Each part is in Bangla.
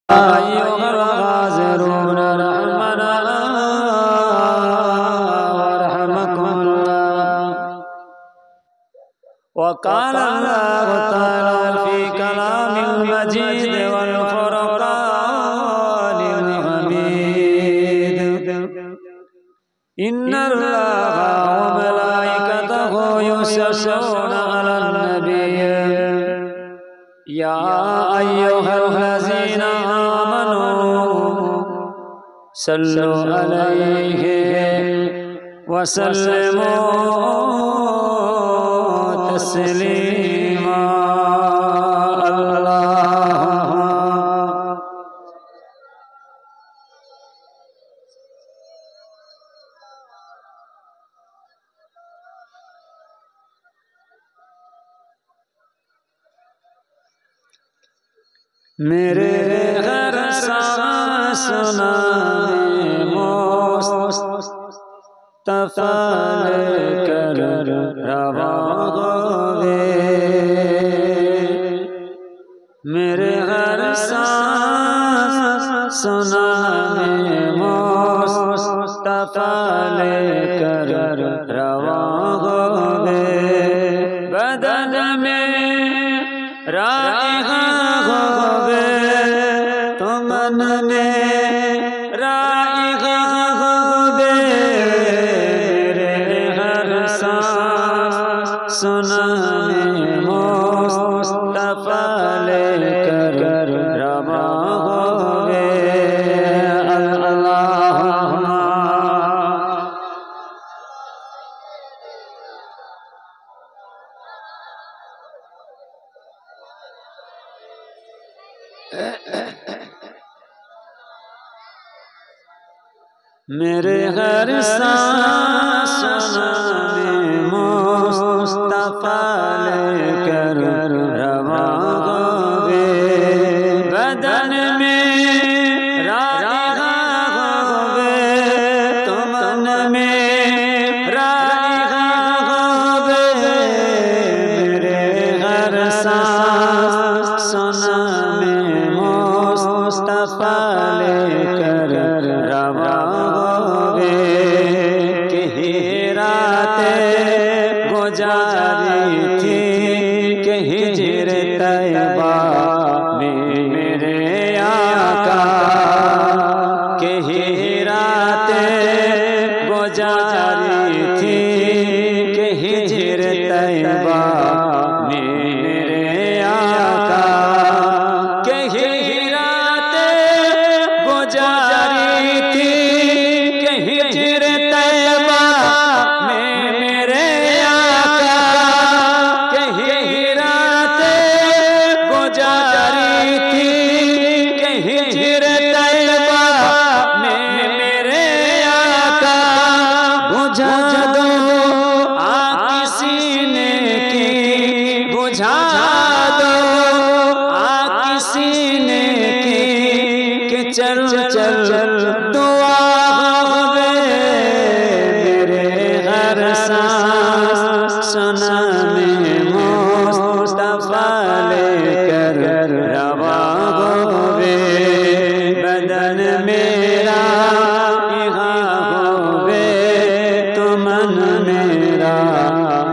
अय्युहल हाज़िरून रहमना वरहमकुमुल्लाह। वक़ाल अल्लाहु तआला फ़ी कलामिल मजीद वल फ़ुरक़ानिल हमीद। इन्नल्लाहा व मलाइकतहु युसल्लूना अलन नबिय्य या अय्युहल्लज़ीना आमनू सल्लु अलैहि वसल्लिमू तस्लीमा। मेरे हर सांस में मुस्तफ़ा लेकर रवा होवे। मेरे हर सांस में मुस्तफ़ा लेकर रवा होवे। बदन में राइहा होवे तो मन में राइहा होवे। मेरे हर सांस में मुस्तफ़ा लेकर रवा होवे। अल्लाहुम्मा मेरे हर सांस में मुस्तफ़ा लेकर रवा होवे। बदन में राइहा होवे तो मन में राइहा होवे। मेरे हर सांस में मुस्तफ़ा लेकर रवा होवे। कहीं रातें गुजारी थी कहीं हिजर तैयबा में मेरे आका। कहीं रातें गुजारी थी कहीं हिजर तैयबा में मेरे आका। कहीं रातें गुजारी थी कहीं हिजर तैयबा में मेरे आका। कहीं रातें गुजारी थी कहीं हिजर तैयबा में मेरे आका। बुझा दो आग सीने की, बुझा दो आग सीने की कि चल चल दुआ होवे। मेरे हर सांस में मुस्तफ़ा लेकर रवा होवे। बदन मेरा यहाँ होवे तो मन मेरा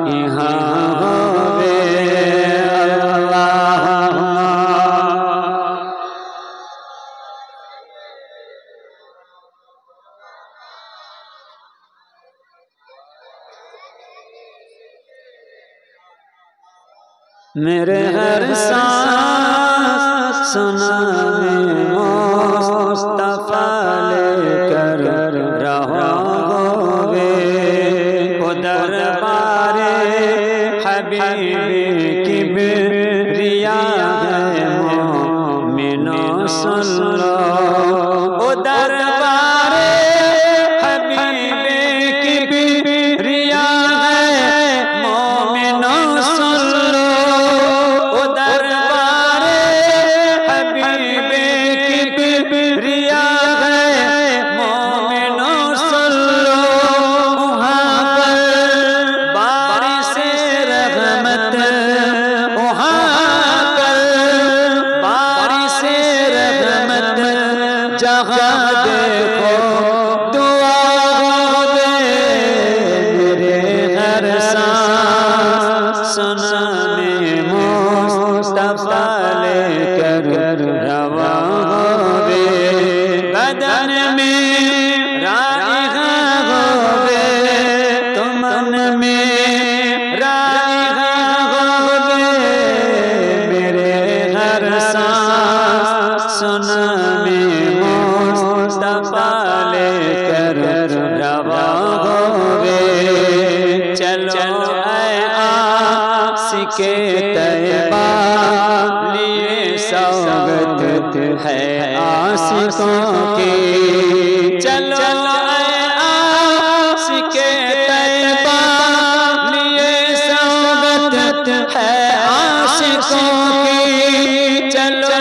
यहाँ होवे। अल्लाहुम्मा मेरे हर सांस में मुस्तफ़ा लेकर रवा होवे। ओ दरबारे हबीबी किबरिया है मोमिनो सुन लो। ओ दरबारे हबीबी किबरिया है मोमिनो सुन लो। ओ दरबारे हबीबी किबरिया है मोमिनो सुन लो। वहाँ पर बारिश रहमत, वहाँ पर बारिश रहमत जहाँ देखो दुआ दे मेरे हर सांस सुनाने मुस्तफा लेकर रवा होवे बदन में राइहा होवे तो मन में राइहा होवे मेरे हर सांस सुनाने मुस्तफा लेकर रवा होवे चलो आशिके तैयबा लिए सौगत है आशिकों की चलो आशिके तैयबा लिए सौगत है आशिकों की चलो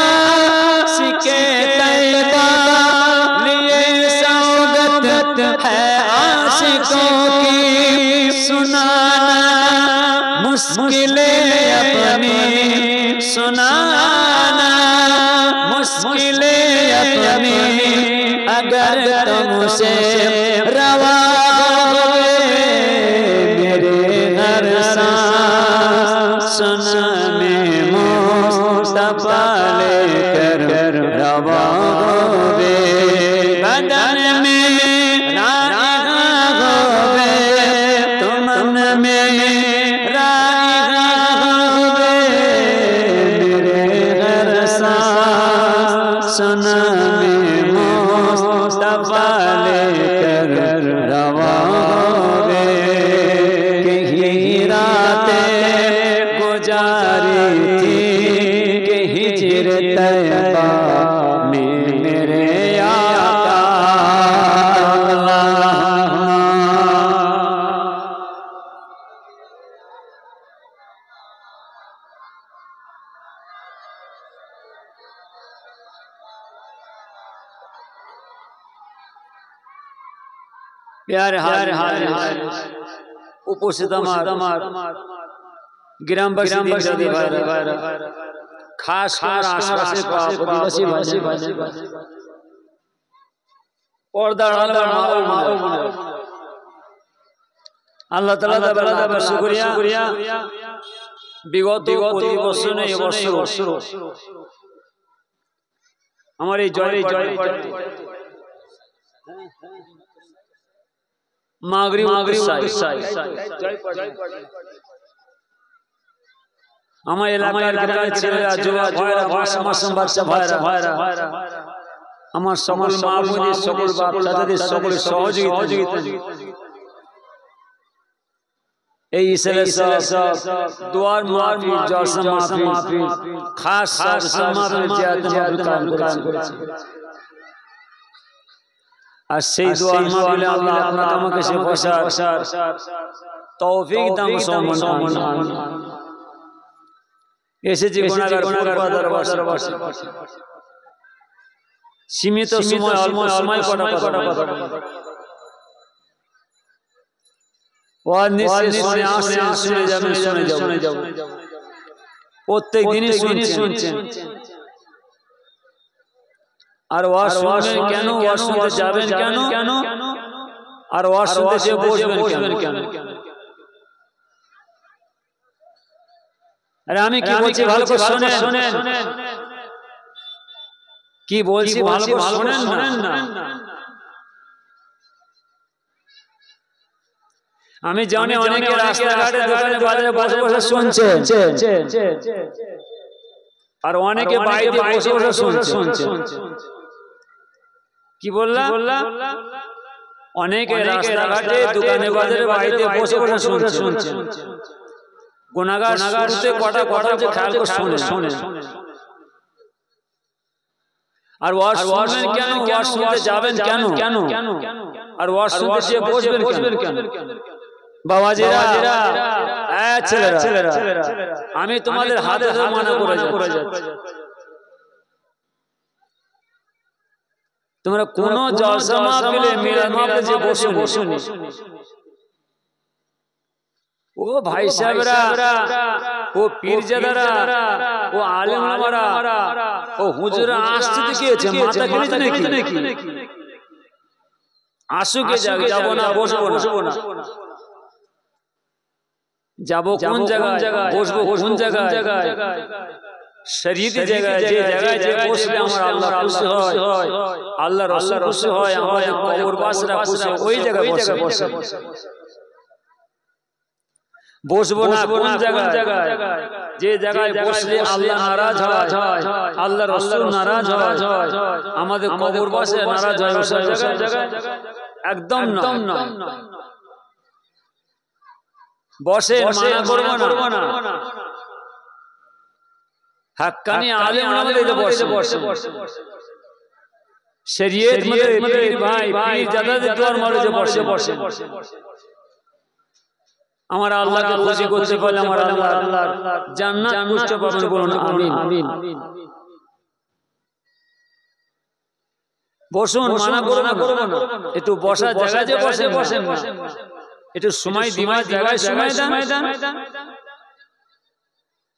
आशिके तैयबा लिए सौगत है आशिकों की सुनाना मुश्किलें अपनी सुनाना मुश्किलें अपनी अगर तुमसे रवा होवे मेरे हर सांस सुनाने मुस्तफा लेकर रवा होवे बदन में राइहा होवे तो मन में राइहा होवे मेरे हर सांस सुनाने मुस्तफा लेकर रवा होवे कहीं रातें गुजारी थी कि हिजर तैयबा में मेरे आका प्यारे हार उपस्थित আমার গ্রামবাসী ভাইরা খাস আশেপাশে প্রতিবেশী ভাই পর্দার আড়ালের মা ও বোনেরা আল্লাহ তাআলা দরবারে শুকরিয়া বিগত 25 বছর এই বছর আমার এই জয় মাগরিব আমার এলাকার গ্রামের ছেলেরা যুবক ভাইরা মাসুম বাচ্চা ভাইরা আমার সকল মা বোনদের সকল বাপ দাদাদের সকলের সহযোগিতা এই ইসলামের সব দুয়ার মাহফিল জলসা মাহফিল খাস মাহফিল জিয়ারত মাহফিল করেছে আর সেই দুয়ার মাহফিলে আল্লাহ আপনাকে আমাকে সে বসার তৌফিক দান সম্মান এসেছি গুনাহগার পর্দার বসে সীমিত সময় অল্প সময় কটা ওয়াজ নিশ্চয় শুনে যাবেন প্রত্যেক দিনই শুনছেন আর ওয়াজ শুনবেন কেন ওয়াজ শুনতে যাবেন কেন আর ওয়াজ শুনতে যে বসবেন কেন আরে আমি কি বলছি ভালো করে শুনেন কি বলছি ভালো করে শুনেন না আমি জানি অনেকে রাস্তাঘাটে দোকানে বাজারে বসে শুনছে আর অনেকে বাইরে বসে শুনছে কি বললাম অনেকে রাস্তাঘাটে দোকানে বাজারে বাইরে বসে শুনছে গুনাহগার শুনতে কটা যে খেয়াল করে শুনে আর ওয়াজ শুনবেন কেন ওয়াজ শুনতে যাবেন কেন আর ওয়াজ শুনতে যে বসবেন কেন বাবাজিরা ছেলেরা আমি তোমাদের হাতে মানা করে যাচ্ছি তোমরা কোন জলসা মাহফিলে মিলাদ মাহফিলে যে বসুনি ও ভাই সাহেবরা, ও পীরজাদারা, ও আলেম ওলামারা, ও হুজুরা আসতে দেখিয়েছে, মাথা কিনেছে নাকি? আসুকে যাবো না, বসবো না। যাবো কোন জায়গায়, বসবো কোন জায়গায়? শরীয়তি জায়গায়, যে জায়গায় যে বসলে আমার আল্লাহ খুশি হয়, আল্লাহ রাসূল খুশি হয়, আমাদের কবরবাসীরা খুশি হয়, ওই জায়গায় বসে। বসবো না কোন জায়গায়? যে জায়গায় বসলে আল্লাহ নারাজ হয়, আল্লাহ রাসূল নারাজ হয়, আমাদের কবরবাসীরা নারাজ হয়, ওই জায়গায় একদম না। বসে মানা করব না। হাক্কানি আলেম আমাদের বসে। শরীয়ত মধ্যে ভাই পীর জাদাদের দোয়ার মাঝে বসে। আমার আল্লাহকে খুশি করতে পারলে আমার আল্লাহ জান্নাত পুষ্ট পাবেন, বলুন আমিন। বসুন, মানা করব না। একটু বসার জায়গায় যে বসেন না, একটু সময় দিবার জায়গায় সময় দেন।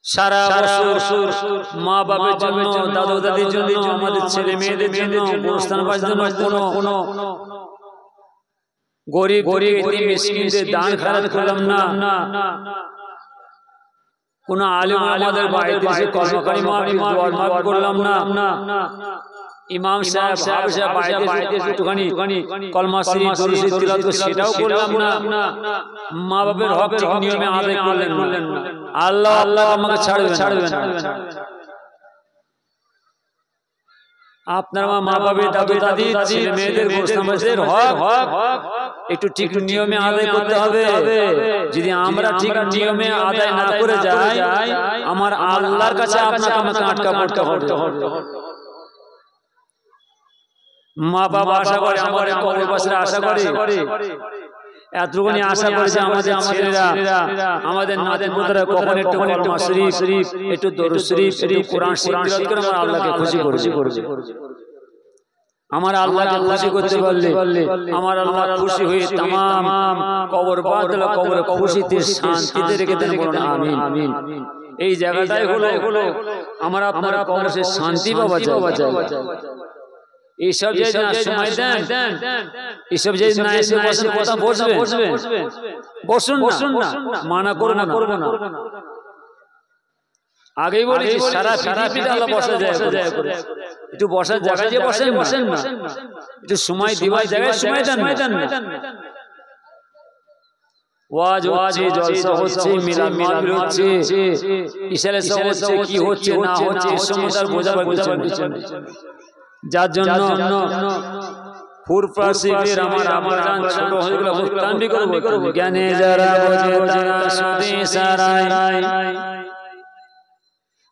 সারা বছর মা বাবার জন্য, দাদু দাদির জন্য, আমাদের ছেলে মেয়েদের জন্য, গোরস্থান বাজার জন্য কোনো গরিব মিসকিনদের দান খয়রাত করলাম না। কোন আলেম আমাদের বাড়িতে এসে কর্মকারী মাহফিল করলাম না। ইমাম সাহেব বাড়িতে একটুখানি কলমা শরীফ দরুদ তিলাওয়াত করে সেটাও করলাম না। মা বাবার হক ঠিক নিয়মে আদায় করলেন না। আল্লাহ আমাকে ছাড়বে না। আপনার মা বাবার, দাদু দাদি, ছেলে মেয়েদের গোরস্থানের হক একটু ঠিক নিয়মে আদায় করতে হবে। যদি আমরা ঠিক নিয়মে আদায় না করে যাই, আমার আল্লাহর কাছে আপনাকে আমাকে আটকা পড়তে হবে। মা বাবা আশা করে, আমাদের কবরবাসীরা আশা করে, এতটুকুনি আশা করে যে আমাদের ছেলেরা, আমাদের নাতি পুত্ররা কখন একটু কলমা শরীফ, একটু দরুদ শরীফ, একটু কোরআন তিলাওয়াত করে আমার আল্লাহকে খুশি করবে। আমার আল্লাহকে খুশি করতে পারলে আমার আল্লাহ খুশি হয়ে तमाम কবর বাদল কবরে খুশিতে শান্তিতে রেখে দেন, বলুন আমিন। এই জায়গাটাই হলো আমরা আপনারা কবরে শান্তি পাওয়া যায়। এইসব যে না সময় দেন, এইসব যে না এসে বসে কথা বসুন না, মানা করব না। আগেই বলেছি সারা পৃথিবীতে আল্লাহ বসা যায় করে। একটু বসার জায়গায় যে বসেন না, একটু সময় দিবার জায়গায় সময় দেন না। ওয়াজ হচ্ছে, জলসা হচ্ছে, মিলাদ মাহফিল হচ্ছে, ইশারা হচ্ছে, কি হচ্ছে না হচ্ছে এই সমস্ত বোঝাবার পিছনে, যার জন্য ফুরফাসিদের আমার জান ছোট হয়ে গেল, তানবি করব। জ্ঞানে যারা বোঝে তারা সুদে সারায়,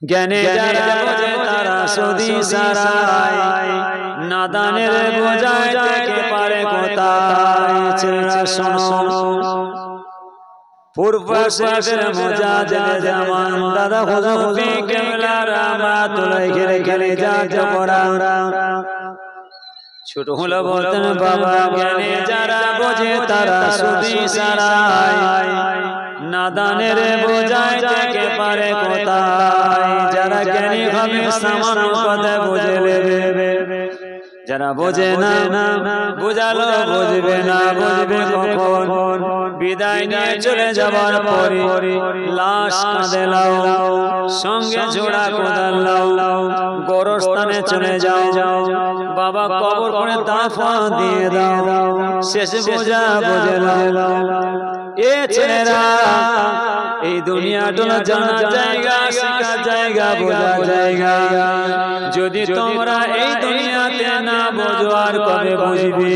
জ্ঞানে যারা বোঝে তারা সুদে সারায়, নাদানের বোঝায় থেকে পারে কোথায়। শোনো ফুরফাসিদের মুজাহিদ জামান দাদা হুজুর কেবলা রাহমাতুল্লাহ খেলে যা পড়া। ছোট হলো বলতেন বাবা, জ্ঞানে যারা বোঝে তারা সুদে সারায়, নাদানের বোঝায় থেকে পারে কোথায়। যারা জ্ঞানী হবে সামান্য কথা বুঝে নেবে, যারা বোঝে না বোঝালো বুঝবে না, বুঝবে কখন বিদায় নিয়ে চলে যাবার পরে লাশ কাঁধে লাও, সঙ্গে ঝোড়া কোদাল লাও, গোরস্থানে চলে যাও, বাবা কবর করে দাফন দিয়ে দাও, শেষ বোঝা বুঝে লাও। এ ছেলেরা এই দুনিয়াটা জানা জায়গা, শেখা জায়গা, বোঝা জায়গা। যদি তোমরা এই দুনিয়াতে না বোঝো আর কবে বুঝবে?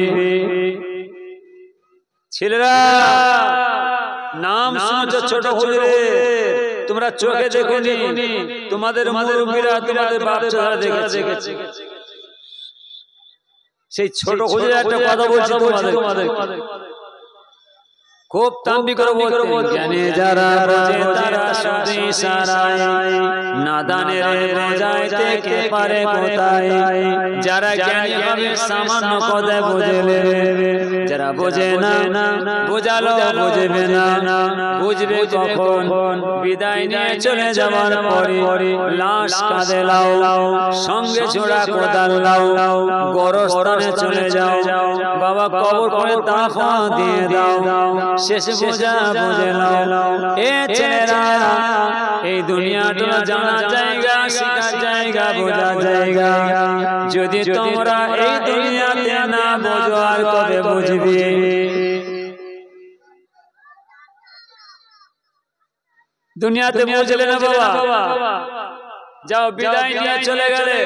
ছেলেরা নাম শুনছো ছোট হুজুরের, তোমরা চোখে দেখোনি, তোমাদের মুরব্বিরা, তোমাদের বাচ্চারা দেখেছে। সেই ছোট হুজুরের একটা কথা বলছি তোমাদের, খুব তাম্বি করে বলতেন জ্ঞানে যারা বোঝে তারা শুধু ইশারায় নাদানের বোঝাইতে কে পারে কোথায় যারা জ্ঞানী হবে সামান্য কথা বুঝবে যারা বোঝে না বোঝালো বুঝবে না বুঝবে কখন বিদায় নিয়ে চলে যাওয়ার পরে লাশ কাঁধে লাও সঙ্গে ছোড়া কোদাল লাও গোরস্থানে চলে যাও বাবা কবর করে দাফন দিয়ে দাও শেষ বোঝা বুঝে নাও এ ছেলেরা এই দুনিয়াটা জানা জায়গা শেখার জায়গা বোঝা জায়গা যদি তোমরা এই দুনিয়াতে না বোঝো আর কবে বুঝবে দুনিয়াতে বুঝলে না বাবা যাও বিদায় নিয়ে চলে গেলে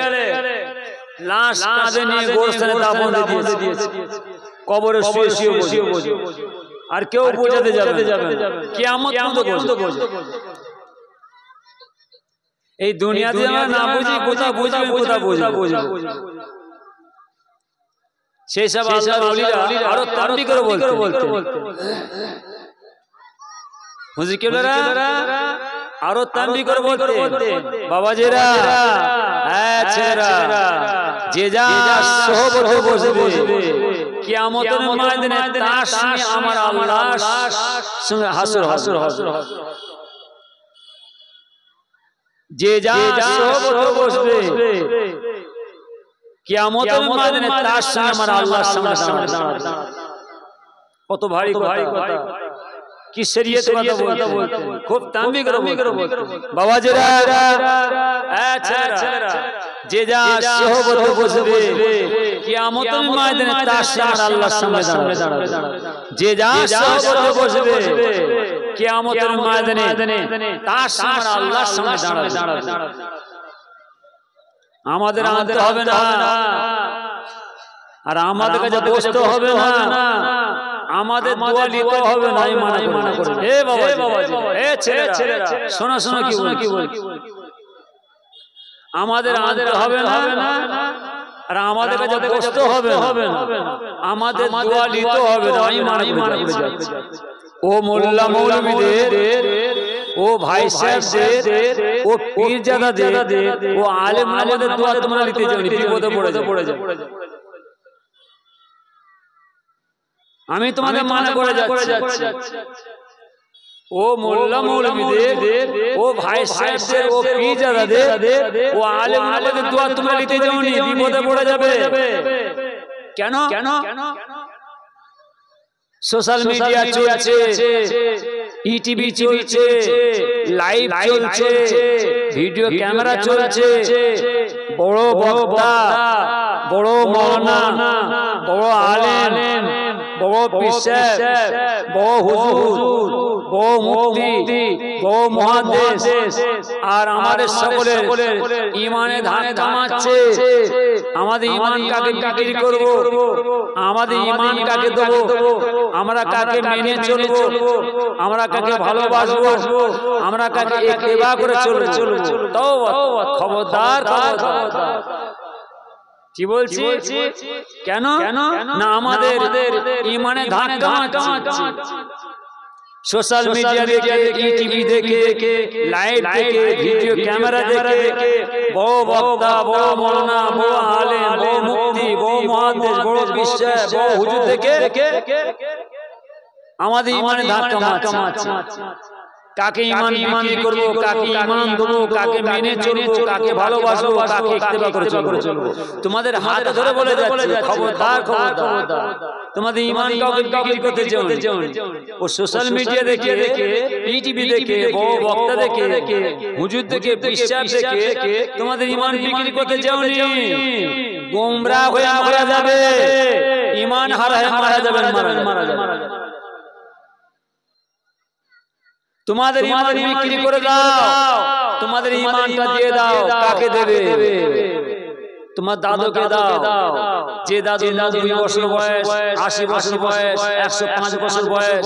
লাশ কাঁধে নিয়ে গোরস্থানে দাফন দিয়েছে কবরে শুয়ে শুয়ে বোঝো আর কেউ বোঝাতে যাবে কিয়ামত পর্যন্ত বোঝো এই দুনিয়াতে আমরা না বুঝি কোথা বুঝবো সেই সব আল্লাহর ওলিরা আরো তাম্বি করে বলতে হুজুর কেবলারা আরো তাম্বি করে বলতে বাবাজিরা হ্যাঁ ছেলেরা যে যা সোহবতে বসবে কিয়ামতের ময়দানে তার সঙ্গে আমার আল্লাহর সঙ্গে হাসর যে যা সোহবতে বসবে কিয়ামতের ময়দানে তার সঙ্গে আমার আল্লাহর সঙ্গে দাঁড়াবে কত ভারী কথা কি শরীয়ত কথা বলতে খুব তাম্বি করে বলতে বাবাজিরা ছেলেরা যে যা সোহবতে বসবে কিয়ামতের ময়দানে তার সঙ্গে আল্লাহর সঙ্গে দাঁড়াবে যে যা সোহবতে বসবে কিয়ামতের ময়দানে তার সঙ্গে আল্লাহর সঙ্গে দাঁড়াবে আমাদের আনতে হবে না আর আমাদের কাছে বসতে হবে না আমাদের দোয়া নিতে হবে না এই মানা করে এ বাবা এ ছেলেরা শোনো কি বল আমাদের হবে না আর আমাদের কাছে বসতে হবে না আমাদের দোয়া নিতে হবে না এই মানা করে যাচ্ছে ও মোল্লা মৌলভীদের ও ভাই সাহেবদের ও পীরজাদাদের ও আলেম আমাদের দোয়া তোমরা নিতে যাও বিপদে পড়ে যাও আমি তোমাদের মানা করে যাচ্ছি ও মোল্লা মৌলভীদের ও ভাই সাহেবদের ও পীরজাদাদের ও আলেম আমাদের দোয়া তোমরা নিতে যাও বিপদে পড়ে যাবে কেন সোশ্যাল মিডিয়া চলছে ইটিভি চলছে লাইভ চলছে ভিডিও ক্যামেরা চলছে বড় বক্তা বড় মাওলানা বড় আলেম বড় পীর বড় হুজুর বড় মুফতি বড় মুহাদ্দিস আর আমাদের সকলের ঈমানে ধাক থামাচ্ছে আমাদের ঈমান কাকে বিক্রি করব আমাদের ঈমান কাকে দেব আমরা কাকে মেনে চলব আমরা কাকে ভালোবাসবো আমরা কাকে ইত্তেবা করে চলব তওবা খবরদার কি বলছি কেন না আমাদের ঈমানে ধাক থামাচ্ছে সোশ্যাল মিডিয়া দেখে ইটিভি দেখে লাইভ দেখে ভিডিও ক্যামেরা দেখে বড় বক্তা বড় মাওলানা বড় আলেম বড় মুফতি বড় মুহাদ্দিস বড় বিশ্বাস বড় হুজুর দেখে আমাদের ঈমানে ধাক্কা মারছে কাকে ঈমান বিক্রি করব কাকে ঈমান দেব কাকে মেনে চলব কাকে ভালোবাসবো কাকে ইত্তেবা করে চলব তোমাদের হাতে ধরে বলে যাচ্ছে খবরদার তোমাদের ঈমান কাউকে বিক্রি করতে চাও ও সোশ্যাল মিডিয়া দেখে ইটিভি দেখে বড় বক্তা দেখে হুজুর দেখে বিশ্বাস দেখে তোমাদের ঈমান বিক্রি করতে চাওনি গোমরাহ হয়ে মারা যাবে ঈমান হারায় মারা যাবে তোমাদের ঈমান বিক্রি করে দাও তোমাদের ঈমানটা দিয়ে দাও কাকে দেবে তোমার দাদুকে দাও যে দাদু 90 বছর বয়স 80 বছর বয়স 105 বছর বয়স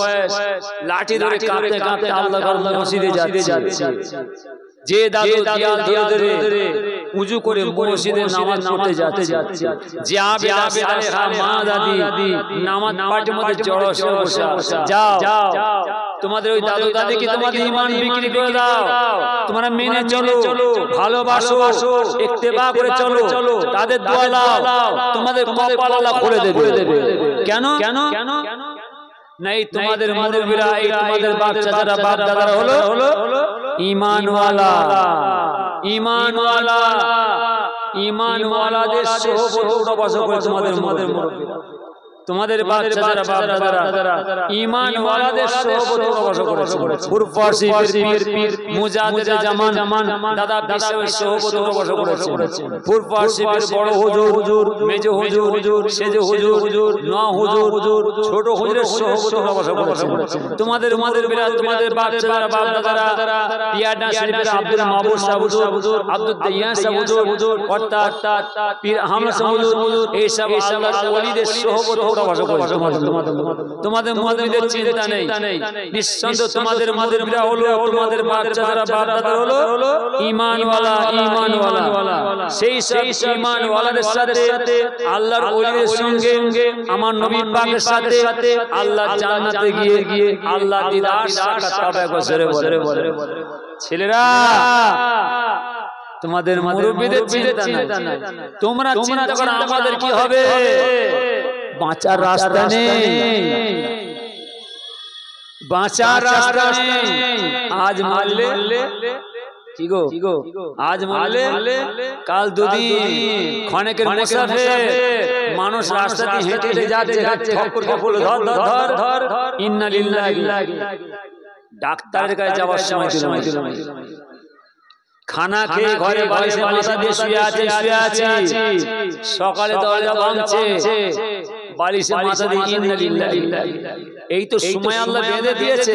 লাঠি ধরে কাঁপতে আল্লাহর মসজিদে যাচ্ছে যে দাদু দিয়াল ধরে উজু করে মসজিদে নামাজ পড়তে যাচ্ছে যে আবেদা সালেহা মা দাদি নামাজ পাঠের মধ্যে জড়ো বসে যাও তোমাদের ওই দাদু দাদিকে তোমাদের ঈমান বিক্রি করে দাও তোমরা মেনে চলো ভালোবাসো ইত্তেবা করে চলো তাদের দোয়া নাও তোমাদের কপাল আল্লাহ খুলে দেবে কেন নাই তোমাদের মুরব্বিরা এই তোমাদের বাচ্চা যারা বাপ দাদারা হলো ঈমানওয়ালাদের সোহবতে বসবাস করে তোমাদের মুরব্বিরা তোমাদের বাচ্চা যারা বাপ দাদারা ঈমানওয়ালাদের সোহবতে বসবাস করেছে ফুরফাসি পীর মুজাহিদ জামান দাদা বিশ্বের সোহবতে বসবাস করেছে ফুরফাসি পীর বড় হুজুর মেজো হুজুর সেজো হুজুর নোয়া হুজুর ছোট হুজুরের সোহবতে বসবাস করেছে তোমাদের মুরব্বিরা তোমাদের বাচ্চা যারা বাপ দাদারা পিয়াডা শরীফের আব্দুল মাহবুব সাহেব হুজুর আব্দুল দাইয়ান সাহেব হুজুর অর্থাৎ পীর আহমদ সাহেব হুজুর এই সব আল্লাহর ওলিদের সোহবতে তোমাদের মুরব্বিদের চিন্তা নেই নিঃসন্দেহ তোমাদের মুরব্বিরা হলো তোমাদের বাচ্চা যারা বাপ দাদা হলো ঈমানওয়ালা সেই সব ঈমানওয়ালাদের সাথে আল্লাহর ওলিদের সঙ্গে আমার নবী পাকের সাথে আল্লাহ জান্নাতে গিয়ে আল্লাহ দিদার সাক্ষাৎ পাবে বলে ছেলেরা তোমাদের মুরব্বিদের চিন্তা নাই তোমরা চিন্তা করো আমাদের কি হবে বাঁচার রাস্তা নেই আজ মারলে কি গো আজ মারলে কাল দুদিন ক্ষণেকের মুসাফির মানুষ রাস্তা দিয়ে হেঁটে যাচ্ছে ঠক্কর কপল ধর ইন্না লিল্লাহি ডাক্তারের কাছে যাওয়ার সময় দিল খানা খেয়ে ঘরে বালিশে মাথা দিয়ে শুয়ে আছে সকালে দরজা ভাঙছে বালিশে মাথা দিয়ে ইন্না লিল্লাহি এই তো সময় আল্লাহ বেঁধে দিয়েছে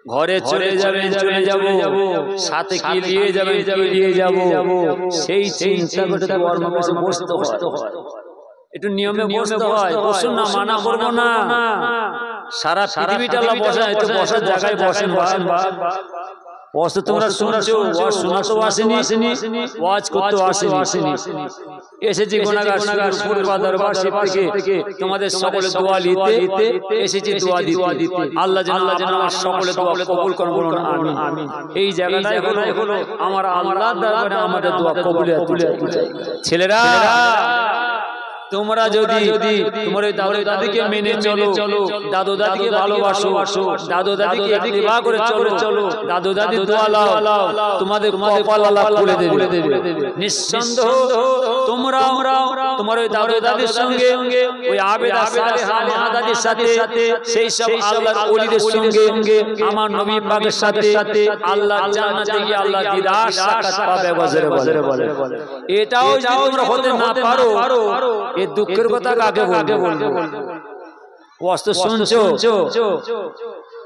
ঘরে চলে যাব সাথে কি নিয়ে যাব সেই চিন্তা করে কর্ম কাছে বসতে হয় একটু নিয়মে বসতে হয় বসুন না মানা করব না সারা পৃথিবীটা আল্লাহ বসায় তো বসার জায়গায় বসেন ওয়াজ তোমরা শুনছো ওয়াজ শোনা তো আসেনি ওয়াজ করতে আসেনি এসেছি গুনাহগার ফুরফা দরবার থেকে তোমাদের সকলের দোয়া নিতে এসেছি দোয়া দিতে আল্লাহ যেন আমার সকলের দোয়া কবুল করেন বলুন আমিন এই জায়গাটাই হলো আমার আল্লাহর দরবারে আমাদের দোয়া কবুলিয়াত চাই ছেলেরা তোমরা যদি তোমার দাদু দাদিকে মেনে চলো দাদু দাদিকে ভালোবাসো দাদু দাদিকে ইত্তেবা করে চলো দাদু দাদির দোয়া নাও তোমাদের কপাল আল্লাহ খুলে দেবে নিঃসন্দেহ তোমরা তোমার ওই দাদু দাদির সঙ্গে ওই আবেদা সালেহা মা দাদির সাথে সেই সব আল্লাহর ওলিদের সঙ্গে আমার নবী পাকের সাথে আল্লাহ জান্নাতে গিয়ে আল্লাহ দিদার সাক্ষাৎ পাবে বলে এটাও যদি তোমরা হতে না পারো এই দুঃখের কথা কাকে বলবো ওয়াজ তো শুনছো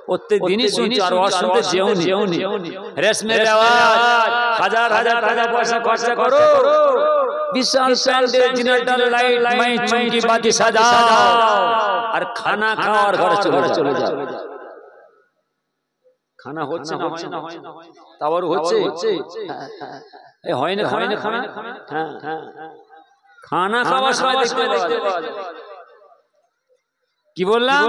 প্রত্যেক দিনই শুনছো আর ওয়াজ শুনতে যেওনি রেশমের আওয়াজ হাজার টাকা পয়সা খরচা করো বিশাল প্যান্ডেল জেনারেটর লাইট মাইক চুমকি বাতি সাজাও আর খানা খাওয়ার ঘরে চলে যাও খানা হচ্ছে না তাও হচ্ছে এই হয় না খানা হ্যাঁ খানা খাওয়ার সময় দেখতে পাওয়া কি বললাম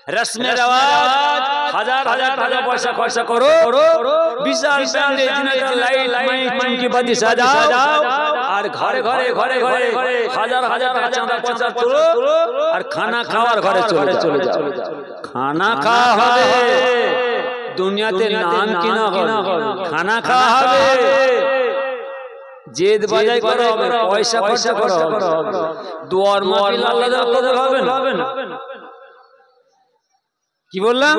রসমের আওয়াজ হাজার টাকা পয়সা খরচা করো বিশাল প্যান্ডেল জেনারেটর লাইট মাইক চুমকি বাতি সাজাও আর ঘরে হাজার টাকা চাঁদা পয়সা তোলো আর খানা খাওয়ার ঘরে চলে যাও খানা খাওয়া হবে দুনিয়াতে নাম কিনা হবে খানা খাওয়া হবে জেদ বাজাই করা হবে পয়সা খরচা করা হবে দুয়ার মাহফিল আল্লাহ হবে না কি বললাম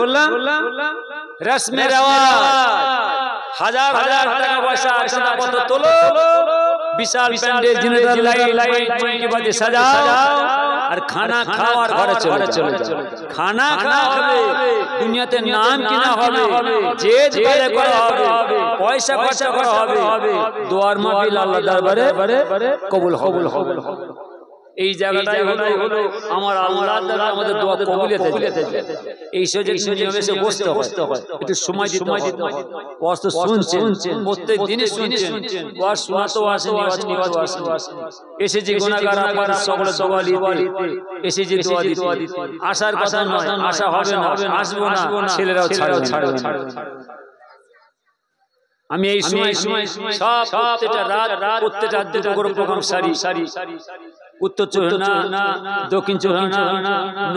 রসমের আওয়াজ হাজার টাকা পয়সা চাঁদা পত্র তোলো বিশাল প্যান্ডেল জেনারেটর লাইট চুমকি বাতি সাজাও আর খানা খাওয়ার ঘরে চলে যাও খানা খাওয়া হবে দুনিয়াতে নাম কিনা হবে জেদ বাজাই করা হবে পয়সা খরচা করা হবে দুয়ার মাহফিল আল্লাহ দরবারে কবুল হবে এই জায়গাটাই হলো আমার আল্লাহর দ্বারা আমাদের দোয়া কবুলিয়ত হয়েছে। এই সুযোগ নিয়মে এসে বসতে হয়, একটু সময় দিতে হয়। ওয়াজ তো শুনছেন, প্রত্যেক দিনই শুনছেন, ওয়াজ শোনা তো আসেনি, ওয়াজ এসে যে গুনাহগার আপনারা সকলে দোয়া নিতে, এসে যে দোয়া দিতে, আসার কথা নয়, আশা হবে না, আসবো না, ছেলেরাও ছাড়বে। আমি এই সময় সব প্রত্যেকটা রাত প্রত্যেকটা দুটো করে প্রোগ্রাম সারি উত্তর চোরহানা, দক্ষিণ চোরহানা,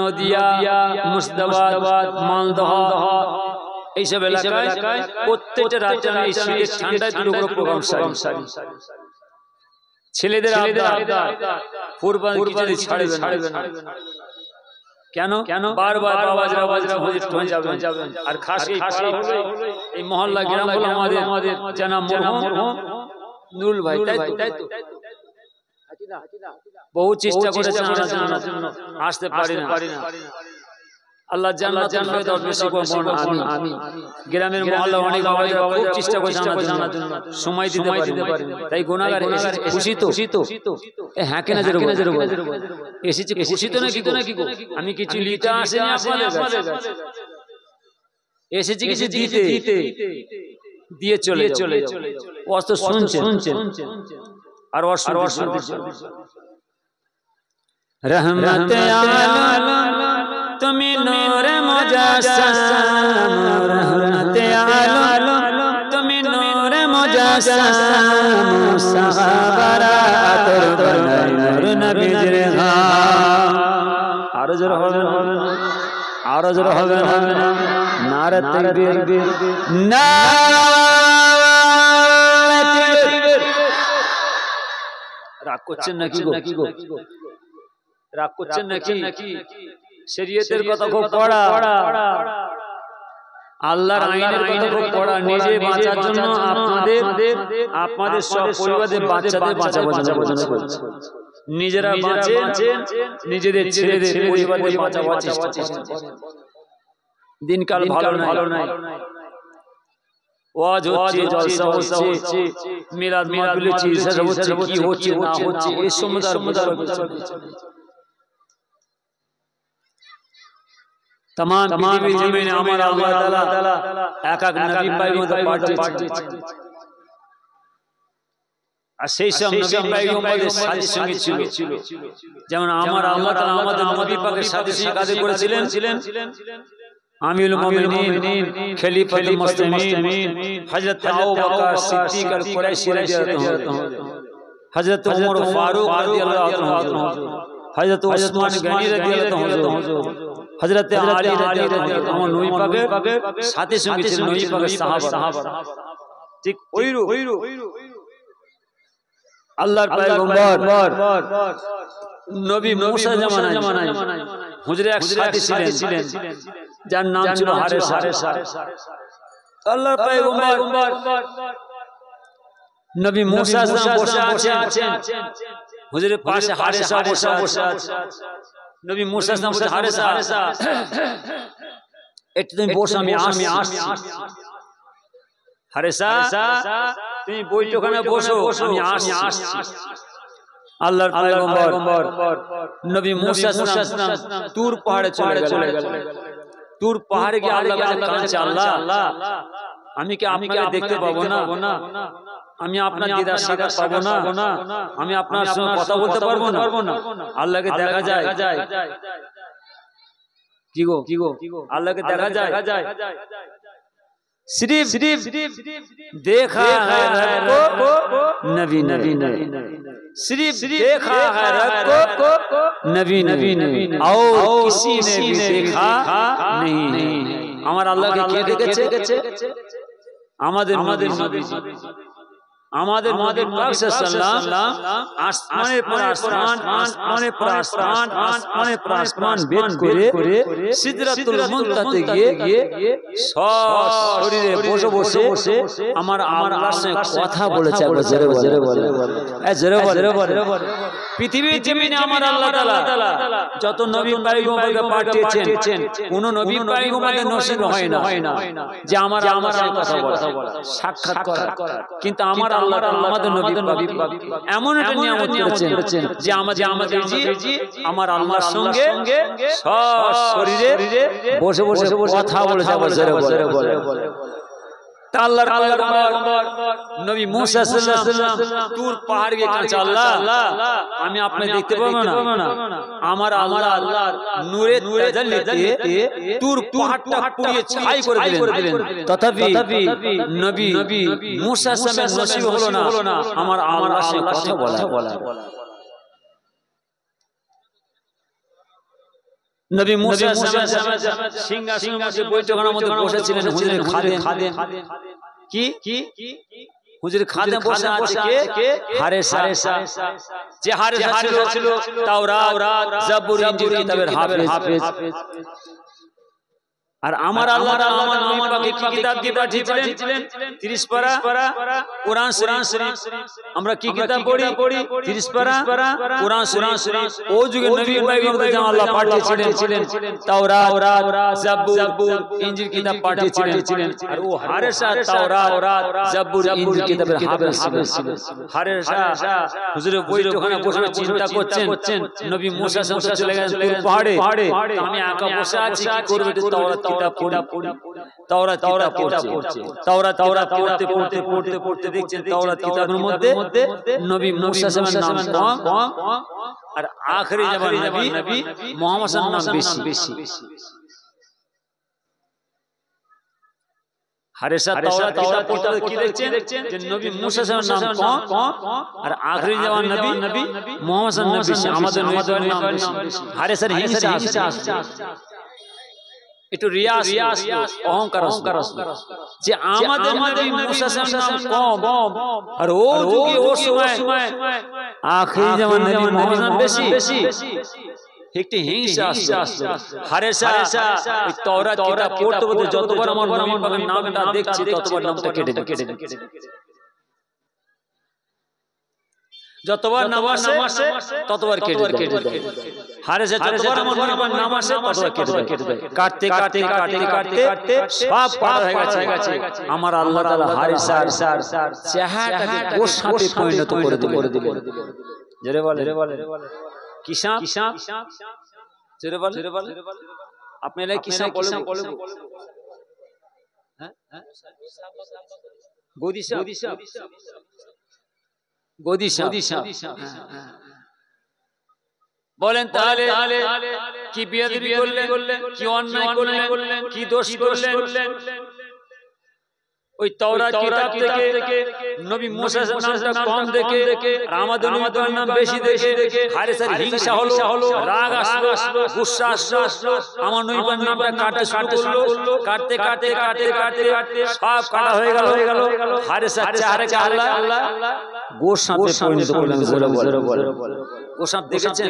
নদিয়া, মুর্শিদাবাদ, মালদহ, এইসব এলাকায় প্রত্যেকটা রাজ্যে আমি এই শীতের ঠান্ডায় দুটো করে প্রোগ্রাম সারি। ছেলেদের আবদার কুরবানি কিছু ছাড়বে না। কেন বারবার বাবাজরা হয়ে যাবেন। আর খাস এই মহল্লা গ্রাম হলো আমাদের জানা মরহুম নুরুল ভাই, তাই তো বহু চেষ্টা করেছেন আনার জন্য, আসতে পারি না। আল্লাহ জান্নাতুল ফেরদাউস নসিব করুন। আমিন। গ্রামের মহল্লা অনেক বাবাজরা খুব চেষ্টা করেছেন আনার জন্য, সময় দিতে পারেন। তাই গুনাহগার খুশি তো হ্যাঁ কেনা জেরো এসেছে, খুশি তো নাকি আমি কিছু লিখতে আসেনি আপনাদের কাছে, এসেছি কিছু দিতে, দিয়ে চলে ওয়াজ তো শুনছেন আর রহমতে আলম তুমি নূরে মুজাসসাম, রহমতে আলম তুমি নূরে মুজাসসাম, সাহাবারা আতর বানাই নূর নবীর ঘাম। আরো জোরে হবে না, নারে তাকবীর, নারে তাকবীর। রাগ করছেন নাকি গো? রাগ করছেন নাকি? শরীয়তের কথা খুব পড়া, আল্লাহর আইনের কথা খুব পড়া, নিজে বাঁচার জন্য আপনাদের সব পরিবারের বাচ্চাদের বাঁচাবার জন্য নিজেরা বাঁচেন, নিজেদের ছেলেদের পরিবারের বাঁচাবার চেষ্টা করছেন। দিনকাল ভালো নাই, ওয়াজ হচ্ছে, জলসা হচ্ছে, মিলাদ মাহফিল হচ্ছে, কি হচ্ছে না হচ্ছে এই সমুদার तमाम पृथ्वी जमीने আমার আল্লাহ তাআলা এক এক নবী পয়গম্বর পাঠিয়েছেন। আর সেই সব নবী পয়গম্বরের সাথে সঙ্গে ছিল, যেমন আমার আল্লাহ তাআলা আমাদের নবী পাকের সাথে সঙ্গে কাজ করেছিলেন। আমিরুল মুমিনিন, খলিফাতুল মুসলিমিন হযরত আবু বকর সিদ্দিক আল কুরাইশি রাদিয়াল্লাহু আনহু, হযরত ওমর ফারুক রাদিয়াল্লাহু আনহু, হযরত ওসমান গনি রাদিয়াল্লাহু আনহু, হযরত আলী রাদিয়াল্লাহু আনহু নবী পাকের সাথে সঙ্গে ছিলেন, নবী পাকের সাহাবা। ঠিক ওইরূপ আল্লাহর পয়গম্বর নবী মুসা জামানায় হুজুরে এক সাথী ছিলেন, যার নাম ছিল হারেসা। আল্লাহর পয়গম্বর নবী মুসা বসে আছেন, হুজুরের পাশে হারেসা বসে আছে। নবী মুসা বলতে হারেসা একটু তুমি বসো, আমি আসছি। হারেসা তুমি বইখানে বসো, আমি আসছি। আল্লাহর পয়গম্বর নবী মুসা তুর পাহাড়ে চলে গেল। তুর পাহাড়ে গিয়ে আল্লাহর কাছে কাঁদছে, আল্লাহ আমি কি আপনাকে দেখতে পাবো না? আমি আপনার দিদার সাক্ষাৎ পাবো না? আমি আপনার সঙ্গে কথা বলতে পারবো না? আল্লাহকে দেখা যায় কি গো? আল্লাহকে দেখা যায় सिर्फ देखा है रब को नबी सिर्फ देखा है रब को नबी और किसी ने भी देखा नहीं। আমার আল্লাহকে কে দেখেছে? আমাদের নবী, আমাদের পাক সাল্লাল্লাহু আসমানের পর আসমান বেদ করে সিদরাতুল মুনতাহাতে গিয়ে শরীরে বসে আমার আল্লাহর সঙ্গে কথা বলেছে। জোরে বলে পৃথিবীর জমিনে আমার আল্লাহ তাআলা যত নবী পয়গম্বরকে পাঠিয়েছেন, কোন নবী পয়গম্বরকে নসিব হয় না যে আমার সঙ্গে কথা বলা, সাক্ষাৎ করা। কিন্তু আমার আল্লাহ আমাদের নবী পাক এমন একটা নিয়ামত করেছেন যে আমাদের জি আমার আল্লাহর সঙ্গে সব শরীরে বসে বসে কথা বলে যাবে জোরে বলে আল্লাহর পয়গম্বর নবী মুসা সাল্লাল্লাহু আলাইহি ওয়াসাল্লাম তুর পাহাড় গিয়ে কাছে আল্লাহ আমি আপনি দেখতে পাবো না আমার আল্লাহর নূরে তাজাল্লিতে তুর পাহাড়টা পুড়িয়ে ছাই করে দিলেন তথাপি নবী মুসা সাল্লাল্লাহু আলাইহি ওয়াসাল্লাম নসিব হলো না আমার আল্লাহর সাথে কথা বলা নবী মুসা সিংহাসনের মধ্যে বৈঠকখানার মধ্যে বসেছিলেন হুজুরের খাদেম কি হুজুরের খাদেম বসে আছে কে হারেসা যে হারেসা ছিল তাওরাত জাবুর ইনজিল কিতাবের হাফেজ আর আমার আল্লাহ আমার নবী পাকে কি কিতাব দিয়ে পাঠিয়েছিলেন 30 পারা কোরআন শরীফ আমরা কি কিতাব পড়ি 30 পারা কোরআন শরীফ ও যুগে নবী পয়গম্বর জান আল্লাহ পাঠিয়েছিলেন তাওরাত জাবুর ইনজিল কিতাব পাঠিয়েছিলেন আর ও হারেসা তাওরাত জাবুর ইনজিল কিতাবের হাফেজ ছিল হারেসা হুজুরের বৈঠকখানে বসে চিন্তা করছেন নবী মুসা সাল্লাল্লাহু চলে গেলেন পাহাড়ে আমি একা বসে আছি কি করব একটু তাওরাত কিতাব পড়তে দেখছেন তাওরাত কিতাবের মধ্যে নবী মুসা সাল্লাল্লাহু আলাইহি ওয়াসাল্লামের নাম কম আর আখেরি জামানার নবী মুহাম্মদ সাল্লাল্লাহু আলাইহি ওয়াসাল্লাম বেশি হারেসা তাওরাত কিতাব পড়তে কি দেখছেন যে নবী মুসা সাল্লাল্লাহু আলাইহি ওয়াসাল্লাম নাম কম আর আখেরি জামানার নবী মুহাম্মদ সাল্লাল্লাহু আলাইহি ওয়াসাল্লাম আমাদের নবীর নাম বেশি হারেসার হিংসা একটু রিয়াস অহংকার যে আমাদের নবী মুসা সাল্লাল্লাহু আলাইহি ওয়াসাল্লাম কম আর ও যুগে ও সময় আখেরি জামানার নবী মুহাম্মদ বেশি একটি হিংসা আসছে হারেসা ওই তাওরাত কিতাব পড়তে পড়তে যতবার আমার নবী পাকের নামটা দেখছি ততবার নামটা কেটে যতবার নাম আসে ততবার কেটে হারেসা যতবার আমার নবী পাকের নাম আসে ততবার কেটে কাটতে সব পার হয়ে গেছে আমার আল্লাহ তাআলা হারেসার চেহারাটাকে গোশাতে পরিণত করে দিলেন জোরে বলে কি সাপ জোরে বলে আপনারা কি সাপ বলে হ্যাঁ গদি সাপ বলেন তাহলে কি বিয়াদবি করলেন কি অন্যায় করলেন কি দোষ করলেন ওই তাওরাত কিতাব থেকে নবী মুসা নামটা কম দেখে আর আমাদের নবীর নাম বেশি দেখে হারেসার হিংসা হলো রাগ আসলো গুসা আসলো আমার নবীর নামটা কাটতে শুরু করলো কাটতে সব কাটা হয়ে গেল হারেসার চেহারাকে আল্লাহ গোসাপে পরিণত করলেন জোরে বলে গোসাপ দেখেছেন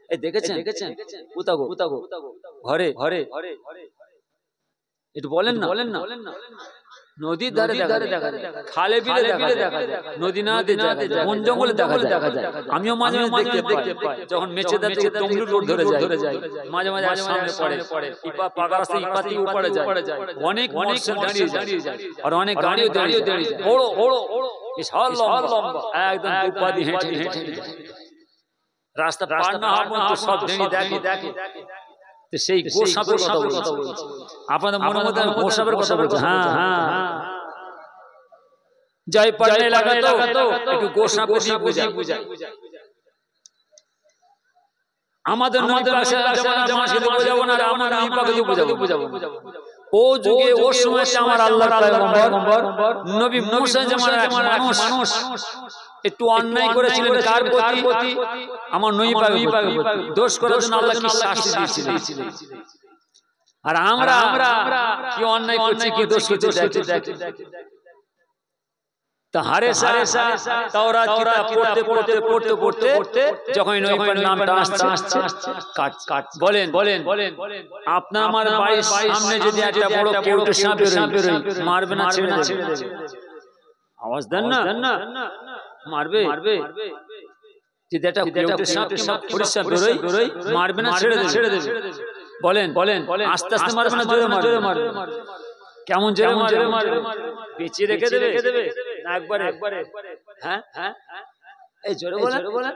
এই দেখেছেন উতাগো ঘরে একটু বলেন না নদীর ধারে দেখা যায় খালে বিলে দেখা যায় নদী নাতে দেখা যায় বন জঙ্গলে দেখা যায় আমিও মাঝে দেখতে পাই যখন মেচেদা থেকে তমলুক রোড ধরে যায় মাঝে সামনে পড়ে ইপা পাকা রাস্তা ইপাতি উপরে যায় অনেক দাঁড়িয়ে যায় আর অনেক গাড়িও দাঁড়িয়ে যায় ওড়ো বিশাল লম্বা একদম দুপাদি হেঁটে রাস্তা পার না হওয়ার মতো সব দাঁড়িয়ে দেখে সেই গোসাপের কথা বলছি আপনাদের মনের মধ্যে গোসাপের কথা বলছি হ্যাঁ যাই পাড়ে লাগাতো একটু গোসাপ দিয়ে বুঝাই আমাদের নবী পাশে জামা শুধু বোঝাবো না আমার নবী পাকে বুঝাবো ও যুগে ও সময় আমার আল্লাহর পয়গম্বর নবী মুসা জামানার মানুষ একটু অন্যায় করেছিলেন কার প্রতি আমার নবী পাক দোষ করার জন্য আল্লাহ কি শাস্তি দিয়েছিলেন আর আমরা কি অন্যায় করছি কি দোষ করছি দেখি তা হারেসা তাওরাত কিতাব পড়তে যখন নবীর নামটা আসছে কাট বলেন আপনার আমার বাড়ির সামনে যদি একটা বড় কেউটে সাপ বেরোয় মারবে না ছেড়ে দেবে আওয়াজ দেন না মারবে যদি একটা কেউটে সাপ কিংবা খরিস সাপ বেরোয় মারবে না ছেড়ে দেবে বলেন আস্তে মারবে না জোরে মারবে কেমন জোরে মারবে পেঁচিয়ে রেখে দেবে একবারে হ্যাঁ হ্যাঁ এই জোরে বলে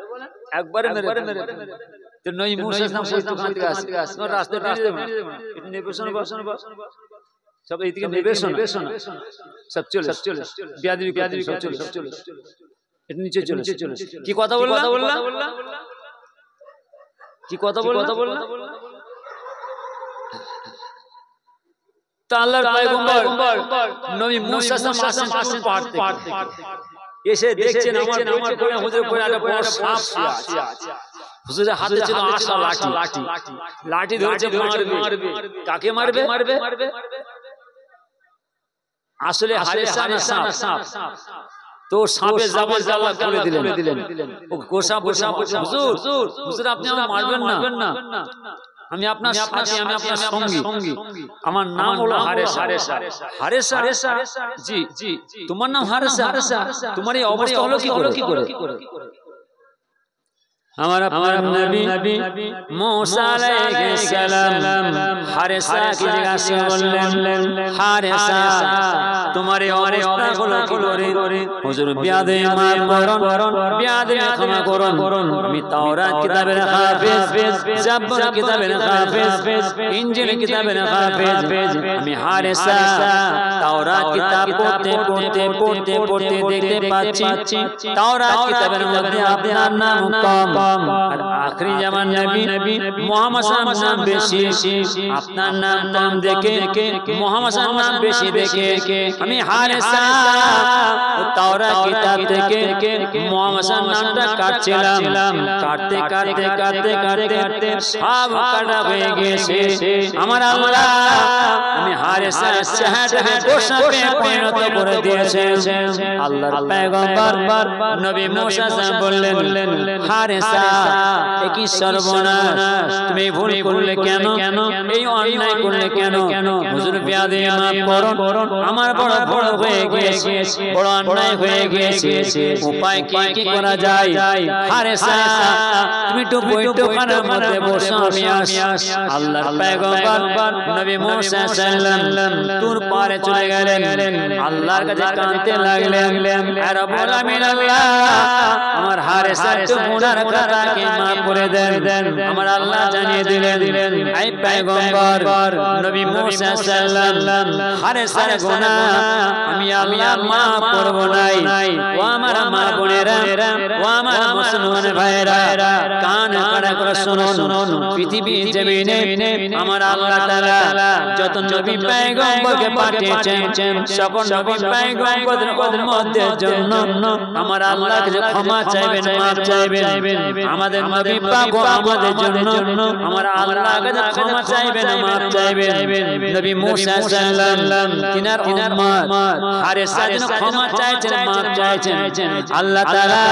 একবারে মেরে তো নই মুসা নাম তো খাতে আসে রাস্তা নিবেশন বসন সব এইদিকে নিবেশন সব চলে বিয়াদি সব চলে এটা নিচে চলে কি কথা বললা কি কথা বললা তা আল্লাহর পয়গম্বর নবী মুসা সাল্লাল্লাহু আলাইহি পারতে এসে দেখছেন আমার কোলে হুজুর কোলে একটা বড় সাপ শুয়ে আছে হুজুরের হাতে ছিল আশা লাঠি ধরেছে মারবে কাকে মারবে আসলে হারেসা না সাপ তো সাপের জাবাল জালা করে দিলেন ও গোসা হুজুর আপনি আমাকে মারবেন না আমি আপনার সাথে আমি আপনার সঙ্গী আমার নাম হলো হারেসা জি তোমার নাম হারেসা তোমার এই অবস্থা হলো কি করে हमारा नबी मूसा अलैहिस्सलाम हारिसा की जगह से बोलें हारिसा तुम्हारे अवस्था হলো কি করে হুজুর বিয়াদে মাফ করুন বিয়াদে ক্ষমা করুন আমি তাওরাত কিতাবের হাফেজ জাবর কিতাবের হাফেজ ইনজিল কিতাবের হাফেজ আমি হারিসা তাওরাত কিতাব পড়তে দেখতে পাচ্ছি তাওরাত কিতাবের মধ্যে আপনার নাম কম আর আখরি জামান নবী মুহাম্মদ সাল্লাল্লাহু নাম বেশি আপনার নাম কম দেখে মুহাম্মদ সাল্লাল্লাহু নাম বেশি দেখে আমি হারিসা তাওরাত কিতাব থেকে মুহাম্মদ সাল্লাল্লাহু নামটা কাটছিলাম কাটতে সব কাটা হয়ে গেছে আমার আল্লাহ আমি হারিসা চেহারাটাকে গোশাকে পরিণত করে দিয়েছেন আল্লাহর পয়গম্বর নবী মুসা সাল্লাল্লাহু বললেন হারিসা একই সর্বনাশ তুমি ভুল করলে কেন এই অন্যায় করলে কেন হুজুর বিয়াদে মাফ করুন আমার বড় হয়ে গিয়েছে বড় অন্যায় হয়ে গিয়েছে উপায় কি করা যায় হারিসা তুমি তো বৈঠকখানার মধ্যে বসো আমি আসি আল্লাহর পয়গম্বর নবী মুসা সাল্লাল্লাহু তুর পারে চলে গেলেন আল্লাহর কাছে কাঁদতে লাগলেন আর বললেন আল্লাহ আমার হারিসা তো গুনার খাতাকে মাফ করে দেন আমার আল্লাহ জানিয়ে দিলেন এই পয়গম্বর নবী মুসা সাল্লাল্লাহু হারিসার গুনাহ আমি আল্লাহ মাফ করব নাই ও আমার মা বোনেরা ও আমার মুসলমান ভাইরা কান খাড়া করে শুনুন পৃথিবী জমিনে আমার আল্লাহ তাআলা যত নবী পয়গম্বরকে পাঠিয়েছেন সকল নবী পয়গম্বরদের উম্মতদের জন্য আমার আল্লাহ কাছে ক্ষমা চাইবেন মাফ চাইবেন আমাদের নবী পাক আমাদের জন্য আমার আল্লাহ কাছে ক্ষমা চাইবেন মাফ চাইবেন নবী মুসা সাল্লাল্লাহু তিনার উম্মত হারিসা যেন ক্ষমা চাইছেন মাফ চাইছেন আল্লাহ তাআলা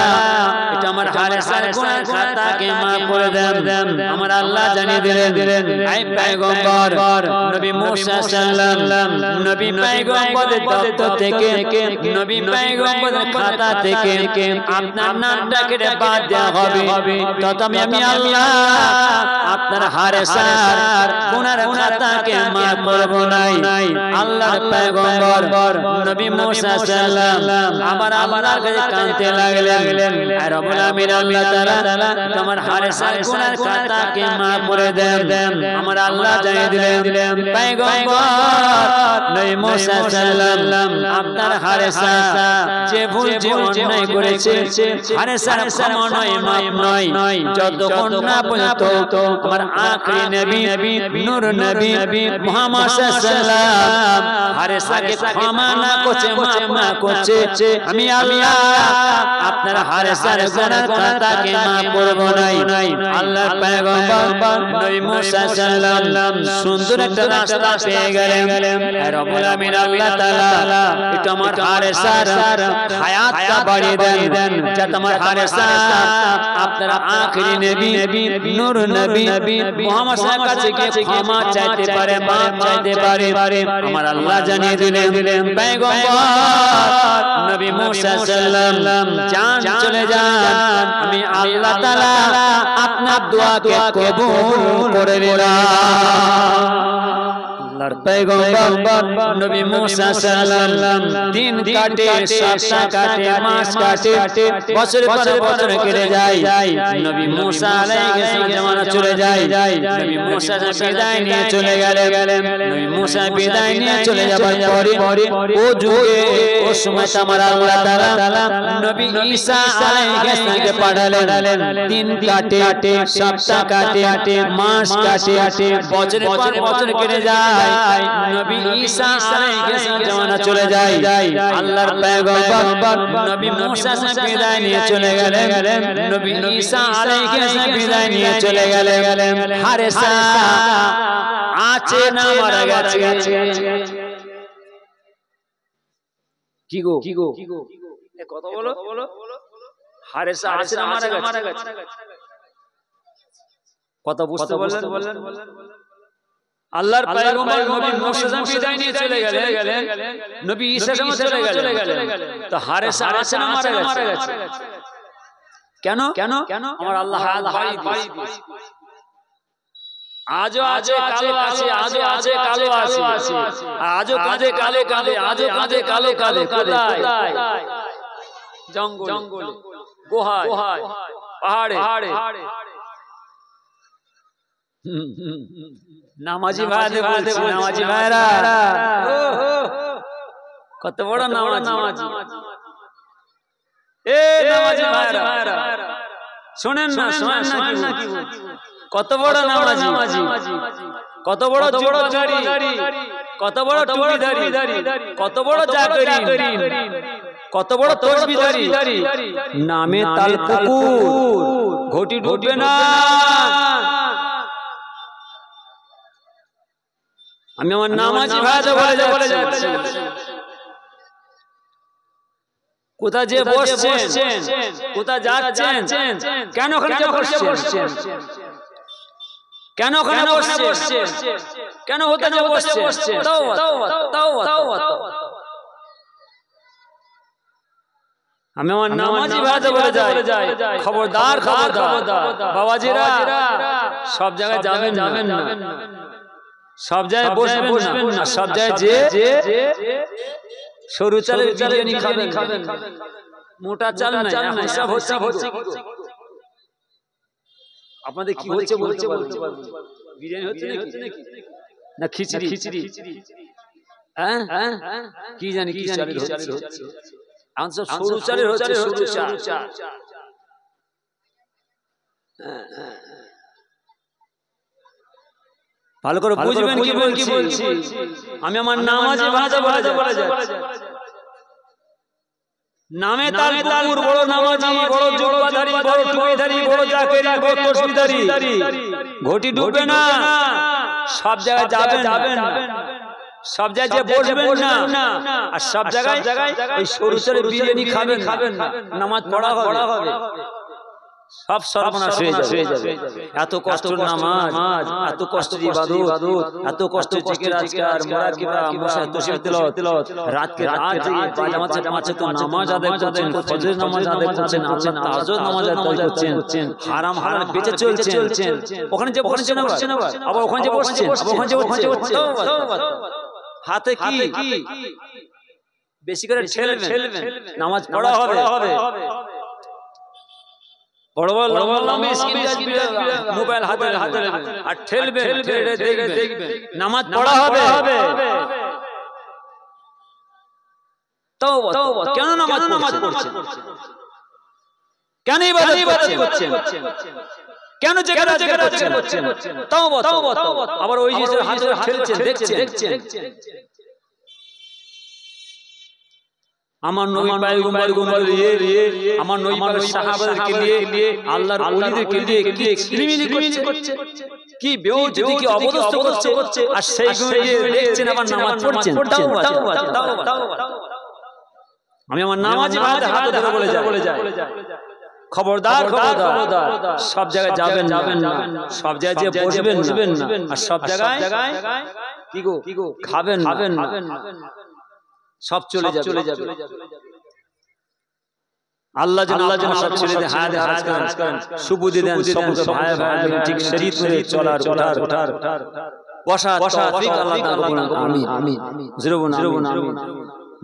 এটা আমার হারিসার গুনাহ খাতাকে মাফ করে দেন আমার আল্লাহ জানিয়ে দিলেন এই পয়গম্বর নবী মুসা সাল্লাল্লাহু নবী পয়গম্বরের দপ্তর থেকে নবী পয়গম্বরের খাতা থেকে আপনার নামটা কেটে বাদ দেওয়া হবে তবে আমি আল্লাহ আপনার হারিসার গুনার খাতাকে মাফ করব নাই আল্লাহর পয়গম্বর নবী মুসা সাল্লাল্লাহু আবার আল্লাহর কাছে কাঁদতে লাগলেন আর রব্বুল আমিন আল্লাহ তাআলা তোমার হারিসার গুনার খাতাকে মাফ করে দেন আমার আল্লাহ জানিয়ে দিলেন পয়গম্বর নবী মুসা সাল্লাল্লাহু আপনার হারিসা যে ভুল যে অন্যায় করেছে হারিসার ক্ষমা নয় মাফ নয় যতক্ষণ না পর্যন্ত আমার আখরি নবী নূর নবী মুহাম্মদ সাল্লাল্লাহু হারিসাকে ক্ষমা না করছে মাফ না করছে আমি আল্লাহ আপনার হারিসার গুনার খাতাকে মাফ করব নাই আল্লাহর পয়গম্বর নবী মুসা সাল্লাল্লাহু সুন্দর একটা রাস্তা পেয়ে গেলেন রব্বুল আমিন আল্লাহ তাআলা এটা আমার হারিসার হায়াতটা বাড়িয়ে দেন যাতে আমার হারিসা আপনার আখরি নবী নূর নবী মুহাম্মদ সাল্লাল্লাহু কাছে গিয়ে ক্ষমা চাইতে পারে মাফ চাইতে পারে আমার আল্লাহ জানিয়ে দিলেন পয়গম্বর নবী মুসা সাল্লাল্লাহু জান চলে যান আমি আল্লাহ তাআলা আপনার দোয়াকে কবুল করে নিলাম আল্লাহর পয়গম্বর নবী মুসা সাল্লাম দিন কাটে সপ্তাহ কাটে মাস কাটে বছর পর বছর কেটে যায় নবী মুসা আলাইহিস সালাম জামানা চলে যায় নবী মুসা বিদায় নিয়ে চলে গেলেন নবী মুসা বিদায় নিয়ে চলে যাবার পরে ও যুগে ও সময় আমার আল্লাহ তাআলা নবী ঈসা আলাইহিস সালামকে পাঠালেন দিন কাটে সপ্তাহ কাটে মাস কাটে বছর পর বছর কেটে যায় নবী ঈসা আলাইহিস সালাম জামানা চলে যায় আল্লাহর পয়গম্বর নবী মুসা বিদায় নিয়ে চলে গেলেন নবী ঈসা আলাইহিস সালাম বিদায় নিয়ে চলে গেলেন হারেসা আছে না মারা গেছে কি গো কথা বলো হারেসা আছে না মারা গেছে কথা বুঝতে বললেন আল্লাহর পয়গম্বর নবী মুসা বিদায় নিয়ে চলে গেলেন নবী ঈসা চলে গেলেন তো হারেসা আছে না মারা গেছে কেন আমার আল্লাহ বাড়ি দিয়েছে আজও আছে কালো আছে আজও আছে কালো আছে আজও কাঁধে কালো আজও কাঁধে কালো কোথায় জঙ্গলে গুহায় পাহাড়ে নামাজি ভাইরা কত বড় নামাজি নামাজি ভাইরা শোনেন না কি কত বড় নামাজি কত বড় জুব্বাধারী কত বড় টুপিধারী কত বড় জাকরি কত বড় তসবিহধারী নামে তাল পুকুর ঘটি ডুববে না আমি আমার নামাজি ভাইদের বলে যাচ্ছি কোথা যে বসছেন কোথা যাচ্ছেন কেন ওখানে বসছেন কেন ওখানে বসছেন কেন হতে যে বসছেন আমি আমার নামাজি ভাইদের বলে যাই খবরদার বাবাজিরা সব জায়গায় যাবেন না সব জায়গায় বসবেন না সব জায়গায় যে সরু চালের বিরিয়ানি খাবেন মোটা চাল না হিসাব হচ্ছে আপনাদের কি হচ্ছে বলতে বিরিয়ানি হচ্ছে না খিচড়ি হ্যাঁ কি জানি কি চালের হচ্ছে এখন সব সরু চালের হচ্ছে সরু চাল ভালো করে বুঝবেন কি বলছি আমি আমার নামাজি ভাইদের বলে যাই নামে তাল পুকুর বড় নামাজি বড় জুব্বাধারী বড় টুপিধারী বড় জাকেরি বড় তসবিহধারী ঘটি ডুববে না সব জায়গায় যাবেন সব জায়গায় বসবেন না আর সব জায়গায় ওই সরু চালের বিরিয়ানি খাবেন না নামাজ পড়া হবে সব সর্বনাশ হয়ে যাবে এত কষ্ট নামাজ এত কষ্ট ইবাদত এত কষ্ট জিকির আজকার মুরাকিবা মুসাহ তসবিহ তিলাওয়াত রাত জামাতে তো নামাজ আদায় করছেন ফজরের নামাজ আদায় করছেন আপনি তাহাজ্জুদ নামাজ আদায় করছেন হারাম বেঁচে চলছেন ওখানে যে বসছেন আবার ওখানে যে বসছেন হাতে কি বেশি করে ঠেলবেন নামাজ পড়া হবে বড় বড় লম্বা মোবাইল হাতে আর ঠেলবেন দেখবেন নামাজ পড়া হবে কেন নামাজ পড়ছেন কেন ইবাদত করছেন কেন যেখানে করছেন আবার ওই যে হাতে ঠেলছেন দেখছেন আমার নবী পয়গম্বর আমার নবী সাহাবাদেরকে নিয়ে আল্লাহর ওলিদেরকে নিয়ে কি এক্সট্রিমিলি করছে কি বেওজতি কি অবদস্থ করছে আর সেইগুলো দেখছেন আবার নামাজ পড়ছেন আমি আমার নামাজি ভাইদের হাতে ধরে বলে যাই খবরদার সব জায়গায় যাবেন না সব জায়গায় যে বসবেন না আর সব জায়গায় কি গো খাবেন না সব চলে যাবে আল্লাহ যেন সব ছেড়ে দেন হায়াত করেন সুবুদ্ধি দেন সবকে ভাই ঠিক শরীয়ত মেনে চলার ওঠার বসা তৌফিক আল্লাহ দান করুন। আমিন। জোরে বলুন আমিন।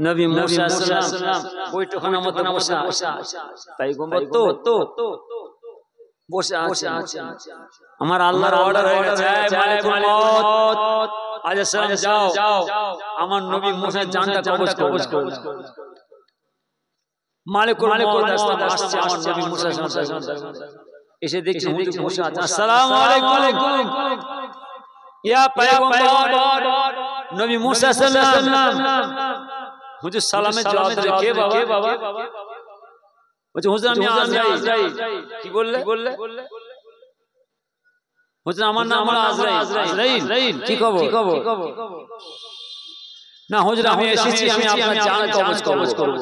নবী মুসা সাল্লাল্লাহু বৈঠকখানার মধ্যে বসা, পয়গম্বর তো বসে আছে। আমার আল্লাহর অর্ডার হয়ে গেছে, মালিকুল মউত আলাইহিস সালাম যাও আমার নবী মুসার জানটা কবজ করো। মালিকুল মউত আসছে আমার নবী মুসার সাথে, এসে দেখছে হুজুর মুসা আছে। আসসালামু আলাইকুম ইয়া পয়গম্বর নবী মুসা সাল্লাল্লাহু হুজুর সালামের জবাব দিলেন, কে বাবা? বলছে হুজুর আমি আজরাইল। কি বললে? হুজুর আমার নাম হলো আজরাইল। কি খবর? না হুজুর আমি এসেছি, আমি আপনার জান কবজ করব।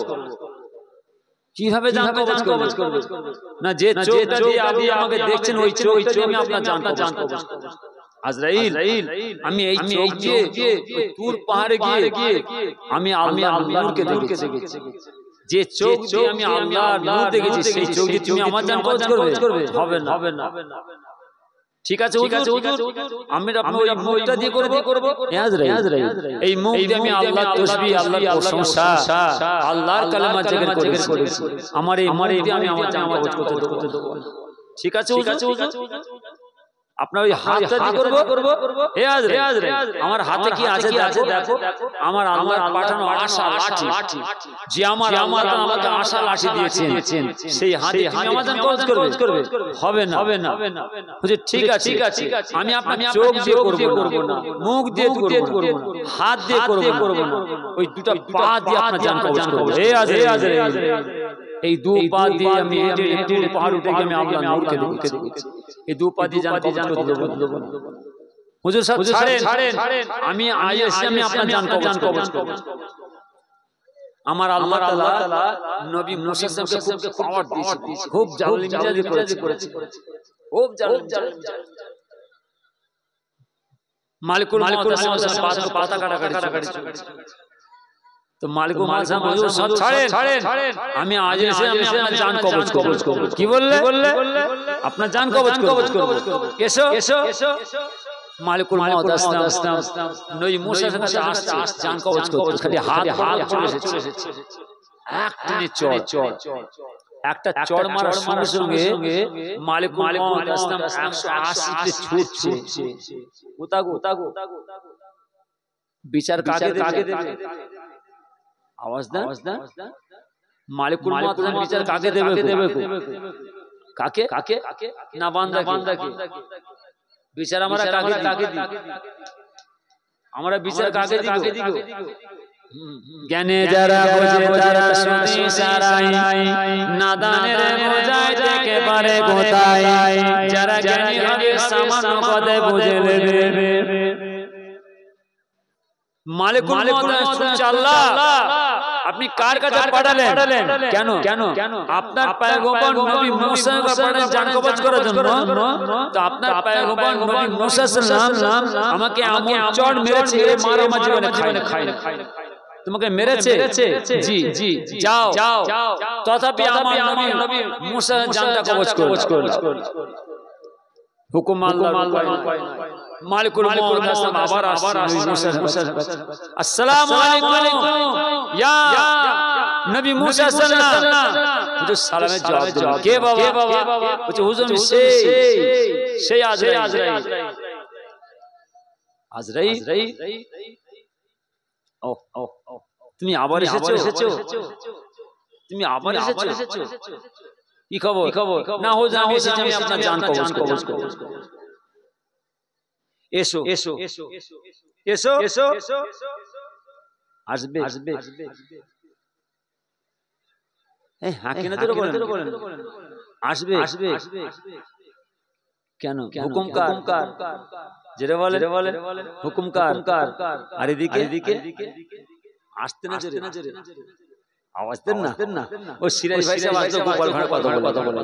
কিভাবে জান কবজ করব? না যে চোখটা দিয়ে আপনি আমাকে দেখছেন ওই চোখটা দিয়ে আমি আপনার জান কবজ করব। আজরাইল আমি এই চোখ দিয়ে তুর পাহাড়ে গিয়ে আমি আল্লাহর নূরকে দেখেছি। যে চোখ দিয়ে আমি আল্লাহর নূর দেখেছি সেই চোখ দিয়ে তুমি আমার জান কবজ করবে? হবে না। ঠিক আছে হুজুর, আমি আপনার ওই মুখটা দিয়ে করব। আজরাইল এই মুখ দিয়ে আমি আল্লাহর তাসবিহ, আল্লাহর প্রশংসা, আল্লাহর কালেমা জিকির করেছি। আমার এই দিয়ে আমি আমার জান কবজ করতে দেব। ঠিক আছে হুজুর, আপনার ওই হাতটা দিয়ে করব। হে আজরাইল আমার হাতে কি আছে দেখো। আমার আল্লাহর পাঠানো আশা লাঠি, যে আমার আমাকে আশা লাঠি দিয়েছেন, সেই হাতে তুমি আমার জান কবজ করবে? হবে না। হুজুর ঠিক আছে, আমি আপনার চোখ দিয়ে করব না, মুখ দিয়ে করব না, হাত দিয়ে করব না, ওই দুটো পা দিয়ে আপনার জান কবজ করব। হে আজরাইল এই দু পা দিয়ে আমি হেঁটে পাহাড় উঠে গিয়ে আমি আল্লাহর নূরকে দেখেছি। এই দু পা দিয়ে জান কবজ করব। হুজুর সাহেব ছাড়েন, আমি এসে আমি আপনার জান কবজ করব। আমার আল্লাহ তাআলা নবী মুসাকে খুব পাওয়ার দিয়েছে, খুব জালালি মিজাজি করেছে, খুব জালালি। মালিকুল মউত পাতা কাটাকাটি তো মালিকুল মউত হুজুর সব ছাড়েন, আমি আজ এসে আমি আপনার জান কবজ করব। কি বললে? আপনার জান কবজ করব। এসো। মালিকুল মউত আসলাম নবী মুসার কাছে আসছে জান কবজ করতে, খালি হাত চলে এসেছে। একটা চড় মারার সঙ্গে মালিকুল মউত আসলাম 180 তে ছুটছে। উতাগো বিচার কাকে দেবে? আওয়াজ দেন। মালিকুল মউত বিচার কাকে দেবে? কাকে না বান্দাকে? বিচার আমরা কাকে দিই? আমরা বিচার কাকে দিব? জ্ঞানে যারা বোঝে তারা শুনে সারাই, নাদানের বোঝায় দেখে পারে কোথায়, যারা জ্ঞানী হবে সামান্য কথা বুঝে নেবে। মালিকুল মউত শুনছে, আল্লাহ আপনি কার কাছে পাঠালেন? কেন? আপনার পয়গম্বর নবী মুসাকে পাঠালেন জান কবজ করার জন্য। তো আপনার পয়গম্বর নবী মুসা সাল্লাল্লাহু আমাকে এমন চড় মেরেছে, মারা আমার জীবনে খাই না। তোমাকে মেরেছে? জি যাও। তথাপি আমার নবী মুসা জানটা কবজ করল। হুকুম আল্লাহ মালিকুল মউত আবার আসসালামু আলাইকুম ইয়া নবী মুসা সাল্লাল্লাহু হুজুর সালামের জবাব দিলেন, কে বাবা? বলছে হুজুর আমি সেই আজরাইল। ও তুমি আবার এসেছো? কি খবর? না হুজুর আমি এসেছি, আমি আপনার জান কবজ করব। এসো। আসবে। এই হাঁকে না ধরে বলেন আসবে। কেন? হুকুম কার? যেটা বলে হুকুম কার? আর এদিকে আসতে না জোরে আওয়াজ দেন না। ও সিরাজ ভাই সাহেব আসলো, গোপাল ভাড়া কথা বলে।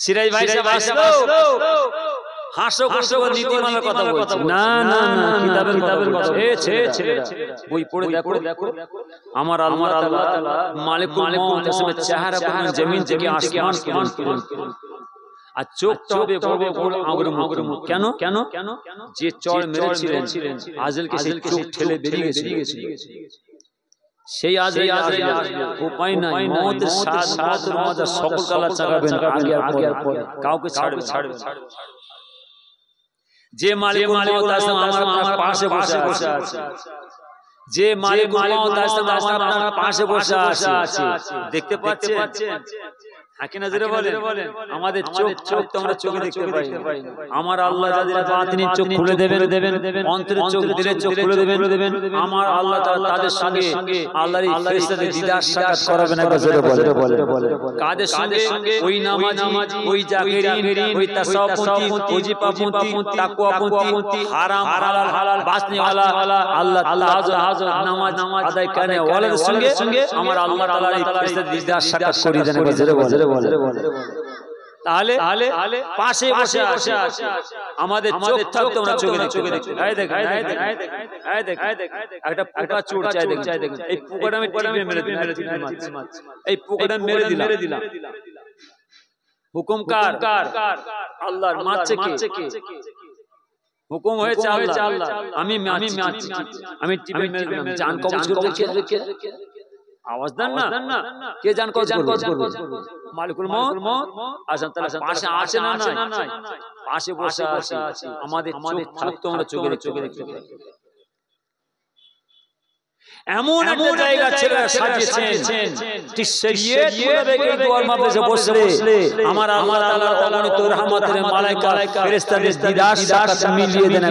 সিরাজ ভাই সাহেব আসলো, হাসো নীতিমালার কথা বলছে। না কিতাবের কথা। ছেলেরা বই পড়ে দেখো। আমার আল্লাহ তাআলা মালিকুল মউত আসলে চেহারা পরিমাণ জমিন থেকে আসমান আর চোখটা হবে বড় আঙুরের মতো। কেন কেন যে চড় মেরেছিলেন আজেলকে সেই চোখ ঠেলে বেরিয়ে গেছে। সেই আজরাইল উপায় নাই, মওতের স্বাদ মওতের মজা সকল কালা চাগাবেন আগে আর পরে, কাউকে ছাড়বে। যে মালিকুল মওত আছে আমার পাশে বসে আছে, যে মালিকুল মওত আছে আমার পাশে বসে আছে, দেখতে পাচ্ছেন? হাকিনা জেরে বলেন আমাদের চোখ তো আমরা চোখে দেখতে পাই। আমার আল্লাহ যাদের বাতিনি চোখ খুলে দেবেন, অন্তরের চোখ দিলের চোখ খুলে দেবেন, আমার আল্লাহ তাআলা তাদের সঙ্গে আল্লাহর ফেরেশতাদের দিদার সাক্ষাৎ করাবেন। একবার জোরে বলে কাদের সঙ্গে? ওই নামাজি, ওই জাকিরিন, ওই তাসাউফপন্থী, ওজিফাপন্থী, তাকওয়াপন্থী, হারাম হালাল বাসনিওয়ালা আল্লাহ তাআলা নামাজ আদায় করে ওয়ালাদের সঙ্গে আমার আল্লাহ তাআলা এই ফেরেশতাদের দিদার সাক্ষাৎ করিয়ে দেন। একবার জোরে বলে তাহলে পাশে বসে আছে আমাদের চোখ থাকতে আমরা চোখে দেখতে। এই দেখ একটা পোকা চড়ছে, দেখ এই পোকাটা আমি টিপে মেরে দিলাম, এই পোকাটা মেরে দিলাম। হুকুম কার? আল্লাহর। মারছে কে? হুকুম হয়েছে আল্লাহ। আমি মারছি, আমি টিপে মেরে দিলাম। জান কবজ করবে কে? আওয়াজ দেন না, কে জান কবজ করবে? মালিকুল মওত। আচ্ছা তাহলে পাশে আছে না নাই? পাশে বসে আছে, আমাদের চোখ থাকতো আমরা চোখে দেখতে পাই। এমন একটা জায়গা ছেলেরা সাজিয়েছেন, ঠিক শরীয়ত মোতাবেক এই দুয়ার মাঝে বসলে আমার আল্লাহ তাআলার অগণিত রহমতের মালায়েকা ফেরেশতাদের দিদার সাক্ষাৎ মিলিয়ে দেন।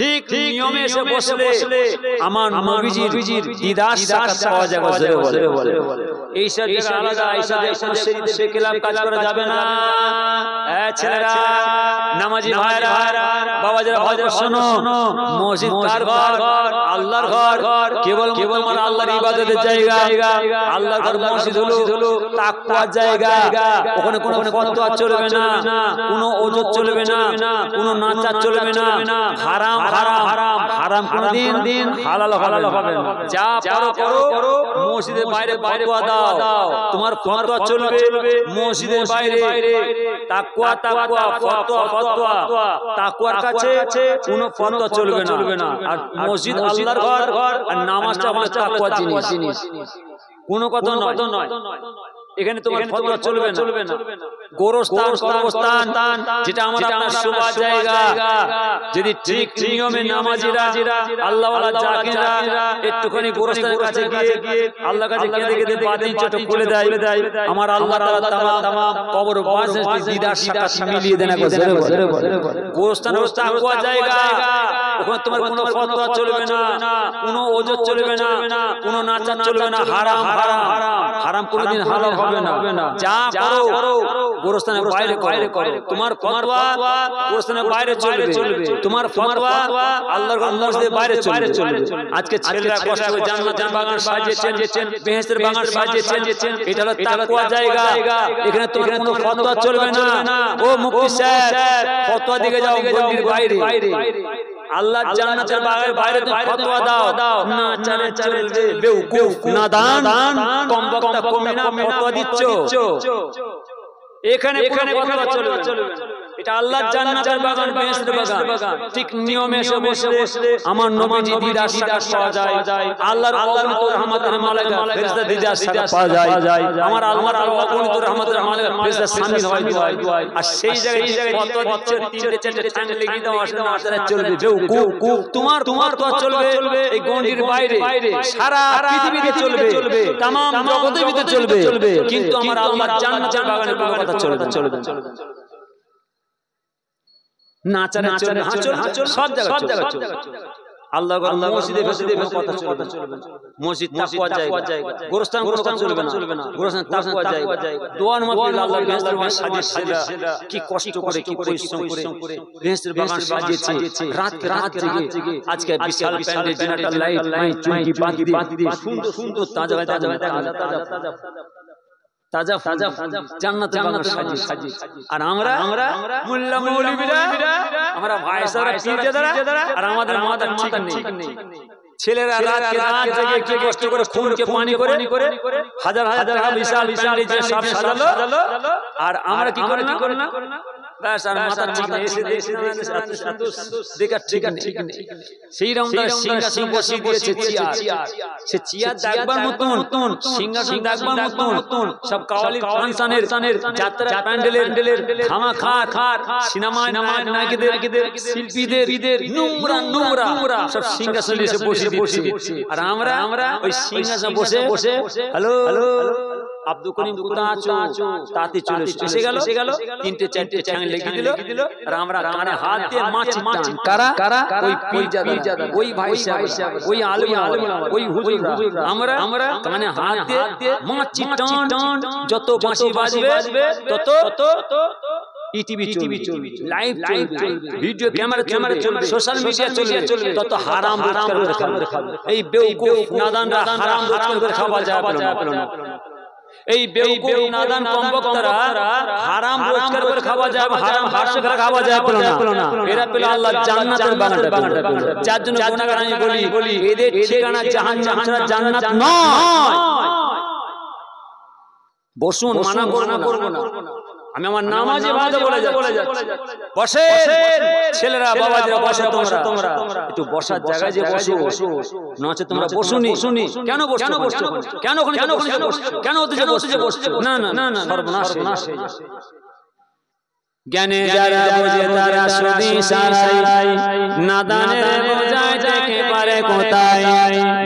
ঠিক নিয়মে এসে বসলে আমার নবীজির দিদার সাক্ষাৎ পাওয়া যাবে। বলে এই সব আলাদা আয়েশাদের শরীরে বেকেলাম কাজ করা যাবে না। ছেলেরা, নামাজি ভাইরা, বাবাজিরা, ভাইরা শোনো, মসজিদ কার ঘর? আল্লাহর ঘর। কেবল আমার আল্লাহর ইবাদতের জায়গা। আল্লাহর ঘর মসজিদ হলো তাকওয়ার জায়গা। ওখানে কোনো ফতোয়া চলবে না, কোনো ওজত চলবে না, কোনো নাচা চলবে না। হারাম কোনদিন হালাল হবে না। যা করো মসজিদের বাইরে ফতোয়া দাও, তোমার ফতোয়া চলবে মসজিদের বাইরে। তাকওয়া ফতোয়া তাকওয়ার কাছে কোনো ফতোয়া চলবে না। আর মসজিদ আল্লাহর ঘর, আর নামাজটা হলো তাকওয়ার জিনিস। কোনো কথা নয়, এখানে তোমার ফতোয়া চলবে না। গোরস্থান যেটা আমাদের সুবা জায়গা, যদি ঠিক নিয়মে নামাজিরা আল্লাহওয়ালা জাকিরা একটুখানি গোরস্থানের কাছে গিয়ে আল্লাহর কাছে কেঁদে বাতিন চোখ খুলে দেয়, আমার আল্লাহ তাআলা তামাম কবর বাসে দিদার সাক্ষাৎ মিলিয়ে দেন। গোরস্থান তাকওয়া জায়গা, ওখানে তোমার কোনো ফতোয়া চলবে না, কোনো ওজত চলবে না, কোনো নাচা চলবে না। হারাম কোনদিন হালাল হবে না। যা করো গোরস্থানের বাইরে করো। তোমার ফতোয়া গোরস্থানের বাইরে চলবে, তোমার ফতোয়া আল্লাহর ঘর মসজিদের বাইরে চলবে। আজকে ছেলেরা কষ্ট করে জান্নাতের বাগান সাজিয়েছেন, বেহেশতের বাগান সাজিয়েছেন, এটা হলো তাকওয়া জায়গা। এখানে তোমার কোনো ফতোয়া চলবে না। ও মুফতি সাহেব, ফতোয়া দিকে যাও গন্ডির বাইরে। আল্লাহ জান্নাতের বাগানের বাইরে তুমি ফতোয়া দাও না, চলবে। বেওকুফ, নাদান, কমবক্তা, কমিনা ফতোয়া দিচ্ছ। এখানে ফতোয়া চলবে না। এটা আল্লাহর জান্নাতের বাগান, বেহেশতের বাগান। ঠিক নিয়মে এসে বসলে আমার নবীজি দিদার সাক্ষাৎ পাওয়া যায়। আল্লাহর অগণিত রহমতের মালায়েকা ফেরেশতা দিদার সাক্ষাৎ পাওয়া যায়। আমার আল্লাহর অগণিত রহমতের মালায়েকা ফেরেশতা শামিল হয় দুআয়। আর সেই জায়গায় ফতোয়া দিচ্ছে, তিনটে চারটে ঠ্যাং লেগে দাও, আসলে নাচারা চলবে। বেওকুফ, তোমার ফতোয়া চলবে এই গন্ডির বাইরে, সারা পৃথিবীতে চলবে, तमाम জগতের ভিতরে চলবে, কিন্তু আমার আল্লাহর জান্নাতের বাগানের কোনো কথা চলবে না। নাচারে সব জায়গায় চলবে। আল্লাহর ঘর মসজিদে কোনো কথা চলবে না। মসজিদ তাকওয়ার জায়গা, গোরস্থান কোনো কথা চলবে না। গোরস্থান তাকওয়ার জায়গা। দোয়ার মাহফিল আল্লাহর বেহেশতের বাগান সাজিয়েছে, কি কষ্ট করে, কি পরিশ্রম করে বেহেশতের বাগান সাজিয়েছে। রাত জেগে আজকে বিশাল প্যান্ডেল, জেনারেটর লাইট, চুমকি বাতি দিয়ে সুন্দর তাজা জান্নাতের বাগান সাজিয়েছে। আর আমরা মুল্লা মৌলবীরা, আমরা ভাইসারা, পীরজাদারা, আর আমাদের মাথা ঠিক নেই। ছেলেরা রাত জেগে কি কষ্ট করে খুনকে পানি করে হাজার হাজার টাকা বিশাল বিশাল যে সব সাজালো আর আমরা কি করি না বাস আর মাথা ঠিক নেই এসে দেখি দেখা ঠিক নেই সেই রকম সিংহাসন বসিয়ে দিয়েছে চেয়ার সে চেয়ার দেখবার মতন সিংহাসন দেখবার মতন সব কাওয়ালি ফাংশনের যাত্রা প্যান্ডেলের খামা খার সিনেমা নায়কদের শিল্পীদের নোংরা সব সিংহাসনে এসে বসিয়ে দিচ্ছে আর আমরা ওই সিংহাসনে বসে হ্যালো আব্দুল করিম কোথায় আছো তাতে চলে এসে গেল তিনটে চারটে ঠ্যাং লেগে দিল আর আমরা কানে হাত দিয়ে মাছি কারা ওই পীরজাদা ওই ভাই সাহেব ওই আলেম ওই হুজুর আমরা কানে হাত দিয়ে মাছি টান যত বাঁশি বাজবে তত টিভি চলবে লাইভ চলবে ভিডিও ক্যামেরা চলবে সোশ্যাল মিডিয়া চলবে তত হারাম রোজগার করে খাবে এই বেওকুফ নাদানরা হারাম রোজগার করে খাওয়া যাবে না এই বেওকুফ নাদান কমবক্তারা হারাম রোজগার করে খাওয়া যাবে হারাম হাসে করে খাওয়া যাবে না এরা পেল আল্লাহর জান্নাতের বাগানটা যার জন্য গুনাহগার আমি বলি এদের ঠিকানা জাহান্নাম ছাড়া জান্নাত নয় বসুন মানা করব না আমি আমার নামাজে ভালো বলে যাচ্ছি বসেন ছেলেরা বাবাজিরা বসে তোমরা একটু বসার জায়গায় যে বসো নচে তোমরা বসুনি কেন বসছো কেন বসছো না সর্বনাশ জ্ঞানে যারা বোঝে তারা শুধু সারাই নাদানের বোঝায় যাকে পারে কোথায়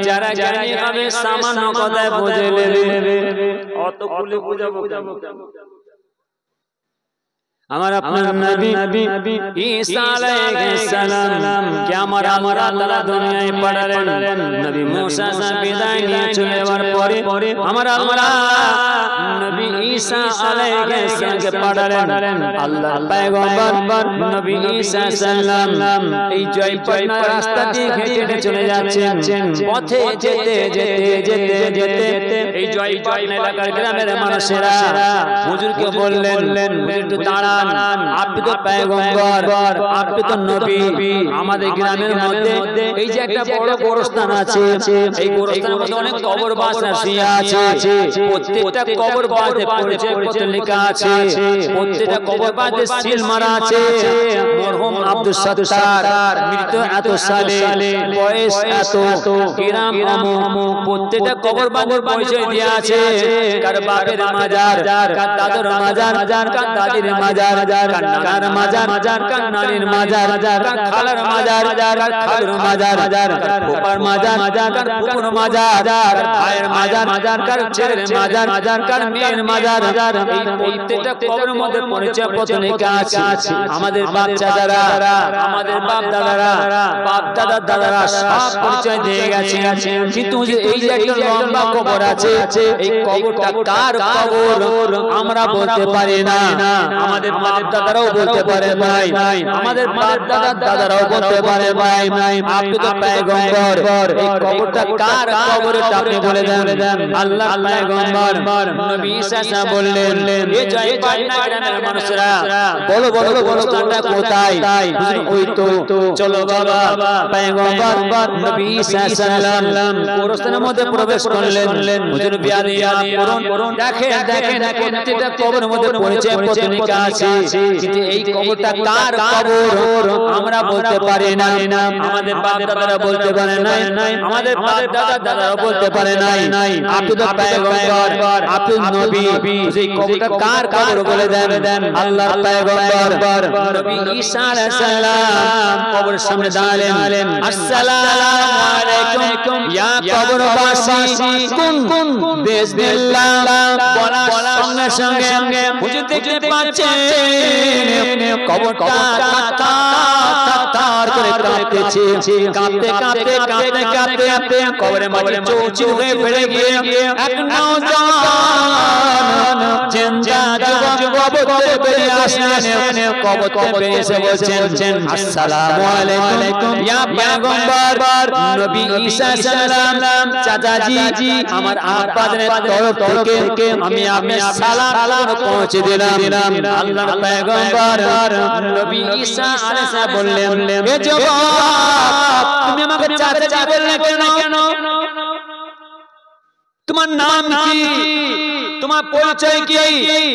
যারা জ্ঞানী হবে সামান্য কথায় বুঝে নেবে অত খুলে বুঝাবো আমার আপনার নবী ঈসা আলাইহিস সালাম কে আমার আল্লাহ দুনিয়ায় পাঠালেন নবী মুসা বিদায় নিয়ে চলে যাওয়ার পরে আমার আল্লাহ নবী ঈসা আলাইহিস সালামকে পাঠালেন আল্লাহর পয়গম্বর নবী ঈসা সালাম এই জয়পাটনা রাস্তা দিয়ে হেঁটে চলে যাচ্ছেন পথে যেতে এই জয়পাটনা এলাকার গ্রামের মানুষেরা হুজুরকে বললেন একটু দাঁড়া আপনি তো পয়গম্বর আপনি তো নবী আমাদের গ্রামের মধ্যে এই যে একটা বড় গোরস্থান আছে এই গোরস্থানের মধ্যে অনেক কবরবাস শুয়ে আছে প্রত্যেকটা কবরবাসে পরিচয় লেখা আছে প্রত্যেকটা কবরবাসে সিল মারা আছে মরহুম আব্দুল সত্তার মৃত এত সালে বয়স এত গ্রাম অমুক প্রত্যেকটা কবরবাসের পরিচয় দেয়া আছে কার বাপের মাজার কার দাদুর মাজার কার দাদির মাজার কার মাজার কার নানির মাজার কার খালার মাজার কার খালুর মাজার কার ফুফার মাজার কার ফুফুর মাজার কার ভাইয়ের মাজার কার ছেলের মাজার কার মেয়ের মাজার এই প্রত্যেকটা কবরের মধ্যে পরিচয় পত্র লেখা আছে আমাদের বাচ্চারা আমাদের বাপ দাদারা সব পরিচয় দিয়ে গেছে কিন্তু এই যে একটা লম্বা কবর আছে এই কবরটা কার কবর আমরা বলতে পারি না আমাদের বাপ দাদারাও বলতে পারে ভাই আমাদের বাপ দাদারাও বলতে পারে ভাই আপনি তো পয়গম্বর এই কবরটা কার কবর এটা আপনি বলে দেন আল্লাহর পয়গম্বর নবী ঈসা বললেন এই জয়পাটনা গ্রামের মানুষরা বলো গোরস্থানটা কোথায় ওই তো চলো বাবা পয়গম্বর নবী ঈসা সাল্লাম গোরস্থানের মধ্যে প্রবেশ করলেন হুজুর বিয়ারি করুন দেখেন প্রত্যেকটা কবরের মধ্যে পরিচয় পত্র লেখা আছে কিন্তু এই কবরটা কার কবর আমরা বলতে পারি না আমাদের বাপ দাদারা বলতে পারে নাই আমাদের বাপ দাদারা বলতে পারে নাই আপনি তো পয়গম্বর আপনি নবী এই কবরটা কার কবর বলে দেন আল্লাহর পয়গম্বর নবী ঈসা আলাইহিস সালাম কবরের সামনে দাঁড়ালেন আসসালামু আলাইকুম ইয়া কবরবাসী কুন বিসমিল্লাহ বলার সঙ্গে সঙ্গে হুজুর দেখতে পাচ্ছেন কবরটা তার করে কাঁপতেছে কাঁপতে কবরের মাঝে চৌচির হয়ে ফেলে গিয়ে এক নওজওয়ান জিন্দা যুবক থেকে বেরিয়ে আসলেন কবর থেকে বেরিয়ে এসে বলছেন আসসালামু আলাইকুম ইয়া পয়গম্বর নবী ঈসা সালাম চাচাজি আমার আব্বাদের তরফ থেকে আমি আপনার সালাম পৌঁছে দিলাম আল্লাহর পয়গম্বর নবী ঈসা আলাইহিস সালাম বললেন এ যুবক তুমি আমাকে চাচাজি বললে কেন তোমার নাম কি তোমার পরিচয় কি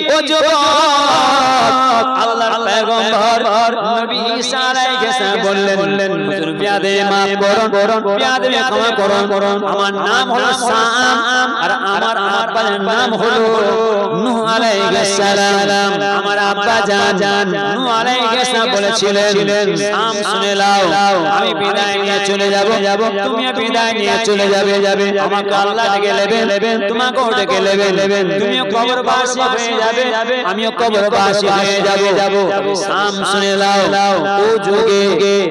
ও যুবক আল্লাহর পয়গম্বর নবী ঈসা আলাইহিস সালাম বললেন হুজুর বিয়াদে মাফ করুন বিয়াদে ক্ষমা করুন আমার নাম হলো সাম আর আমার আব্বার নাম হলো নূহ আলাইহিস সালাম আমার আব্বা জান নূহ আলাইহিস সালাম বলেছিলেন সাম শুনে নাও আমি বিদায় নিয়ে চলে যাব তুমি বিদায় নিয়ে চলে যাবে আমাকে আল্লাহ ডেকে নেবেন তোমাকেও ডেকে নেবেন তুমিও কবরবাসী হয়ে যাবে আমিও কবরবাসী হয়ে যাব সাম শুনে নাও ও যুগে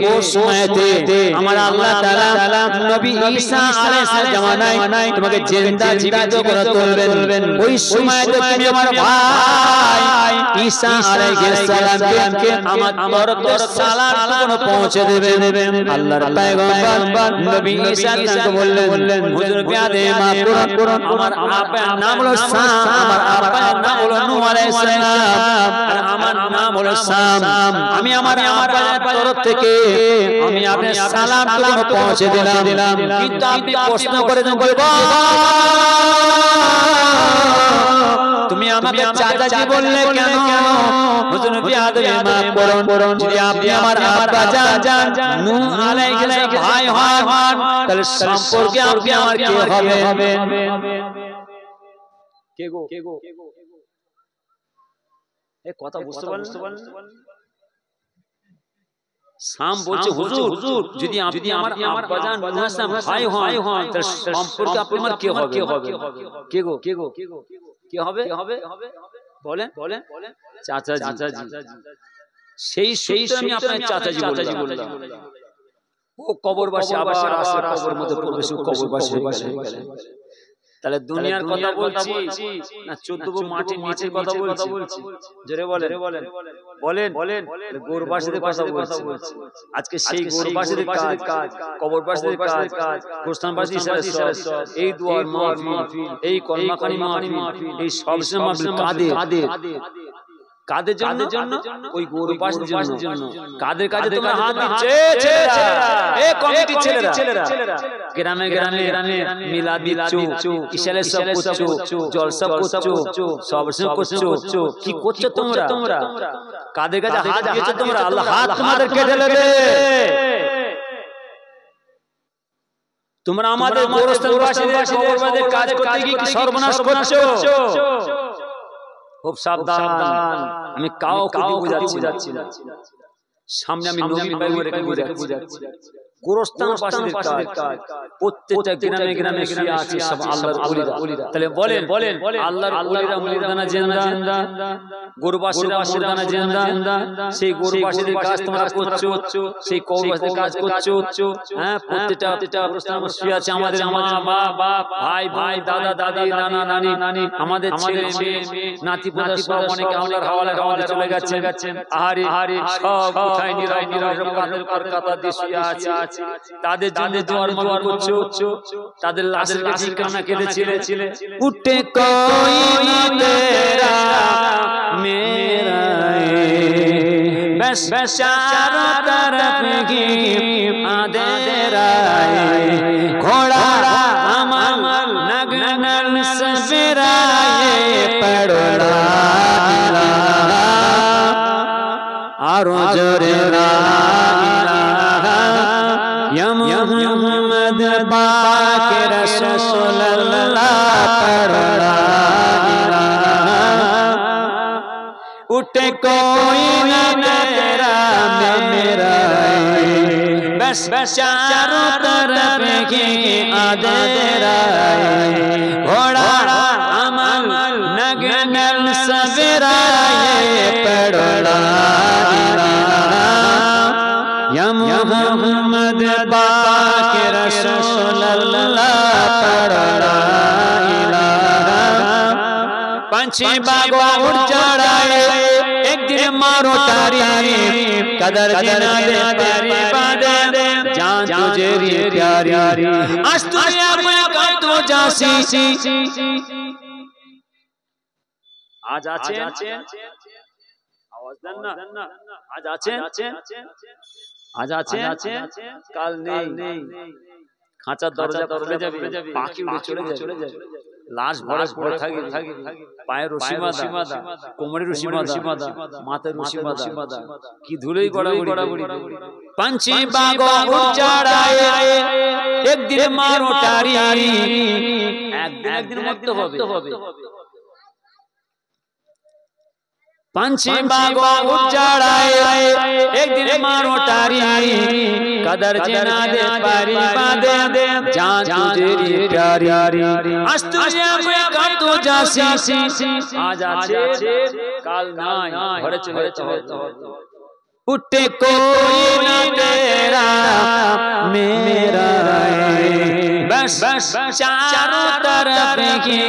ও সময়তে আমার আল্লাহ তাআলা নবী ঈসা আলাইহিস সালাম জামানায় তোমাকে জিন্দা জীবিত করে তুলবেন ওই সময়তে তুমি আমার ভাই ঈসা আলাইহিস সালামকে আমার তরফ থেকে সালাম পৌঁছে দেবেন আল্লাহর পয়গম্বর নবী ঈসা আলাইহিস বললেন হুজুর বিয়াদে মাফ করুন আমার আব্বার নাম হলো সাম আমার আব্বার নাম হলো নূহ আলাইহিস সালাম আর আমার নাম হলো সাম আমি আমার আব্বার তরফ থেকে আমি আপনার সালাম পৌঁছে দিলাম কিন্তু আপনি প্রশ্ন করেন বলবো তুমি আমাকে চাচাজি বললে কেন হুজুর বিয়াদে মাফ করুন যদি আপনি আমার আব্বা জান নূহ আলাইহিস সালাম ভাই হন তাহলে সম্পর্কে আপনি আমার কি হবে কে গো এই কথা বুঝতে পারলেন সাম বলছে হুজুর যদি আপনি আমার আব্বা জান নূহ আলাইহিস সালাম ভাই হন তাহলে সম্পর্কে আপনি আমার কি হবে কে গো কি হবে বলেন চাচাজি সেই আমি আপনার চাচাজি বললাম ও কবরবাসী আবার আসে কবরের মধ্যে প্রবেশ কবরবাসী হয়ে গেলেন তাহলে দুনিয়ার কথা বলছি না 14 মাটির নিচের কথা বলছি জোরে বলেন গোরবাসীদের কথা বলছি আজকে সেই গোরবাসীদের কাজ কবরবাসীদের কাজ গোরস্থানবাসীদের সব এই দুয়ার মাহফিল এই কলমাকারী মাহফিল এই সবসময় মাহফিল কাদের জন্য ওই গোরবাসীর জন্য কাদের কাজে তোমরা হাত দিচ্ছে ছেলেরা এই কমিটির ছেলেরা গ্রামে মিলাদ দিচ্ছো ইশারে সব করছো জলসা করছো সবসময় করছো কি করছো তোমরা কাদের কাছে হাত দিয়েছো তোমরা আল্লাহ হাত তোমাদের কেটে নেবে তোমরা আমাদের গোরস্থানবাসীদের কবরবাসীদের কাজ করতে গিয়ে কি সর্বনাশ করছো খুব সাবধান আমি কাউকে বুঝাচ্ছি না সামনে আমি নবী পয়গম্বর রেখে বুঝাচ্ছি গোরস্থানবাসীদের কাজ প্রত্যেকটা গ্রামে শুয়ে আছে সব আল্লাহর ওলিরা তাহলে বলেন আল্লাহর ওলিরা মুর্দানা জিন্দা গোরবাসীরা মুর্দানা জিন্দা সেই গোরবাসীদের কাজ তোমরা করছো সেই কবরবাসীদের কাজ করছো হ্যাঁ প্রত্যেকটা গোরস্থানবাসী শুয়ে আছে আমাদের মা বাপ ভাই দাদা দাদি নানা নানি আমাদের ছেলে মেয়ে নাতি পোতা সব অনেকে আল্লাহর হাওয়ালায় আমাদের চলে গেছেন আহারে সব কোথায় নিরাই কাদের পর কাতার দিয়ে শুয়ে আছে তাদের জন্য দোয়ার মাগো করছো তাদের লাশের কাছে কান্না কেঁদেছিলে উঠে কোই না তেরা মেরা बस चारों तरफ की आदेराए घोड़ा अमल नगनल सवेराए पड़ोड़ा आरो जोरे ला मुहम्मद पाक रसूल अल्लाह पड़ोड़ा उठे कोई न तेरा मेरा बस चारों तरफ की आदेराए घोड़ा अमल नगनल सवेराए पड़ोड़ा या मुहम्मद पाक रसूल अल्लाह पड़ोड़ा पंछी बागों उड़ चढ़ाए एक दिन मारो तारी कदर जना दे पारी बादे जान तुझे री प्यारी आज तुझे मैं कर तो जासी आज आछे आवाज देन ना आज आछे काल নেই খাঁচার দরজা খুলে যাবে পাখি উড়ে চলে যাবে লাশ ভরা পড়ে থাকে পায়ে রশি বাঁধা কোমরে রশি বাঁধা মাথায় রশি বাঁধা কি ধুলোই গড়াগড়ি पंछी बागो उच्चाराए एक दिन मारो टारी एक दिन मरते হবে पंछी बागो उच्चाराए एक दिन मारो टारी कदर जना दे पारी बादे जान तुझे प्यारी आज तुझे मैं कर तो जासी आज आछे काल নাই ঘরে চলে যেতে उठे कोई ना तेरा मेरा बस चारों तरफ की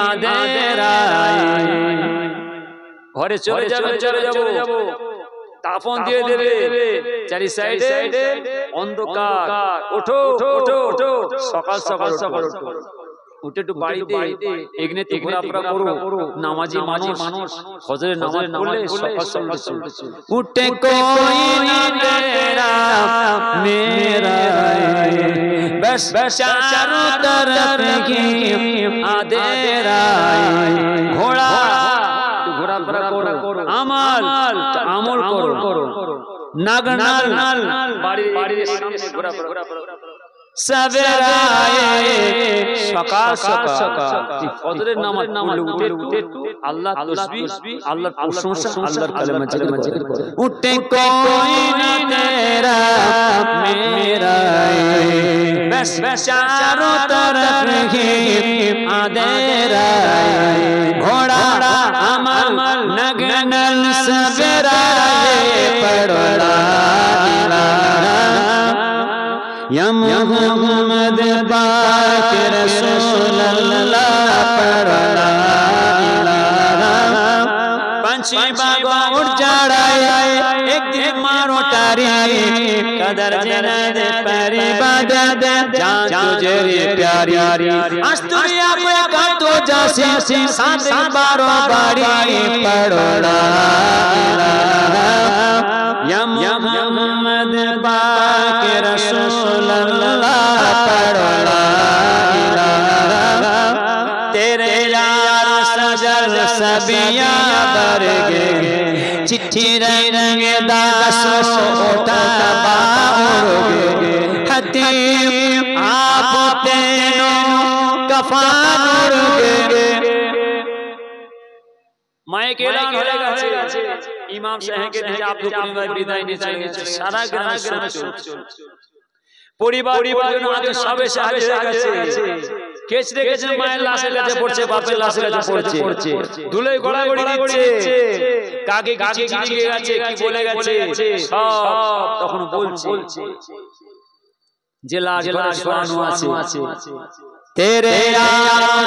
अंधेरा ঘরে চলে যাব তাফন দিয়ে দেবে চারি সাইডে অন্ধকার ওঠো সকাল ওঠো উঠে একটু বাড়িতে এগনে তে ঘোরাফেরা করো নামাজি মানুষ ফজরের নামাজ পড়লে সকাল উঠে কোই না তেরা মেরা बस चारों तरफ की अंधेरा ঘোরাফেরা করো আমল করো নাগনাল বাড়ির সামনে ঘোরাফেরা सवेरा सकाल फजरेर नामाज उठे अल्लाह तस्बीह अल्लाह प्रशंसा अल्लाहर कलमा जिक्र करो उठे कोई ना तेरा मेरा बस चारों तरफ ही अंधेरा घोड़ा अमल नगनल सवेरा पढ़ो ला या मोहम्मद पाक रसूल अल्लाह पढ़ो ला पंछी बागो उड़ चढ़ाए एक दिन मारो टारी कदर जना दे पारी बादे जान तुझे प्यारी आज तुझे मैं कर तो जासी साथ बारो बारी पढ़ो ला या मोहम्मद पाक रसूल अल्लाह पढ़ो ला तेरे यार सजल सबिया बरगे चिट्ठी रंग दास ओटा बाओगे हतीम आप तेनो कफानुरगे माए के ऐलान हो गए इमाम साहब के लिए आप लोगों ने विदाई नहीं चाहिए सारा ग्राम सुन পরিবার আজ সবে সাহায্য গেছে কেচড়ে গেছে মায়ের লাশের কাছে পড়ছে বাপের লাশের কাছে পড়ছে ধুলোয় গড়াগড়ি দিচ্ছে কাকে কাছে গিয়ে গেছে কি বলে গেছে সব তখন বলছে যে লাশ ঘরে শোয়ানো আছে तेरे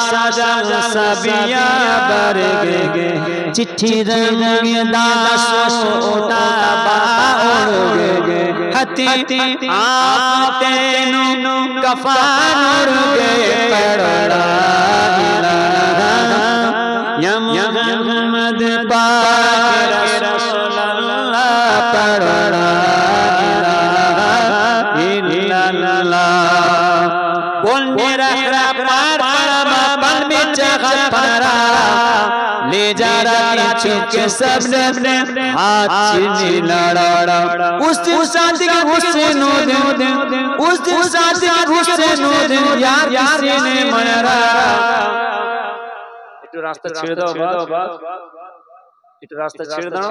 सजल सबिया बरगे चिट्ठी रंग दास ओटा बाओगे हती आप तेनु कफानुरगे पढ़ो ला या मोहम्मद पाक रसूल अल्लाह पढ़ो ला बोल मेरा ले जा रहा के सबने हाथ छीनी लड़ा उस दिन शादी के हुसैन उस दिन शादी के हुसैन यार किसी ने मरा একটু রাস্তা ছেড়ে দাও বাবা একটু রাস্তা ছেড়ে দাও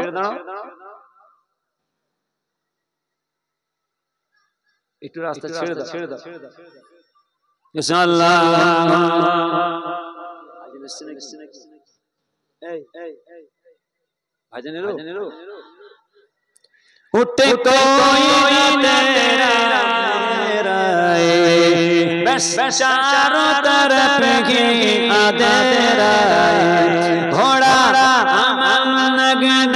একটু রাস্তা ছেড়ে দাও ইনশাআল্লাহ भजनेरो उठे कोई तेरा बस चारों तरफ की अंधेरा घोड़ा हम नगन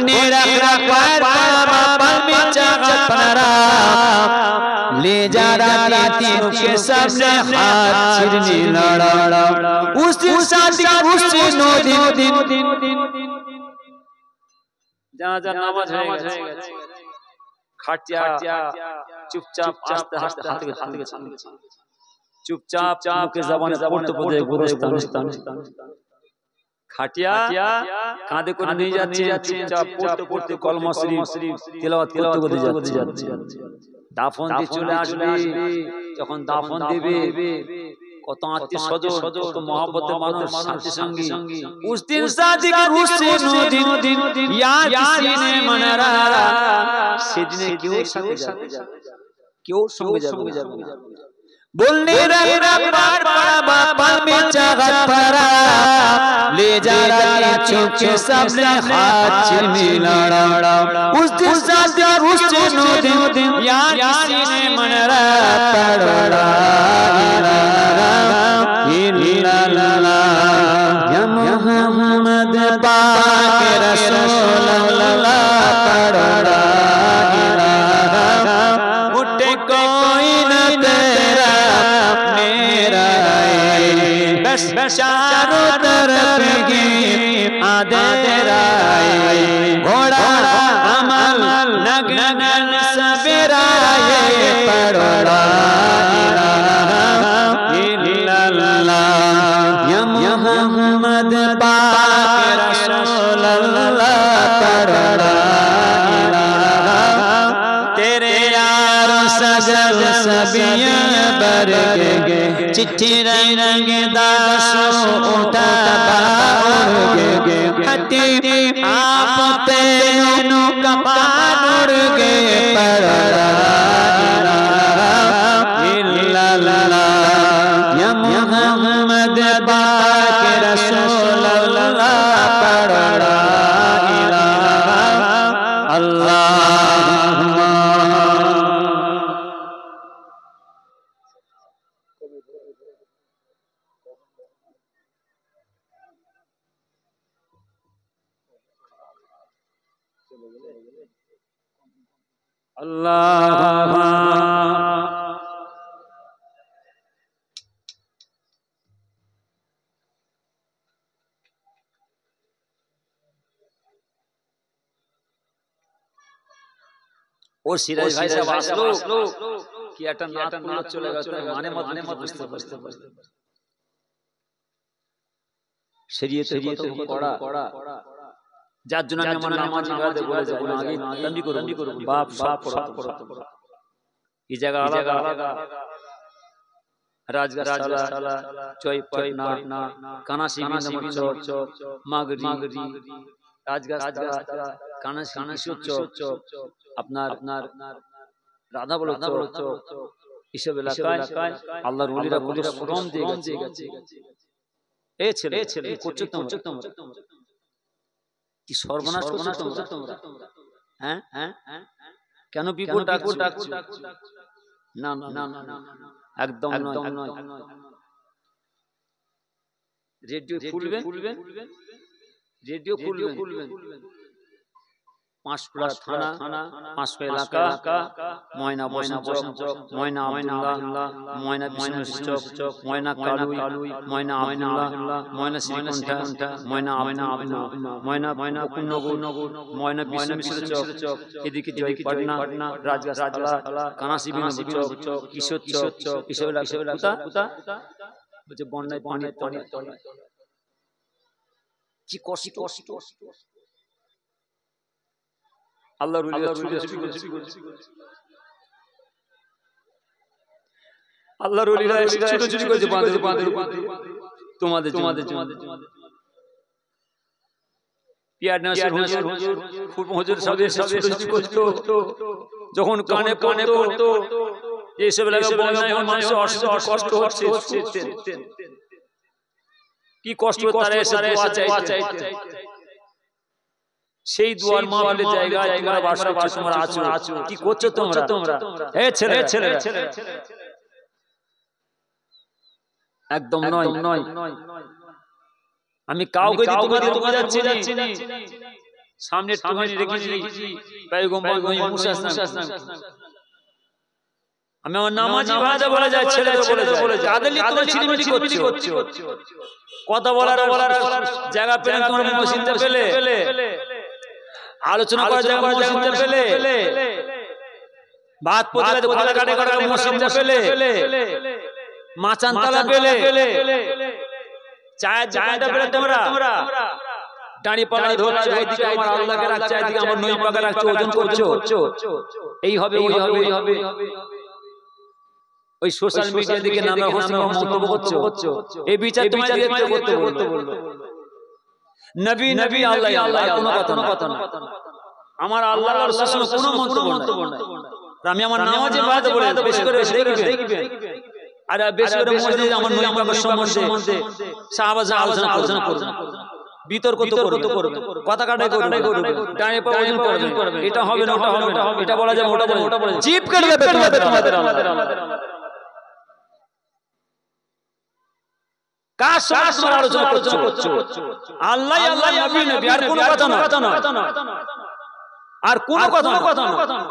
बोलने रखा पैर पल में चाहत परा ले जा रहा तीनों के सामने हाथ छिड़ने लड़ा उस दिन शादी उस दिन जाना नामाज हो गया खाटिया चुपचाप आस्ते आस्ते हाथ के चुपचाप के जबान पढ़ते पढ़ते गोरस्तान खाटिया कांधे করে নিয়ে যাচ্ছে চুপচাপ পড়তে পড়তে কলমা শরীফ তেলাওয়াত করতে করতে যাচ্ছে দাফন দিয়ে চলে আসবে যখন দাফন দিবে কত আত্মীয় স্বজন কত মহব্বতের মানুষ সাথী সঙ্গী उस दिन शादी के उस दिन या किसी ने मनारा সেদিনে কেউ সাথে যাবে কেউ সঙ্গে যাবে बोलने रहा बार बार पल में चाहत परा ले जा रहा चुपके सामने हाथ छिड़ने लड़ा उस दिन शादी उस दिन या किसी ने मनारा पड़ा या मोहम्मद पाक रसूल अल्लाह पड़ा उठे कोई न तेरा मेरा बस चारों तरफ की आदेरा घोड़ा अमल नगन सवेरा पड़ा मोहम्मद पाक रसूल अल्लाह पड़ा तेरे यार सजल सबिया बरगे चिट्ठी रंग दासो उठा बाउरगे हती आप तेनु कपानुर गे पड़ा या मोहम्मद पाक रसूल अल्लाह पड़ा अल्लाहुम्मा अल्लाहुम्मा और सिराज भाई साहब আসলো কি একটা নাত পড়লো চলে গেল মানে মত বুঝতে শরীয়তে পড়া যার জন্য আমি আমার নামাজ ইবাদত বলে যাই আগে তন্বি করব বাপ পড়া এই জায়গা আলাদা রাজগাছ সালা চয় পটনা কানাসি বিন্দমর চক মাগরি রাজগাছ কানাসি চক আপনার রাধা বলো এসব এলাকায় আল্লাহর ওলিরা কত শ্রম দিয়ে গেছে এই ছেলে করছো তোমরা কি সর্বনাশ করছো তোমরা হ্যাঁ কেন বিপদ ডাকছো না একদম নয় রেডিও খুলবেন পাঁশকুড়া থানা পাঁশকুড়া এলাকা ময়না বসন্ত ময়না আব্দুল্লাহ ময়না বিষ্ণু চক ময়না কালুই ময়না আব্দুল্লাহ ময়না শ্রীকণ্ঠা ময়না ময়না নগর ময়না বিষ্ণু চক এদিকে জয়পাটনা রাজগাছ কানাসি বিন্দু চক কিশোর চক কিশোর এলাকা বলছে বন্যায় পানি কি কষ্ট আল্লাহর ওলিরা চুরি করেছে তোমাদের পিয়ার নাসির হুজুর সব চুরি করতো যখন কানে পড়তো এইসব এলাকা বন্যায় মানুষের কষ্ট হচ্ছে কি কষ্ট তারা এসে দোয়া চাইতে সেই দুয়ার মাহফিলের জায়গায় তোমরা বাসা তোমরা আছো কি করছো তোমরা এ ছেলে একদম নয় আমি কাউকে তোমাদের যাচ্ছি না সামনে টুমানি রেখেছি পয়গম্বর মুসা আমি আমার নামাজি ভাইদের বলে যায় ছেলে বলে যায় কাদেরলি তোমরা চিনিমিনি করছো কথা বলার জায়গা পেলে তোমরা মসজিদে পেলে আলোচনা করার জায়গা মসজিদে পেলে বাত প্রতিবাদ কথা কাটে মসজিদে পেলে মাচান তালা পেলে চায়ের জায়গাটা পেলে তোমরা দাঁড়ি পালা ধরছো এইদিকে আমার আল্লাহকে রাখছো এইদিকে আমার নবী পাকে রাখছো ওজন করছো এই হবে ওই সোশ্যাল মিডিয়া দিকে নানা হোসেন মন্তব্য করছো এই বিচার তোমাদের করতে বললো নবী আল্লাহ কোনো কথা না আমার আল্লাহর রাসূল কোনো মন্তব্য নাই আমি আমার নামাজে বাদ বলে বেশি করে দেখবেন আর বেশি করে মসজিদে আমার নবী পাকের সম্বন্ধে সাহাবারা আলোচনা করবে বিতর্ক তো করবে কথা কাটাই করবে ডানে পা ওজন করবে এটা হবে না ওটা হবে না এটা বলা যাবে ওটা বলে জিপ করে দেবে তোমাদের কার সাথে আলোচনা করছো আল্লাহ নবী আর কোনো কথা না আর কোনো কথা না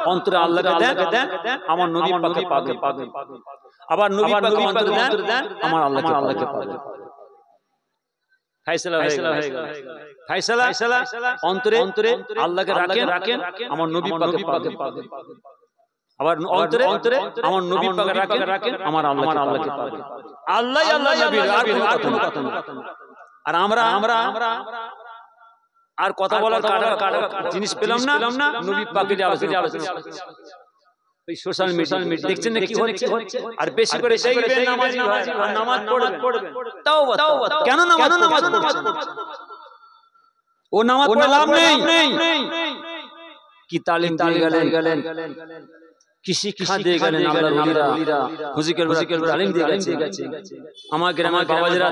অন্তরে আল্লাহকে দেন আমার নবী পাকে পাবে আবার নবী পাকে অন্তরে দেন আমার আল্লাহকে পাবে ফায়সালা হয়ে গেল ফায়সালা অন্তরে আল্লাহকে রাখেন আমার নবী পাকে পাবে আবার অন্তরে আমার নবী পাকে রাখেন আমার আল্লাহকে পাবে আল্লাহ নবী আর কোনো কথা না আর আমরা আর কথা বলার কাটা জিনিস পেলাম না নবী পাকের আলোচনা এই সোশ্যাল মিডিয়া দেখছেন না কি হচ্ছে আর বেশি করে দেখবেন নামাজি ভাই আর নামাজ পড়বেন তাও কেন নামাজ ও নামাজ পড়ে লাভ নেই কি তালিম দিয়ে গেলেন কি শিক্ষা দিয়ে গেলেন আল্লাহর ওলিরা হুজুর তালিম দিয়ে গেছে আমার গ্রামের বাবাজিরা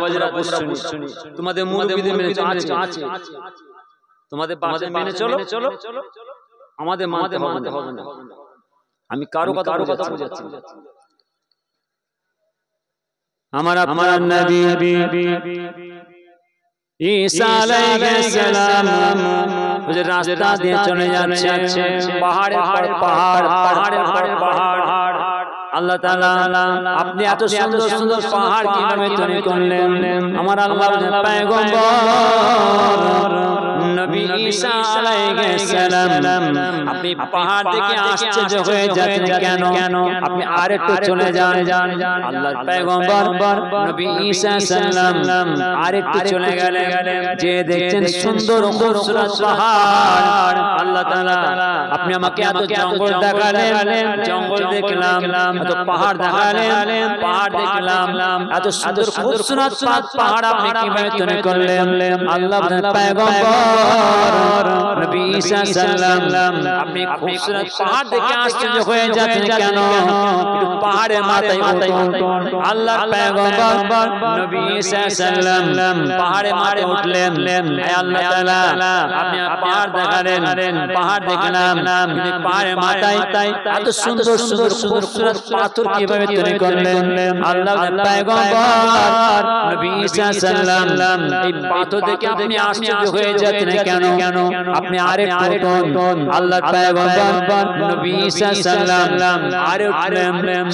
শুনি তোমাদের মুরব্বিদের মেনে আছে তোমাদের বাবাদের মেনে চলো আমাদের মানতে হবে না আমি কারো কথা বুঝাচ্ছি আমার নবী ঈসা আলাইহিস সালাম যে রাস্তা দিয়ে চলে যাচ্ছে পাহাড়ের পাহাড় আল্লাহ তাআলা আপনি এত সুন্দর পাহাড় কিভাবে তৈরি করলেন আমার আল্লাহর পয়গম্বর নবী ঈসা আলাইহিস সালাম আপনি পাহাড় থেকে আশ্চর্য হয়ে যাচ্ছেন কেন আপনি আরেকটু চলে যান আল্লাহর পয়গম্বর নবী ঈসা সালাম আরেকটু চলে গেলেন যে দেখছেন সুন্দর খুবসুরত পাহাড় আল্লাহ তাআলা আপনি আমাকে এত জঙ্গল দেখালেন জঙ্গল দেখলাম এত পাহাড় দেখালেন পাহাড় দেখলাম এত সুন্দর খুবসুরত পাহাড় আপনি কিভাবে তৈরি করলেন আল্লাহর পয়গম্বর নবী ঈসা সালাম আপনি খুবসুরত পাহাড় দেখে আশ্চর্য হয়ে যাচ্ছেন কেন একটু পাহাড়ের মাথায় উঠুন আল্লাহর পয়গম্বর নবী ঈসা সালাম পাহাড়ের মাথায় উঠলেন হে আল্লাহ তাআলা আপনি পাহাড় দেখালেন পাহাড় দেখলাম কিন্তু পাহাড়ের মাথায় এত সুন্দর খুবসুরত পাথর কিভাবে তৈরি করলেন আল্লাহর পয়গম্বর নবী ঈসা সালাম এই পাথর দেখে আপনি আশ্চর্য হয়ে যাচ্ছেন কেন আপনি আরেকটু উঠুন আল্লাহর পয়গম্বর নবী ঈসা সালাম আরেকটু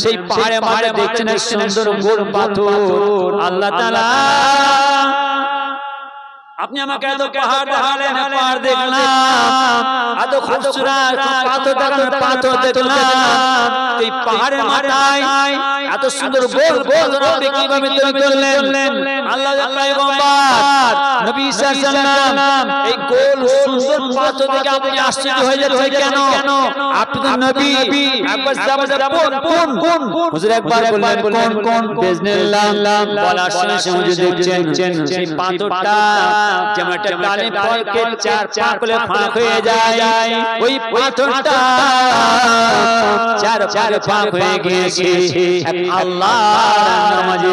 সেই পাহাড়ে মাঝে দেখছেন সুন্দর গোল পাথর আল্লাহ তাআলা আপনি আমাকে এত পাহাড় দেখালেন পাহাড় দেখলাম এত খুবসুরত পাথর দেখলাম এই পাহাড়ের মাথায় এত সুন্দর গোল আপনি কিভাবে তৈরি করলেন আল্লাহর পয়গম্বর নবী ঈসা সালাম এই গোল সুন্দর পাথর দেখে আপনি আশ্চর্য হয়ে যাচ্ছেন কেন আপনি তো নবী একবার কোন হুজুর একবার বললেন কোন বিসমিল্লাহ বলার সঙ্গে হুজুর দেখছেন সেই পাথরটা যেমন একটা ডালে ফলকে চার পাকলে ফাঁক হয়ে যায় ওই পাথরটা চার ফাঁক হয়ে গিয়েছে আল্লাহ নামাজি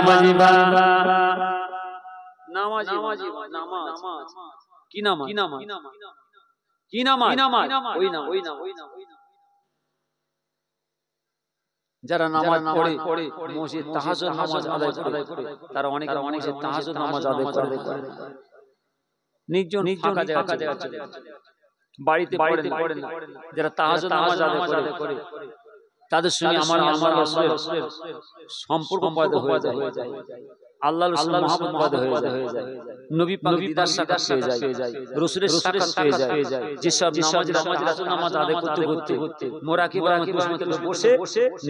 কি নামাজ ওই যারা নামাজ পড়ে মসজিদ তাহাজ্জুদ নামাজ আদায় করে তারা অনেক তাহাজ্জুদ নামাজ আদায় করে নির্জন ফাঁকা জায়গা চলে বাড়িতে পড়েন না, যারা তাহাজ্জুদ নামাজ আদায় করে তাদের সঙ্গে আমার রাসূলের সম্পর্ক পয়দা হয়ে যায়, আল্লাহর মহব্বত পয়দা হয়ে যায়, নবী পাক দিদার সাক্ষাৎ পেয়ে যায়, রাসূলের সাক্ষাৎ পেয়ে যায়। যেসব রাসূল নামাজ আদায় করতে মুরাকিবা বসে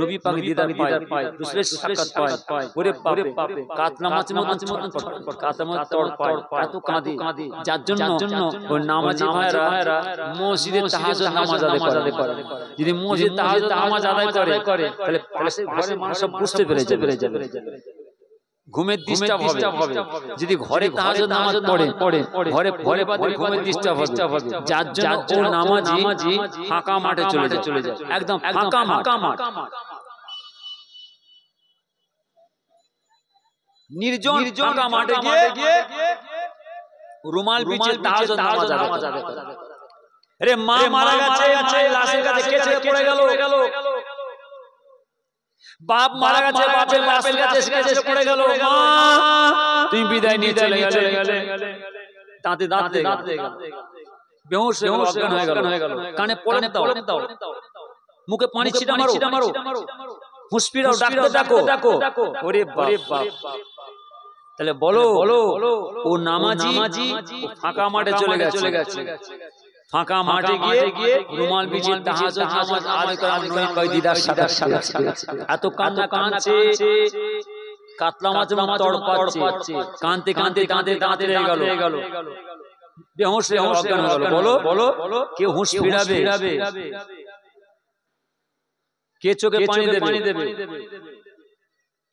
নবী পাক দিদার পায়, রাসূলের সাক্ষাৎ পায়, ওরে বাপরে কাত নামাজের মতন তড়পায়, এত কাঁদে, যার জন্য ওই নামাজি ভাইরা মসজিদে তাহাজ্জুদ নামাজ আদায় করে। যদি মসজিদে তাহাজ্জুদ নামাজ আদায় করে তাহলে পাশের ঘরের মানুষ সব বুঝতে পেরে যাবে, ঘুমের ডিস্টার্ব হবে। যদি ঘরে তাহাজ্জুদ নামাজ পড়ে ঘরে বাদে ঘুমের ডিস্টার্ব হবে, যার জন্য ও নামাজি ফাঁকা মাঠে চলে যায়, একদম ফাঁকা মাঠ, নির্জন ফাঁকা মাঠে গিয়ে রুমাল বিছিয়ে তাহাজ্জুদ নামাজ আদায় করে। আরে মা মারা গেছে, মায়ের লাশের কাছে কে ছেড়ে পড়ে গেল, বাপ মারা গেছে, বাপের লাশের কাছে এসে পড়ে গেল, মা তুমি বিদায় নিয়ে চলে গেলে, দাঁতে দাঁত বেহুশ অজ্ঞান হয়ে গেল, কানে পড়ে দাও, মুখে পানি ছিটা মারো, হুঁসপিরাও, ডাকো। ওরে বাপ, তাহলে বলো ও নামাজি ফাঁকা মাঠে চলে গেছে, ফাঁকা মাঠে গিয়ে রুমাল বিছিয়ে তাহাজ্জুদ নামাজ আদায় করে নবী পাক দিদার সাক্ষাৎ পেয়েছে। এত কাঁদছে, কাতলা মাছের মতো তড়পাচ্ছে, কাঁদতে দাঁতে রয়ে গেল, বেহুশ অজ্ঞান হয়ে গেল। বলো কে হুঁশ ফিরাবে, কে চোখে পানি দেবে,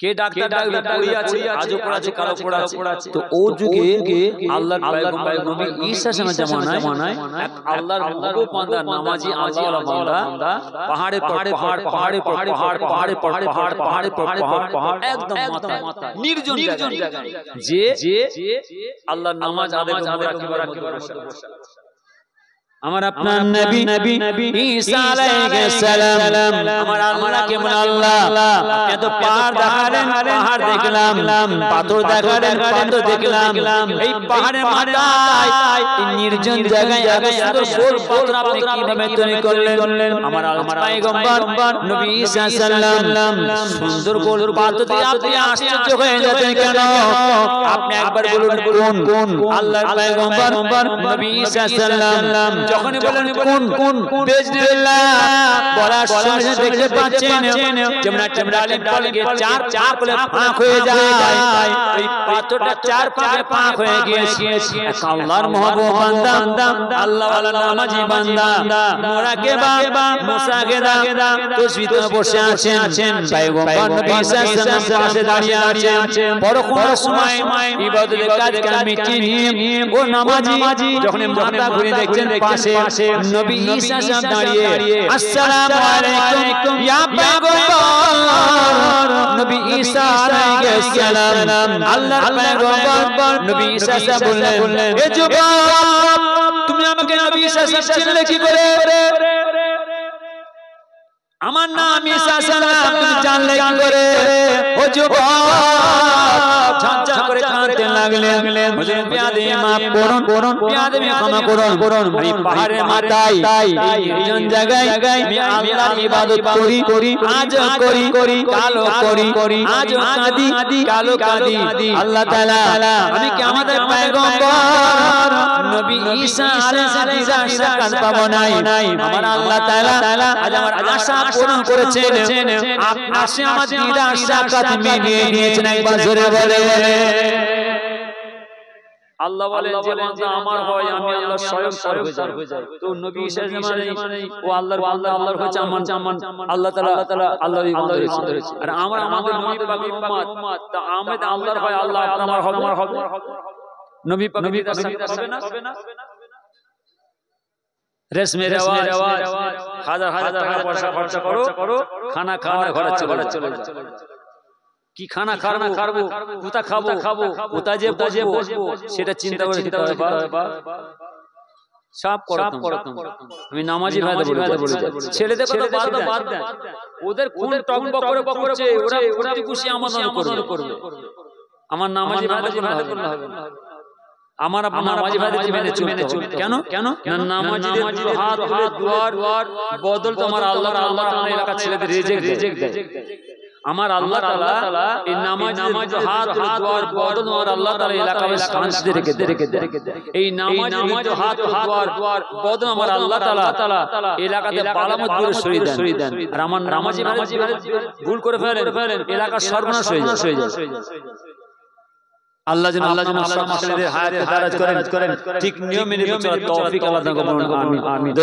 কে ডাক্তার ডাকবে, পড়ে আছে, আজও পড়াছে, কালো পড়াছে। তো ও যুগে আল্লাহর পয়গম্বর নবী ঈসা জামানায় এক আল্লাহর মহবুব বান্দা, নামাজি আল্লাহওয়ালা বান্দা পাহাড়ে একদম মাথায় নির্জন জায়গায় যে আল্লাহর নামাজ আদায় করে আমার আপনার নবী ঈসা আলাইহিস সালাম, আমার আল্লাহ কেমন আল্লাহ, এত পাহাড় দেখলাম, পাথর দেখলাম, এই পাহাড়ের মাথায় নির্জন জায়গায় এত সুন্দর গোল পাথর আপনি কিভাবে তৈরি করলেন? আমার পয়গম্বর নবী ঈসা সালাম সুন্দর গোল পাথর দিয়ে আপনি আশ্চর্য হয়ে যাচ্ছেন কেন? আপনি একবার বলুন কোন আল্লাহর পয়গম্বর নবী ঈসা সালাম যখনই বলেন কোন বিসমিল্লাহ বলার সঙ্গে দেখতে পাচ্ছেন যেমন ডালিম ডালকে চার কোলে ফাঁক হয়ে যায়, এই পাথরটা চার পাকে ফাঁক হয়ে গিয়েছে। আল্লাহর মাহবুব বান্দা, আল্লাহওয়ালা নামাজি বান্দা, মুরাকিবা মুসাগেদা তাসবিতে বসে আছেন, পয়গম্বর নবী ঈসা সালাম পাশে দাঁড়িয়ে আছেন। পরক্ষণ সময় ইবাদতের কাজ মিটিয়ে নিয়ে ও নামাজি যখন মাথা ঘুরে দেখছেন পাশে নবী ঈসা সাহেব দাঁড়িয়ে, আসসালামু আলাইকুম ইয়া পয়গম্বর নবী ঈসা আলাইহিস সালাম। আল্লাহর পয়গম্বর নবী ঈসা সাহেব বললেন, এ যুবক তুমি আমাকে নবী ঈসা সাহেব চিনলে কি করে? আমার নাম ঈসা সালাম, তুমি জানলে কি করে? ও যুবক ঝাঁঝা করে কাঁদতে লাগলেন, মুঝে পিয়াদে মাফ করুন, পিয়াদে মে ক্ষমা করুন। আমি পাহাড়ের মাথায় এই নির্জন জায়গায় আমি আল্লাহর ইবাদত করি, আজ করি, কালো করি, আজ কাঁদি, কালো কাঁদি। আল্লাহ তাআলা আমি কি আমাদের পয়গম্বর নবী ঈসা আলাইহিস সালাম পাবো নাই? আমার আল্লাহ তাআলা আজ আমার আশা পূরণ করেছেন, আপনি আমার দিদার সাক্ষাৎ মিলিয়ে নিয়েছেন। একবার জোরে বলে আল্লাহ বলেন যে বান্দা আমার হয় আমি আল্লাহর স্বয়ং হয়ে যাই। তো নবী ঈসা মানে ও আল্লাহর বান্দা, আল্লাহর হচ্ছে আমান আল্লাহ তাআলা আল্লাহর ইবাদত করেছে। আর আমাদের নবী পাক উম্মত, তা আমরা আল্লাহর হয়, আল্লাহ আমার হবে, নবী পাক হবে না। রেশমে রেওয়াজ হাজার টাকা পয়সা খরচা করো, খানা খাওয়ার ঘরে চলে যাও। কি খানা খাবো, কোথা খাবো, কোথায় যে বসবো সেটা চিন্তা করে খেতে হবে। সব করো। আমি নামাজি ভাইদের বলে যাচ্ছি, ছেলেদের কথা বাদ দেন, ওদের কোন টকবক করে বকছে, ওরা খুশি আমাদের করবে। আমার নামাজি ভাইদের হবে না। আমার নামাজি ভাইদের মেনে চলতে কেন কেন নামাজিদের দুটো হাত তুলে দুয়ার বদল তোমার আল্লাহ তাআলা এলাকা ছেলেদের রিজেক্ট দেয় আমার আল্লাহ তাআলা এই নামাজি হাত দুয়ার বদল আমার আল্লাহ তাআলা এলাকায় শান্তিতে রেখে দেয় এই নামাজি হাত দুয়ার বদল আমার আল্লাহ তাআলা এলাকাতে বালামত দূরে সরিয়ে দেন আর আমার নামাজি ভাইরা ভুল করে ফেলেন এলাকা সর্বনাশ হয়ে যায় আল্লাহ যেন আমাদের হায়াতে দারাজ করেন ঠিক নিয়ম মেনে চলার তৌফিক আল্লাহ দান করুন আমিন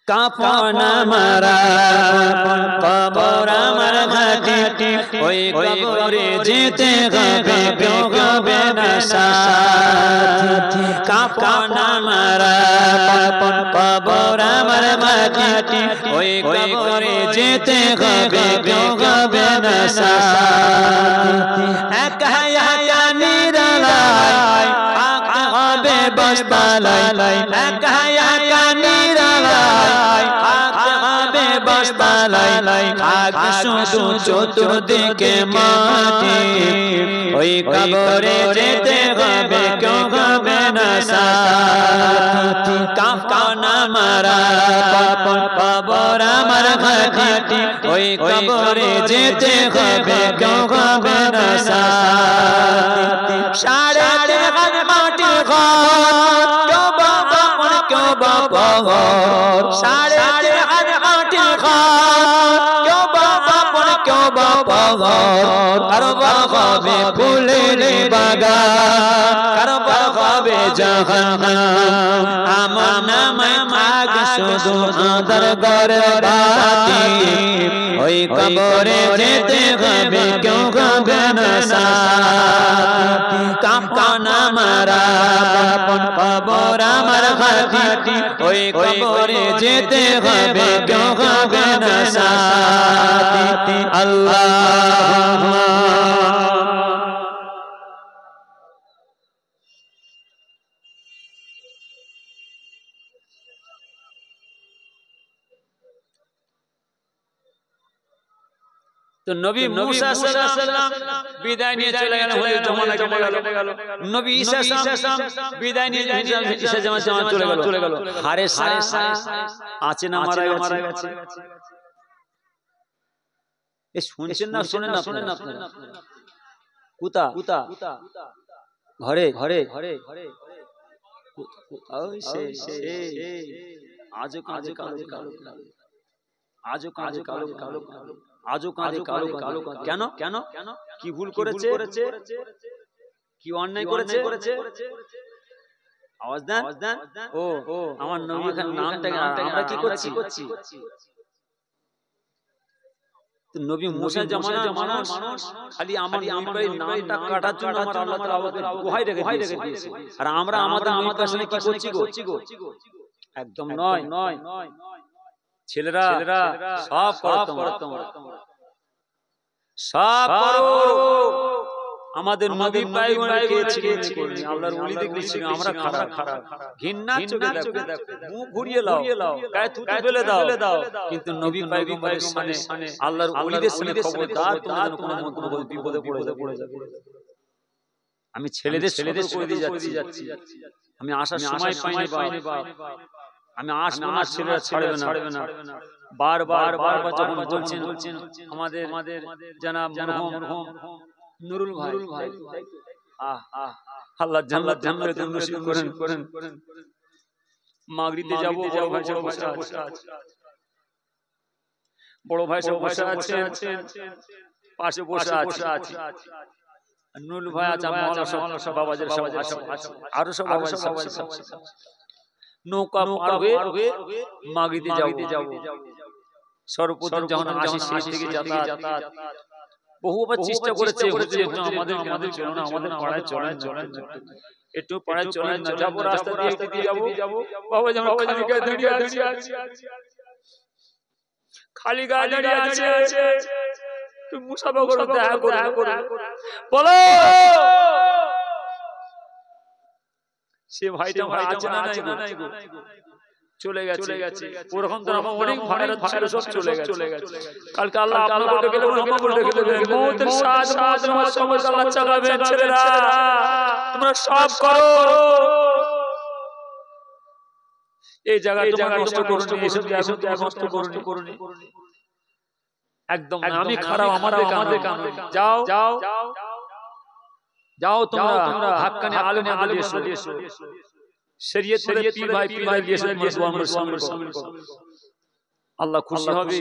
কাপন মারা কবর আমার ঘাটি ওই কবরে যেতে হবে কেউ হবে না সাথী কাপন মারা কবর আমার ঘাটি ওই কবরে যেতে হবে কেউ হবে না সাথী একা একা নিরালাই আকা হবে বসবালাই একা একা নিরালাই বালাই আগ শুধু চতুর্দিকে মাটি ওই কবরে যেতে হবে কেউ হবে না সাথী কাফন মারা কবর আমার ঘাটি ওই কবরে যেতে হবে কেউ হবে না সাথী সাড়ে হাত মাটি ঘর কেউ বাবা কেউ বাবা ঘর সাড়ে হাত মাটি কারো হবে ফুলের বাগান কারো হবে জাহান্নাম আমার নামে থাক শুধু আদর গরবাতি ওই কবরে যেতে হবে কেউ হবে না সাথী কাপন মারা কবর আমার ঘাটি ওই কবরে যেতে হবে কেউ হবে না সাথী আল্লাহুম্মা তো নবী মুসা সাল্লাল্লাহু আলাইহি ওয়াসাল্লাম বিদায় নিয়ে চলে গেলেন হয়ে জমানা গেল নবী ঈসা সাল্লাল্লাহু আলাইহি ওয়াসাল্লাম বিদায় নিয়ে ঈসা জামান চলে গেল হারে আছে না মারা গেছে এ শুনছেন না শুনেন না আপনারা কুতা ঘরে ওই সে আজও কাঁদে কালো কেন কি ভুল করেছে কি অন্যায় করেছে আওয়াজ দেন ও আমার নবী এখানে নামটাকে আমরা কি করছি তো নবী মুসা জামানার মানুষ খালি আমার নবীর নামটা কাটার জন্য আমার আল্লাহ তাআলা আমাদের গুহায় রেখে দিয়েছে আর আমরা আমাদের সামনে কি করছি গো একদম নয় ছেলেরা সব করো আমাদের নবী পায়গম্বরকে ছিলেন আল্লাহর ওলি দেখেছি আমরা খারাপ ঘৃণা চোখে দেখো মুখ ঘুরিয়ে লাও গায়ে থুতু ফেলে দাও কিন্তু নবী পায়গম্বরের সামনে আল্লাহর ওলিদের সামনে খবরদার তোমরা কোনো মন্তব্য বিপদে পড়ে যাবে আমি ছেলেদের করে দিয়ে যাচ্ছি আমি আসার সময় পাইনি বাপ আমি আসবো না ছেলেরা ছাড়বে না বারবার যখন বলছেন আমাদের জনাব মরহুম নুরুল ভাই আল্লাহ জান্নাতে নসিব করেন মাগরিবে যাব বড় ভাই সব বসে আছেন পাশে বসে আছে নুরুল ভাই আছে মাওলানা সব বাবাদের সব আছে আরো সব বাবাদের সব নৌকা পার হয়ে মাগরিবে যাব সর্বপ্রথম যখন আসি শেষ থেকে যাতায়াত বহুবার চেষ্টা করেছে আমাদের চলুন আমাদের পাড়ায় চলেন একটু পাড়ায় চলেন না যাবো রাস্তা দিয়ে যাব বাবা যেমন খালি গায়ে দাঁড়িয়ে আছে তুই মুসাফা করো দেখা করো বলো সে ভাইটা আমার আছে না নাই গো, চলে গেছে ওরকম তো অনেক ভাইরা ছিল সব চলে গেছে। কালকে আল্লাহ আপনাকে গেলে আমাকে ডেকে দেবে, মওতের সাজ মাত্র সময় আল্লাহ চালাবে। ছেলেরা তোমরা সব করো, এই জায়গায় তোমরা নষ্ট করো না, এসব নষ্ট করো না একদম। আমি খারাপ আমাদের কাম, যাও যাও যাও তোমরা হাক্কানি আলেম এসো, শরীয়ত থেকে পীর ভাই এসে আমরা সামনে আল্লাহ খুশি হবে।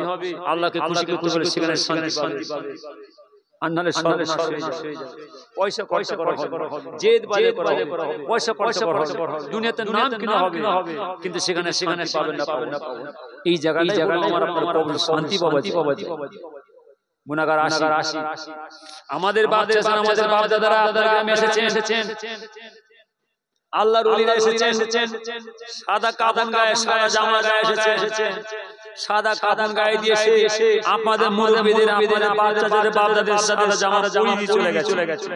আল্লাহকে খুশি করতে পারলে সেখানে শান্তি পাবে, আর নাহলে সর্বনাশ হয়ে যাবে। পয়সা করা হবে, জেদ বাজে করা হবে, পয়সা করা হবে, দুনিয়াতে নাম কিনা হবে, কিন্তু সেখানে পাবেন না। এই জায়গাটা আমার আপনার কবর শান্তি পাবে। গুনাহগার আসি আমাদের বাপ দাদারা এসেছেন, আল্লাহর ওলিরা এসেছেন, সাদা কাফন গায়ে সাদা জামা গায়ে এসেছেন, সাদা কাফন গায়ে দিয়ে এসে আপনাদের মুরব্বিদের আপনাদের বাচ্চাদের বাপদাদের সাদা জামা পরিয়ে দিয়ে চলে গেছে,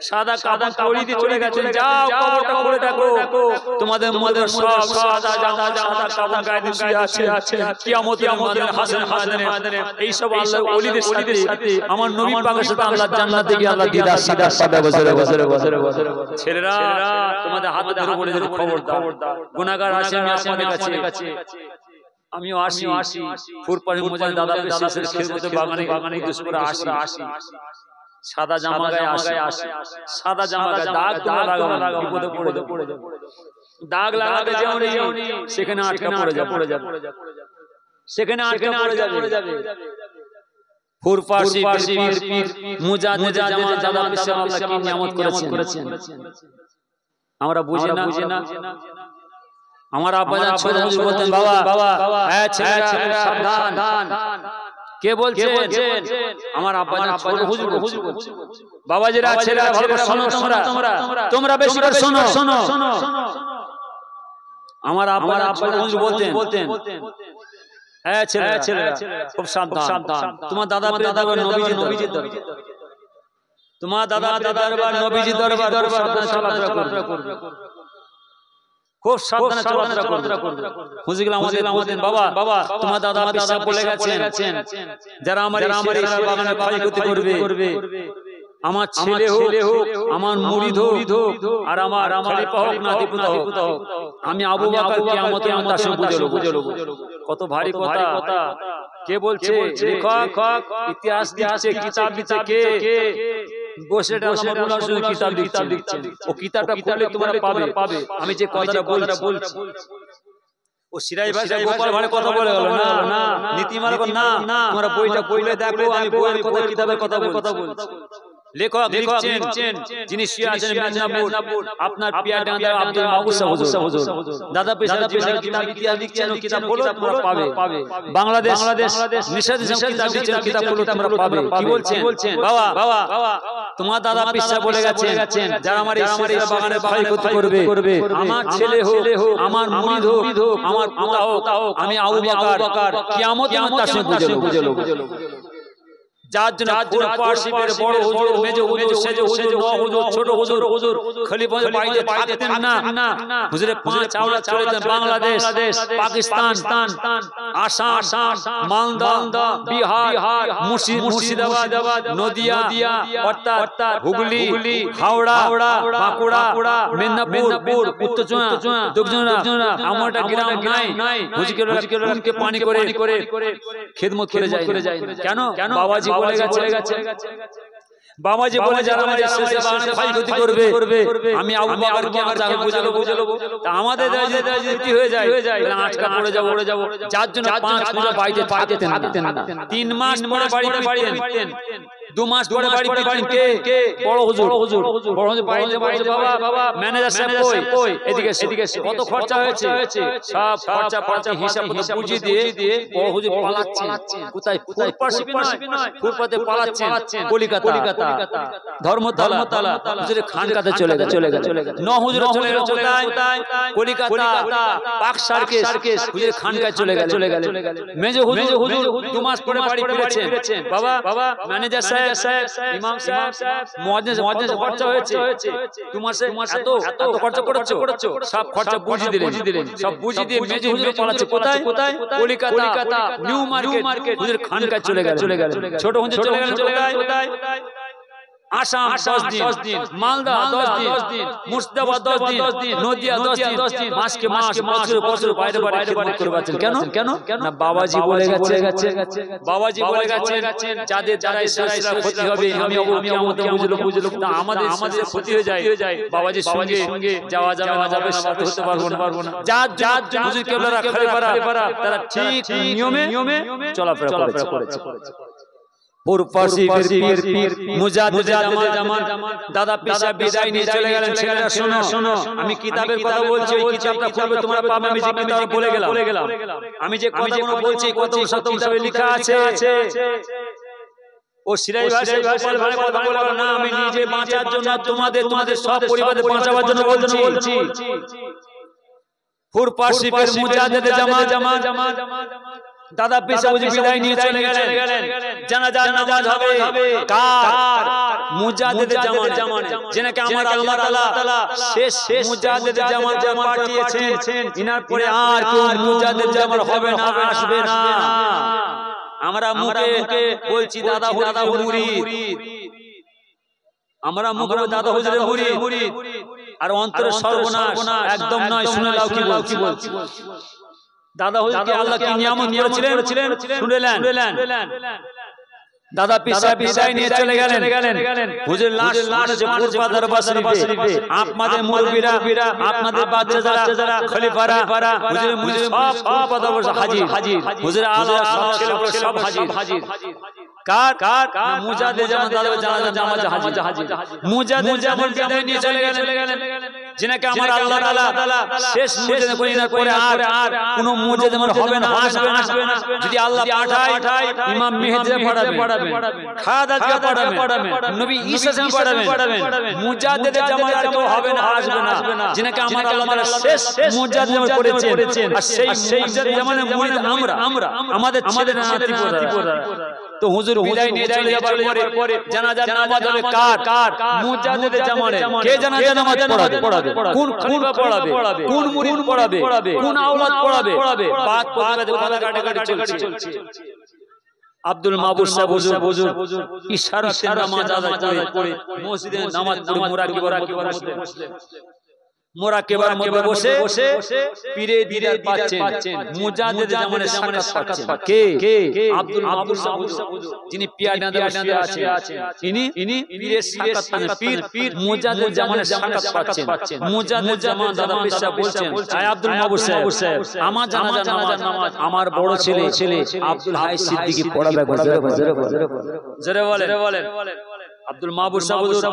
সাদা কাফন পরিয়ে দিয়ে চলে গেছে। যাও কবরটা করে দেখো, তোমাদের মধ্যে সব সাদা জামা সাদা কাফন গায়ে দিয়ে শুয়ে আছে। কিয়ামতের ময়দানে হাসরের ময়দানে এই সব আল্লাহর ওলিদের সাথে আমার নবী পাকের সাথে আল্লাহ জান্নাতে গিয়ে আল্লাহ দিদার সাদা বছরে। ছেলেরা তোমাদের হাতে ধরে বলে দিল খবর দাও, গুনাহগার আসে আমি আপনাদের কাছে, আমিও আসি ফুরপানি মোজান দাদা শেষের খেদমতে বাগানে উদ্দেশ্য করে আসি, সাদা জামা গায়ে আসি, সাদা জামা গায়ে দাগ তোমরা লাগাও, বিপদে পড়ে যাবে, দাগ লাগাতে যাওনি সেখানে আটকা পড়ে যাবে, সেখানে আটকা পড়ে যাবে। ফুরপাশি পীর মুজাদ্দিদ জামা দাদা পেশা আল্লাহ কি নিয়ামত করেছেন আমরা বুঝি না। আমার আব্বাজান ছোট হুজুর বলতেন, বাবা হ্যাঁ ছেলেরা সাবধান। কে বলছেন? আমার আব্বাজান ছোট হুজুর বলছেন। বাবাজিরা ছেলেরা ভালো শোনো, তোমরা বেশি করে শোনো। আমার আব্বাজান হুজুর বলতেন, হ্যাঁ ছেলেরা খুব সাবধান। তোমার দাদা নবীজির দরবার, তোমার দাদা দরবার নবীজির দরবার চলাফেরা করবে, খুব সাবধানে চলাফেরা করবে। হুজুর আমাদের বাবা তোমার দাদা বলে গেছেন, যারা আমার বাগানে ক্ষয়ক্ষতি করবে, আমার ছেলে হোক, আমার মুরিদ হোক, আর আমার খলিফা হোক, নাতিপুত হোক, আমি আবু বকর কিয়ামতে তার সঙ্গে বুঝে লব। কত ভারী কথা। কে বলছে? লেখক ইতিহাস দিচ্ছে, কিতাব দিচ্ছে। কে বসে কিতাব লিখছেন, ও কিতাবটা খুললে তোমরা পাবে আমি যে কথাটা বলছি। ও সিরাজ ভাই গোপাল ভাড়ে কথা বলে গেল না, নীতিমালা না, তোমরা বইটা খুলে দেখো, আমি বইয়ের কথা কিতাবের কথা বলছি। লেখক লিখছেন, যিনি শুয়ে আছেন মেদিনীপুর, আপনার পিয়ারডাঙ্গা আব্দুল মাহবুব হুজুর। দাদা পেশা কিতাব ইতিহাস লিখছেন, ও কিতাব বলো তোমরা পাবে। বাংলাদেশ নিষেধ কিতাব লিখছেন, কিতাবগুলো তোমরা পাবে। কি বলছেন? বাবা তোমার দাদা পেশা বলে গেছেন, যারা আমার এই বাগানে ক্ষয়ক্ষতি করবে, আমার ছেলে হোক, আমার মুরিদ হোক, আমার পিতা হোক, আমি আবু বকর কিয়ামতে তার সঙ্গে বুঝে লব। যার জন্য ফুরপাশিবের বড় হুজুর, মেজ হুজুর, সেজ হুজুর, নওয়াব হুজুর, ছোট হুজুর খলিফা বাইরে থাকতেন না। হুজুরে 5 আওলা চলেছেন বাংলাদেশ, পাকিস্তান, আসাম, মালদা, বিহার, মুর্শিদাবাদ, নদিয়া, অর্থাৎ হুগলি, হাওড়া, বাঁকুড়া, মেদিনীপুর, উত্তরচুনা, দক্ষিণচুনা, এমনটা গ্রাম নাই হুজুরকে পানি করে খেদমত করে যায়। কেন? বাবাজি বলে গেছে, বাবাজি বলে যারা আমাদের শেষে বাগানে ক্ষয়ক্ষতি করবে, আমি আবু বকর কিয়ামতে বুঝে লব। তা আমাদের যদি হয়ে যায় আটকা পড়ে যাব। যার জন্য 5 পূজা বাড়িতে থাকতেন না, 3 মাস পরে বাড়ি ফিরতেন, 2 মাস পরে বাড়ি ফিরতেন। কে? বড় হুজুর বাইরে বলছে, বাবা ম্যানেজার সাহেব কই, এদিকে কত খরচা হয়েছে, সব খরচা হিসাব বুঝিয়ে দিয়ে বড় হুজুর পালাচ্ছেন। কোথায়? ফুরপাতে পালাচ্ছেন, কলিকাতা, ধর্মতলা হুজুরের খানকাতে চলে গেছে। ন হুজুর চলে কোথায়? কলিকাতা, পাক সার্কেস হুজুরের খানকায় চলে গেল। মেজ হুজুর 2 মাস পরে বাড়ি ফিরেছেন। বাবা ম্যানেজার সাহেব সাহেব ইমাম সাহেব মুয়াজ্জিন খরচা হয়েছে তোমার এত এত খরচা করেছো সব খরচা বুঝিয়ে দিলেন সব বুঝিয়ে দিয়ে মেজে হুজুর পালাচ্ছে কোথায় কলকাতা নিউ মার্কেট হুজুর খানকায় চলে গেল ছোট হুজুর চলে গেল কোথায় আসাম 10 দিন মালদা 10 দিন মুর্শিদাবাদ 10 দিন নদিয়া 10 দিন মাসকে মাস বছর বাইরে খিদমত করে বাঁচেন কেন না বাবাজি বলে গেছে যাদের যারা ইসলামের ক্ষতি হবে আমি আমাদের বুঝলো না আমাদের ক্ষতি হয়ে যায় বাবাজির সঙ্গে যাওয়া যাবে সাথে হতে পারবো না যা হুজুর কেবলারা খলিফারা তারা ঠিক নিয়মে চলাফেরা করেছে দাদা পেশা বিদায় নিয়ে চলে গেলেন ছেলেরা শোনো আমি কিতাবের কথা বলছি ওই কিতাবটা খুলবে তোমরা পাবে আমি যে কিতাব বলে গেলাম আমি যে কথাগুলো বলছি কত শত কিতাবে লেখা আছে ও সিরাই ভাই কথা বলবো না আমি নিজে বাঁচার জন্য তোমাদের সব পরিবারকে বাঁচাবার জন্য বলছি ফুরপাশিপের মুজাহিদ জামা দাদা পেশা বুঝে বিদায় নিয়ে চলে গেলেন জানাজার নামাজ হবে কার মুজাহিদের জামানে যেনাকে আমার আল্লাহ তাআলা শেষ মুজাহিদের জামান পাঠিয়েছেন ইনার পরে আর কেউ মুজাহিদের জামান হবে না আসবে না আমরা মুখে বলছি দাদা মুরিদ আমরা মুখে দাদা হুজুরের মুরিদ আর অন্তরে সর্বনাশ একদম নয় শুনে নাও কি বলছি দাদা হুজুরকে আল্লাহ কি নিয়ামত করেছিলেন শুনলেন দাদা পেশা বিদায় নিয়ে চলে গেলেন হুজুর লাশ আছে পূর্বা দরবার শরীফে আপনাদের মুরব্বিরা আপনাদের বাচ্চা যারা খলিফারা হুজুর সব দরবার হাজির হুজুর আলা সব ছেলেগুলো সব হাজির কার মুজাহিদ জামান দাদা জানাজা হাজির মুজাহিদ জামান বিদায় নিয়ে চলে গেলেন যেনাকে আমার আল্লাহ তাআলা শেষ মুজাহিদ করিনার পরে আর কোন মুজাহিদ হবে না আসবে না যদি আল্লাহ পাঠায় ইমাম মেহেদী পড়াবেন খাদাজকে পড়াবেন নবী ঈসা পড়াবেন মুজাহিদ জামান আর কেউ হবে না আসবে না যেনাকে আমার আল্লাহ তাআলা শেষ মুজাহিদ করেছেন আর সেই মুজাহিদ জামানের মুরিদ আমরা আমাদের ছেলেরা নাতিপোরা তো হুজুর বিদায় নিয়ে চলে যাবার পরে জানাজার নামাজ হবে কার মুজাহিদের জামানে কে জানাজার নামাজ পড়াবে কোন খলিফা পড়াবে কোন মুরিদ পড়াবে কোন আওলাদ পড়াবে বাত কথা কাটাকাটি চলছে আব্দুল মাহবুব সাহেব হুজুর ইশারাতে নামাজ আদায় করে মসজিদে নামাজ পড়ে মোরাকেবার মধ্যে বসে পীরে দিদার পাচ্ছেন মুজাহিদ জামানের সাক্ষাৎ কে আব্দুল মাহবুব হুজুর যিনি পিয়ানাতে বসে আছেন ইনি পীরের সাক্ষাৎ পান পীর মুজাহিদ জামানের সাক্ষাৎ পাচ্ছেন মুজাহিদ জামান দাদা পেশা বলছেন আয় আব্দুল মাহবুব সাহেব আমার জানাজা নামাজ আমার বড় ছেলে আব্দুল হাই সিদ্দিকী পড়াবে জোরে বলেন আব্দুল মাহবুব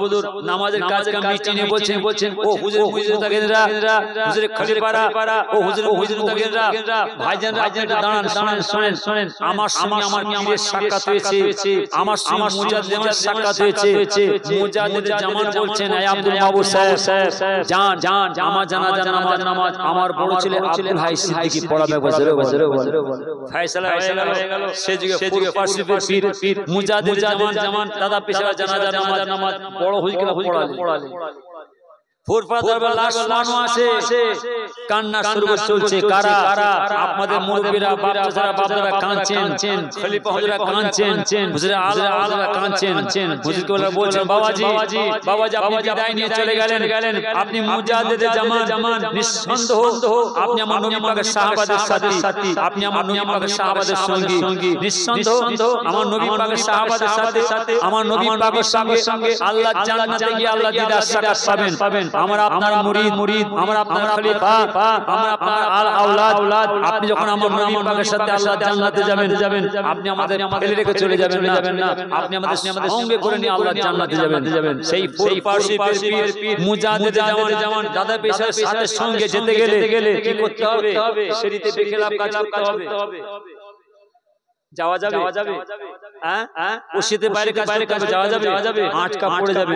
হুজুর নামাজের কাজ মিটিং এ বলছেন ও হুজুর তাগেনরা হুজুর খলিফারা ও হুজুর তাগেনরা ভাইজানরা দাঁড়ান শুনেন আমার সঙ্গে আমার পীরের সাক্ষাৎ হয়েছে আমার সঙ্গে মুজাহিদ জামানের সাক্ষাৎ হয়েছে মুজাহিদ জামান বলছেন আয় আব্দুল মাহবুব সাহেব জান আমার জানাজা নামাজ আমার বড় ছেলে আব্দুল হাই সিদ্দিকী পড়াবে বজরে ফয়সালা হয়ে গেল সে যুগে পাশে পীর মুজাহিদ জামান দাদা পেশা জানাজা নামাজ বড় হয়ে গেল পড়ালে ফুরফা দরবার লাশ শোনানো আছে কান্না শুরু চলছে কারা আপনাদের মুরব্বিরা বাপদাদা কাঁদছেন খলিফা হুজুরা কাঁদছেন হুজুর আলা কাঁদছেন হুজুরকে বলছেন বাবাজি আপনি বিদায় নিয়ে চলে গেলেন আপনি মুজাহিদ জামান নিঃসন্দেহ আপনি আমার নবী পাকের সাহাবাদের সাথী আপনি আমার নবী পাকের সাহাবাদের সঙ্গী নিঃসন্দেহ আমার নবী পাকের সাহাবাদের সাথে আমার নবী পাকের সঙ্গে আল্লাহ জান্নাতে গিয়ে আল্লাহ দিদার সাক্ষাৎ পাবেন আমরা আপনার মুরিদ আমরা আপনার খলিফা আমরা আপনার আওলাদ আপনি যখন আমার নবী পাকের সাথে আল্লাহ জান্নাতে যাবেন আপনি আমাদের ফেলে রেখে চলে যাবেন না আপনি আমাদের সঙ্গে করে নিয়ে আল্লাহ জান্নাতে যাবেন সেই পারসি পীর মুজাহিদ জামান দাদা পেশার সাথে সঙ্গে যেতে গেলে কি করতে হবে শরীয়তে বেখেলাফ কাজ করতে হবে যাওয়া যাবে হ্যাঁ ওসিতে বাইরে কাছে যাওয়া যাবে আটকা পড়ে যাবে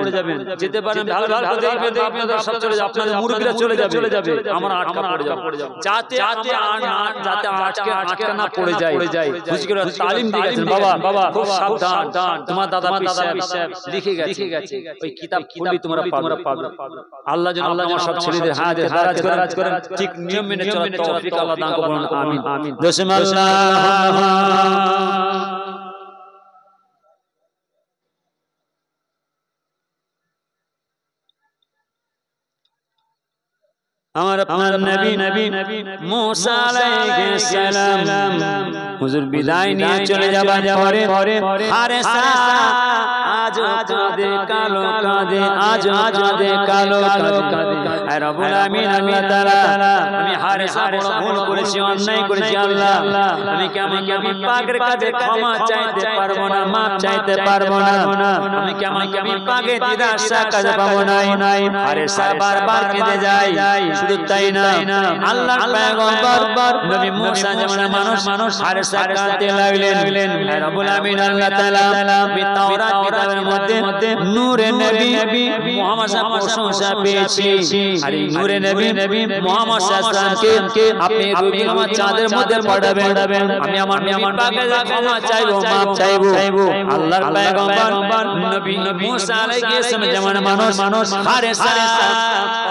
যেতে পারেন ভালো দেখবেন আপনাদের সব চলে যাবে আপনাদের মুরগিরা চলে যাবে আমরা আটকা পড়ে যাব যাতে আটকা না পড়ে যায় হুজুরা তালিম দিয়ে গেছেন বাবা খুব সাবধান তোমার দাদা সাহেব লিখে গেছে ওই কিতাব খুললে তোমরা পাবে আল্লাহ যেন আমার সব ছেলেদের হায়াতে দারাজ করেন ঠিক নিয়ম মেনে চলার তৌফিক আল্লাহ দান করুন আমিন বিসমিল্লাহ আমার আপনার নবী মুসা আলাইহিস সালাম হুজুর বিদায় নিয়ে চলে যাবার পরে হারেসা আজ কাঁদে কালো কাঁদে আজ কাঁদে কালো কাঁদে হে রব্বুল আমিন আল্লাহ তাআলা আমি হারেসা বড় ভুল করেছি অন্যায় করেছি আল্লাহ আমি কেমন নবী পাকের কাছে ক্ষমা চাইতে পারবো না মাপ চাইতে পারবো না আমি কেমন নবী পাকের দিদার সাক্ষাৎ পাবো না হারেসা বারবার কেঁদে যায় শুধু তাই না আল্লাহর পয়গম্বর নবী মুসা যেমন মানুষ হারেসা কাঁদতে লাগলেন হে রব্বুল আমিন আল্লাহ তাআলা তাওরাত কিতাবের মধ্যে নূরে নবী মুহাম্মদ প্রশংসা পেয়েছি আর এই নূরে নবী মুহাম্মদ সাল্লাল্লাহু আপনি রবিউল আমার চাঁদের মধ্যে পাঠাবেন আমি আমার নবী পাকের ক্ষমা চাইবো মাপ চাইবো আল্লাহর পয়গম্বর নবী মুসা আলাইহিস সালাম যেমন মানুষ হারেসা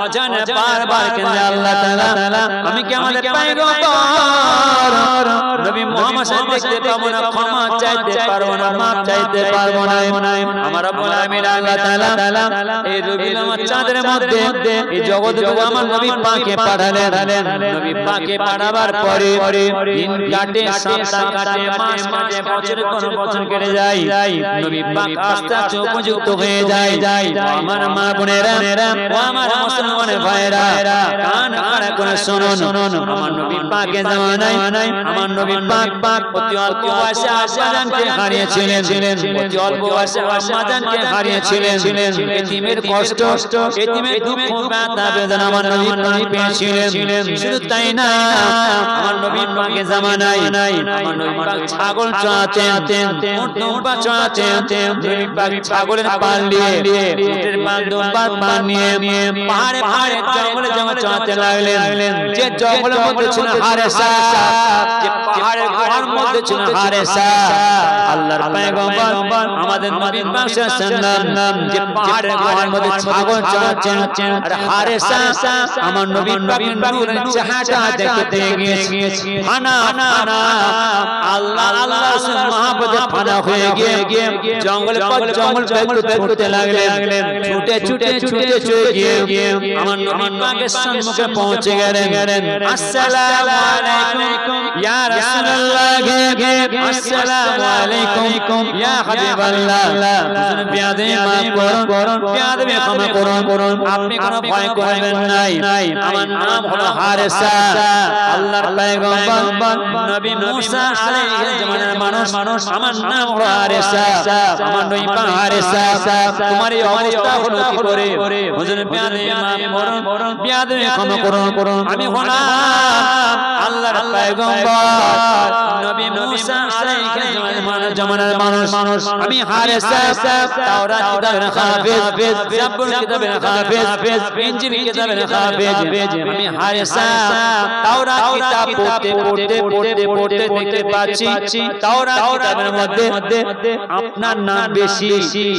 অজানে বারবার কেঁদে আল্লাহ তাআলা আমি কি আমাদের পয়গম্বর নবী মুহাম্মদ দেখতে পাবো না ক্ষমা চাইতে পারবো না মাপ চাইতে পারবো না আমার রব্বুল আমিন আল্লাহ তাআলা এই রবিউল আমার চাঁদের মধ্যে এই জগৎ আমার নবী পাকে পাঠালেন নবী পাকে পাঠাবার পরে দিন কাটে সপ্তাহ কাটে মাস কাটে বছর কেটে যায় নবী পাক আস্তে আস্তে উপযুক্ত হয়ে যায় আমার মা বোনেরা ও আমার মুসলমান ভাইরা কান আড়া করে শুনুন আমার নবী পাকের জামানায় আমার নবী পাক অতি অল্প বয়সে আব্বাজানকে হারিয়েছিলেন অতি অল্প বয়সে আম্মাজানকে হারিয়েছিলেন এতিমের কষ্ট এতিমের দুঃখ ব্যথা বেদনা আমার নবী পেয়েছিলেন শুধু তাই না আমার নবী পাকের জামানায় আমার নবী পাক ছাগল চড়াতেন উট দুম্বা চড়াতেন নবী পাক ছাগলের পাল দিয়ে উটের পাল দুম্বার পাল নিয়ে পাহাড়ে জঙ্গলে চড়াতে লাগলেন যে জঙ্গলের মধ্যে ছিল হারেসা যে পাহাড়ের গুহার মধ্যে ছিল হারেসা আল্লাহর পয়গম্বর আমাদের নবী পাক সাল্লাল্লাহু যে পাহাড়ের গুহার মধ্যে ছাগল চড়াচ্ছেন আর হারেসা আমার নবী পাকের নূরের চেহারা দেখতে গিয়েছে ফানা আল্লাহ মহাপদে ফানা হয়ে গিয়ে জঙ্গল করতে লাগলেন ছুটে গিয়ে আমার নবী পাকের সম্মুখে পৌঁছে গেলেন আসসালামু আলাইকুম ইয়া রাসূলুল্লাহ আসসালামু আলাইকুম ইয়া হাবিবাল্লাহ হুজুর বিয়াদে মাফ করুন বিয়াদে ক্ষমা করুন আপনি কোনো ভয় করবেন নাই আমার নাম হলো হারেসা আল্লাহর পয়গম্বর নবী মুসা আলাইহিস জামানার মানুষ আমার নাম হলো হারেসা আমার নবী পাক হারেসা তোমার এই অবস্থা হলো কি করে হুজুর বিয়াদে মাফ করুন বিয়াদে ক্ষমা করুন আমি হলাম আল্লাহর পয়গম্বর নবী মুসা আলাইহিস জামানার মানুষ আমি হারেসা তাওরাত কিতাবের হাফেজ জাবুর কিতাবের হাফেজ ইনজিল কিতাবের হাফেজ আমি হারেসা তাওরাত কিতাব পড়তে দেখতে পাচ্ছি তাওরাত কিতাবের মধ্যে আপনার নাম বেশি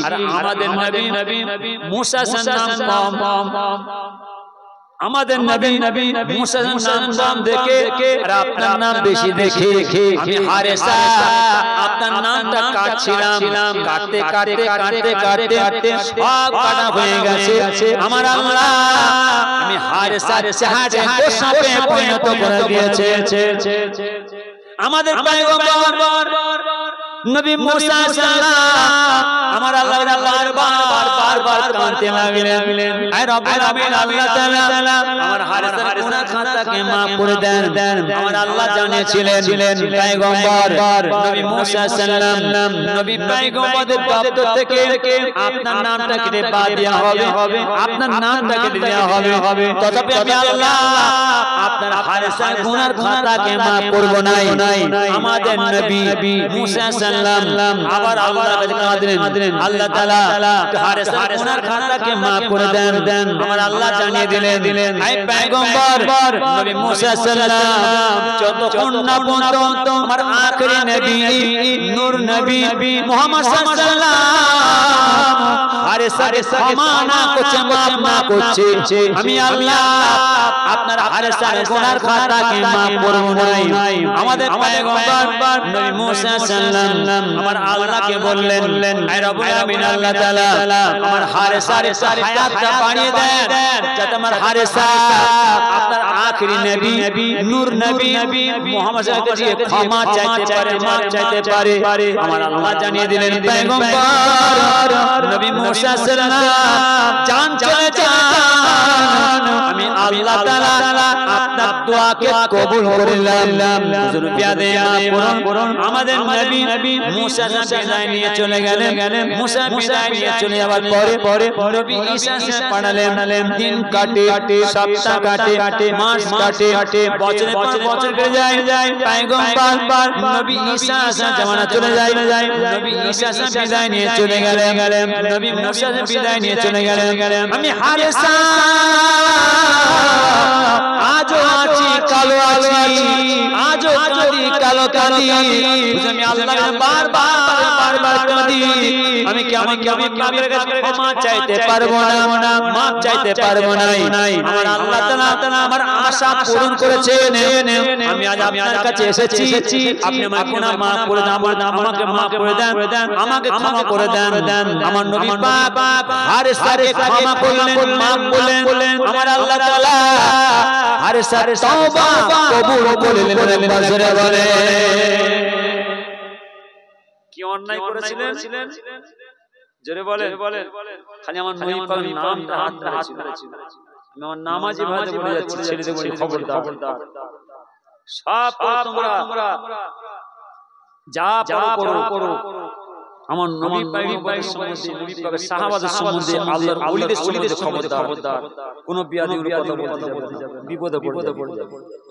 আর আমাদের নবী মুসা সাল্লাল্লাহু কম আমাদের নবী মুসা নাম দেখে আর আপনার নাম বেশি দেখে আমি হারেসা আপনার নামটা কাটছিলাম কাটতে সব কাটা হয়ে গেছে আমার আল্লাহ আমি হারেসার চেহারাকে সাপে পরিণত করে দিয়েছে আমাদের পয়গম্বর নবী মুসা সাল্লাল্লাহু আমার আল্লাহ বারবার কাঁদতে লাগলেন। আয় রব্বুল আমিন আল্লাহ তাআলা আমার হারিসার গুনাহ খাতাকে maaf করে দেন। আমার আল্লাহ জানিয়েছিলেন পয়গম্বর নবী মুসা সাল্লাম নবী পয়গম্বরদের দপ্তর থেকে আপনার নামটা কেটে বাদ দেওয়া হবে, আপনার নামটা কেটে দেওয়া হবে। তথাপি আমি আল্লাহ আপনার হারিসার গুনার খাতাকে maaf করব নাই। আমাদের নবী মুসা সাল্লাম আবার আল্লাহর কাছে কাঁদলেন, আল্লাহ তাআলা হারিসার গুনার খাতাকে maaf করে দেন। আমার আল্লাহ জানিয়ে দিলেন আয় পয়গম্বর নবী মুসা সাল্লাম যতক্ষণ না পর্যন্ত আমার আখেরি নবী নূর নবী মুহাম্মদ সাল্লাল্লাহু হারিসাকে ক্ষমা না করছে, maaf না করছে, আমি আল্লাহ আপনার হারিসার গুনার খাতাকে maaf করব নাই। আমাদের পয়গম্বর নবী মুসা সাল্লাম আমার আল্লাহকে বললেন আয় রব্বুল আমিন আল্লাহ তাআলা আমার হারিসার হায়াতটা বাড়িয়ে দেন যাতে আমার হারিসা আপনার আখেরি নবী নূর নবী মুহাম্মদ সাল্লাল্লাহু আলাইহি ওয়াসাল্লাম ক্ষমা চাইতে পারে, maaf চাইতে পারে। আমার আল্লাহ জানিয়ে দিলেন পয়গম্বর নবী মুসা সাল্লাম জান চলে যান, আমি আল্লাহ তাআলা আপনার দোয়াকে কবুল করলাম। হুজুর বিয়াদে পড়ুন আমাদের নবী মুসা বিদায় নিয়ে চলে গেলেন। মুসা বিদায় নিয়ে চলে যাওয়ার পরে নবী ঈসা পাঠালেন। দিন কাটে, সপ্তাহ কাটে, মাস কাটে, বছরের পর বছর কেটে যায়। পয়গম্বর নবী ঈসা জামানা চলে যায়। নবী ঈসা বিদায় নিয়ে চলে গেলেন, নবী মুসা বিদায় নিয়ে চলে গেলেন। আমি হারিসা আজও আছি, কালো আছি, আজও কাঁদি। আমি আল্লাহকে বারবার কাঁদি। আমি কেমন পাপের কাছে ক্ষমা চাইতে পারবো না, maaf চাইতে পারবো না। আমার আল্লাহ তাআলা আমার আশা পূরণ করেছেন। আমি আজ আপনার কাছে এসেছি, আপনি আমার গুনাহ maaf করে দেন, আমাকে maaf করে দেন, আমাকে ক্ষমা করে দেন। আমার নবী পাক হারিসাকে ক্ষমা করলেন, maaf করলেন। আমার আল্লাহ তাআলা হারিসার তওবা কবুল করলেন। বাজরে বলে কি অন্যায় করেছিলেন জোরে বলেন। খালি আমার নবী পাকের নামটা হাত ধরেছিল। আমি আমার নামাজি ভাইদের বলে যাচ্ছি, ছেলেদের বলি খবরদার, সব তোমরা যা করো আমার নবী পাকের সম্বন্ধে, নবী পাকের সাহাবাদের সম্বন্ধে, আল্লাহর ওলিদের সম্বন্ধে খবরদার। কোন বিয়াদবির কথা বলতে যাবে, বিপদে পড়ে যাবে।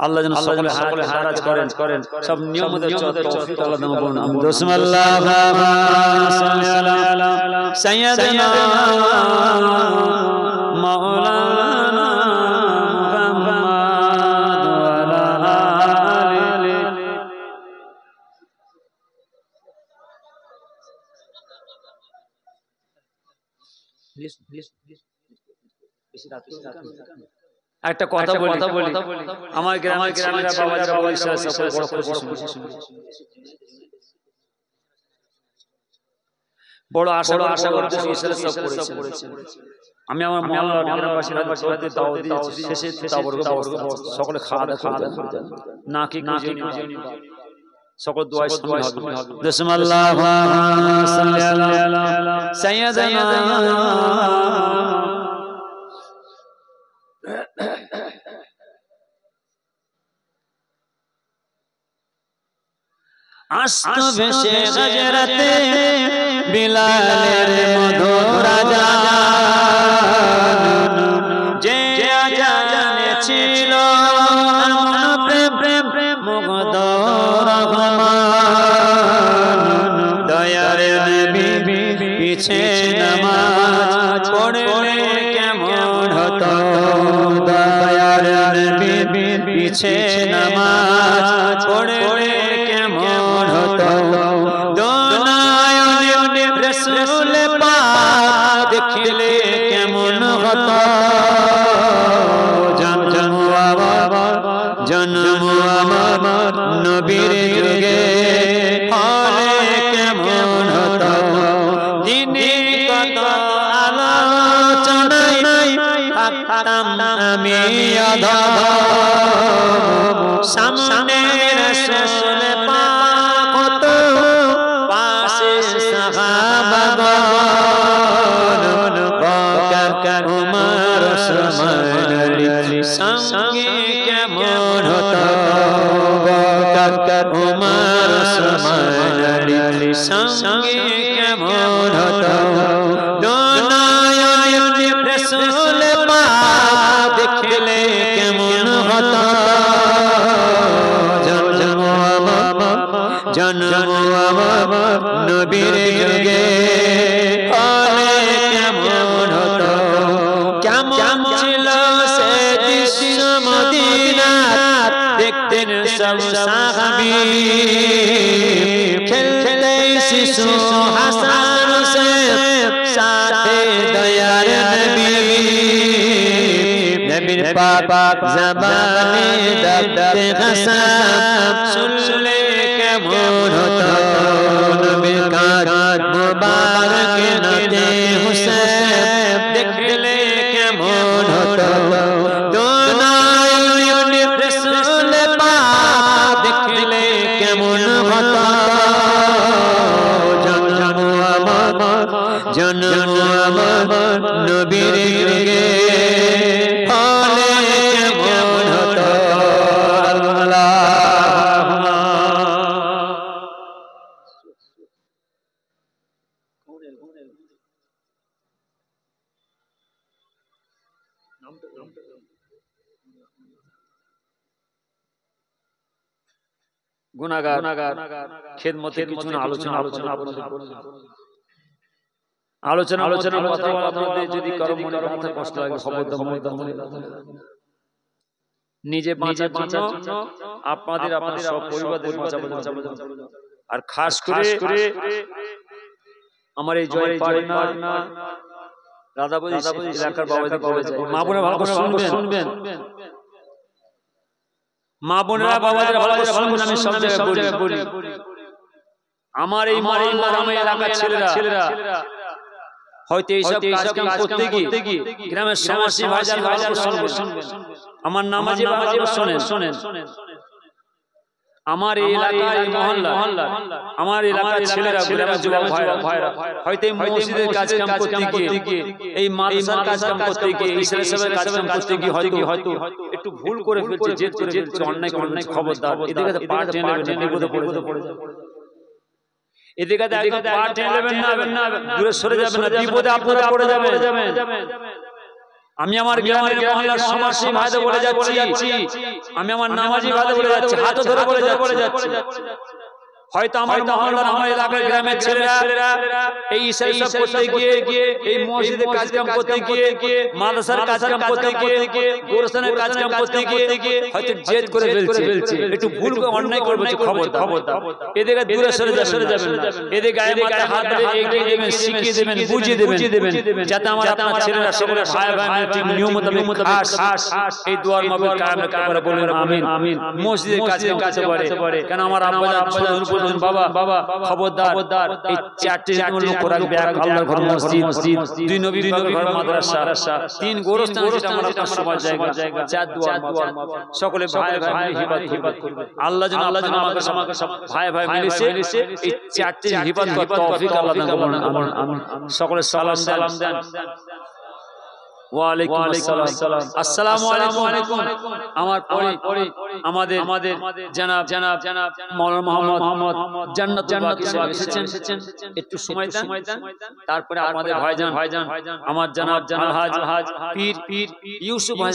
আল্লাহ যেন সকলে হারাজ করেন, সব নিয়মদের তৌফিক আল্লাহ দান করুন। বিসমিল্লাহ সাল্লি আলা সাইয়্যিদিনা মাওলানা মুহাম্মদ ওয়া আলা আলিহি। একটা কথা বলি, আমার গ্রামের বাবাজিরা বড় আশা করতে করেছে। আমি আমার মহল্লার গ্রামবাসীদের দাওয়াত দিয়েছি, শেষে সকলে খাওয়া দাওয়া করে না কি সকল দোয়া শামিল হবে। বিসমিল্লাহ সাল্লি আলা সাইয়্যিদিনা আস্ত ভেসে গজরাতে বিলালের মধুর আযান, যে আযানে ছিল এমন প্রেম মুগ্ধ রহমান। দয়ার নবী পিছে নামাজ পড়লে কেমন হতো, দয়ার নবী পিছে নামাজ পড়লে কেমন হতো। দোনায়নে রাসূল পাক দেখলে কেমন হতো। জন্ম আমার নবীর যুগে হলে কেমন হতো। দিনের কত আলোচনায় থাকতাম আমি অধম, সামনে রাসূল পাক হতো, পাশে সাহাবাগণ। সময় সঙ্গে কেমন হতো দোনায়নে রাসূল পাক দেখলে কেমন হতো জন্ম আমার নবীর যুগে হলে কেমন হতো কেমন ছিল সে দৃশ্য মদিনা দেখতেন সব সাহাবী খেলতে শিশু হাসান হোসেন সাথে দয়ার নবী নবীর পাক জবানে দবতে হাসান শুনলে কেমন হতো নবীর কাঁধ মুবারক নাতে হোসেন দেখলে কেমন হতো দোনায়নে রাসূল পাক দেখলে কেমন হতো জন্ম আমার নবীর যুগে হলে কেমন হতো গুনাহগার খিদমতের কিছু আলোচনা কথা আপনাদের যদি কারো মনে ব্যথা কষ্ট লাগে নিজে বাঁচার জন্য আপনাদের সব পরিবারদের বাঁচাবো আর খাস করে আমার এই জয় পাটনা রাধাবতী এলাকার বাবাজি মা বোনেরা ভালো করে শুনবেন মা বোনেরা বাবাজিরা ভালো করে শুনবেন আমি সব জায়গায় বলি আমার এই আমার এলাকার ছেলেরা হয়তো এইসব কাজ করতে গিয়ে গ্রামের সমাজী ভাইজান শুনবেন আমার নামাজি বাবাজিরা শোনেন আমার এই এলাকার এই মহল্লা আমার এলাকার ছেলেরা গ্রামের যুবক ভাইরা হয়তো এই মসজিদের কাজ কাম করতে গিয়ে এই মাদ্রাসার কাজ কাম করতে গিয়ে এই ছেলেসবের কাজ কাম করতে গিয়ে হয়তো একটু ভুল করে ফেলছে জেদ করে অন্যায় খবরদার এদিকে পা টেনে নেবেন বিপদে পড়ে যাবে এদিকে পা টেনে নেবেন না দূরে সরে যাবেন না বিপদে আপদে পড়ে যাবেন আমি আমার গ্রামের মহল্লার সমাজী ভাইদের বলে যাচ্ছি আমি আমার নামাজি ভাইদের বলে যাচ্ছি হাত ধরে বলে যাচ্ছি হয়তো আমার মহল্লার আমার এলাকার গ্রামের ছেলেরা এই ইসলাম করতে গিয়ে এই মসজিদের কাজ কাম করতে গিয়ে মাদ্রাসার কাজ কাম করতে গিয়ে গোরস্থানের কাজ কাম করতে গিয়ে হয়তো জেদ করে ফেলছে একটু ভুল করে অন্যায় করবে খবরদার এদিকে দূরে সরে যাবেন এদিকে গায়ে মাথায় হাত দিয়ে এগিয়ে দেবেন শিখিয়ে দেবেন বুঝিয়ে দেবেন যাতে আমার ছেলেরা সকলে ভাই ঠিক নিয়ম মোতাবেক খাস এই দুয়ার মাহফিল কায়েম রাখতে পারে বলেন আমিন মসজিদের কাজ কাম করতে পারে কেন আমার আব্বা বাবা খবরদার এই চারটি লোক রাখবে এক আল্লাহর ঘর মসজিদ দুই নবীর ঘর মাদ্রাসা তিন গোরস্থান যেটা আমরা সমাজ জায়গা চার দুয়ার সকলে ভাই হিফাজত করবে আল্লাহ যেন আমাকে সব ভাই মিলেছে এই চারটি হিফাজত করতে তৌফিক আল্লাহ দান করুন আমিন সকলে সালাম দেন ওয়ালাইকুম আসসালাম আসসালামু আলাইকুম আমার পরে আমাদের জনাব মাওলানা মোহাম্মদ জান্নাতুল এসেছেন একটু সময় দেন তারপরে আমাদের ভাইজান আমার জনাব আলহাজ পীর ইউসুফ ভাই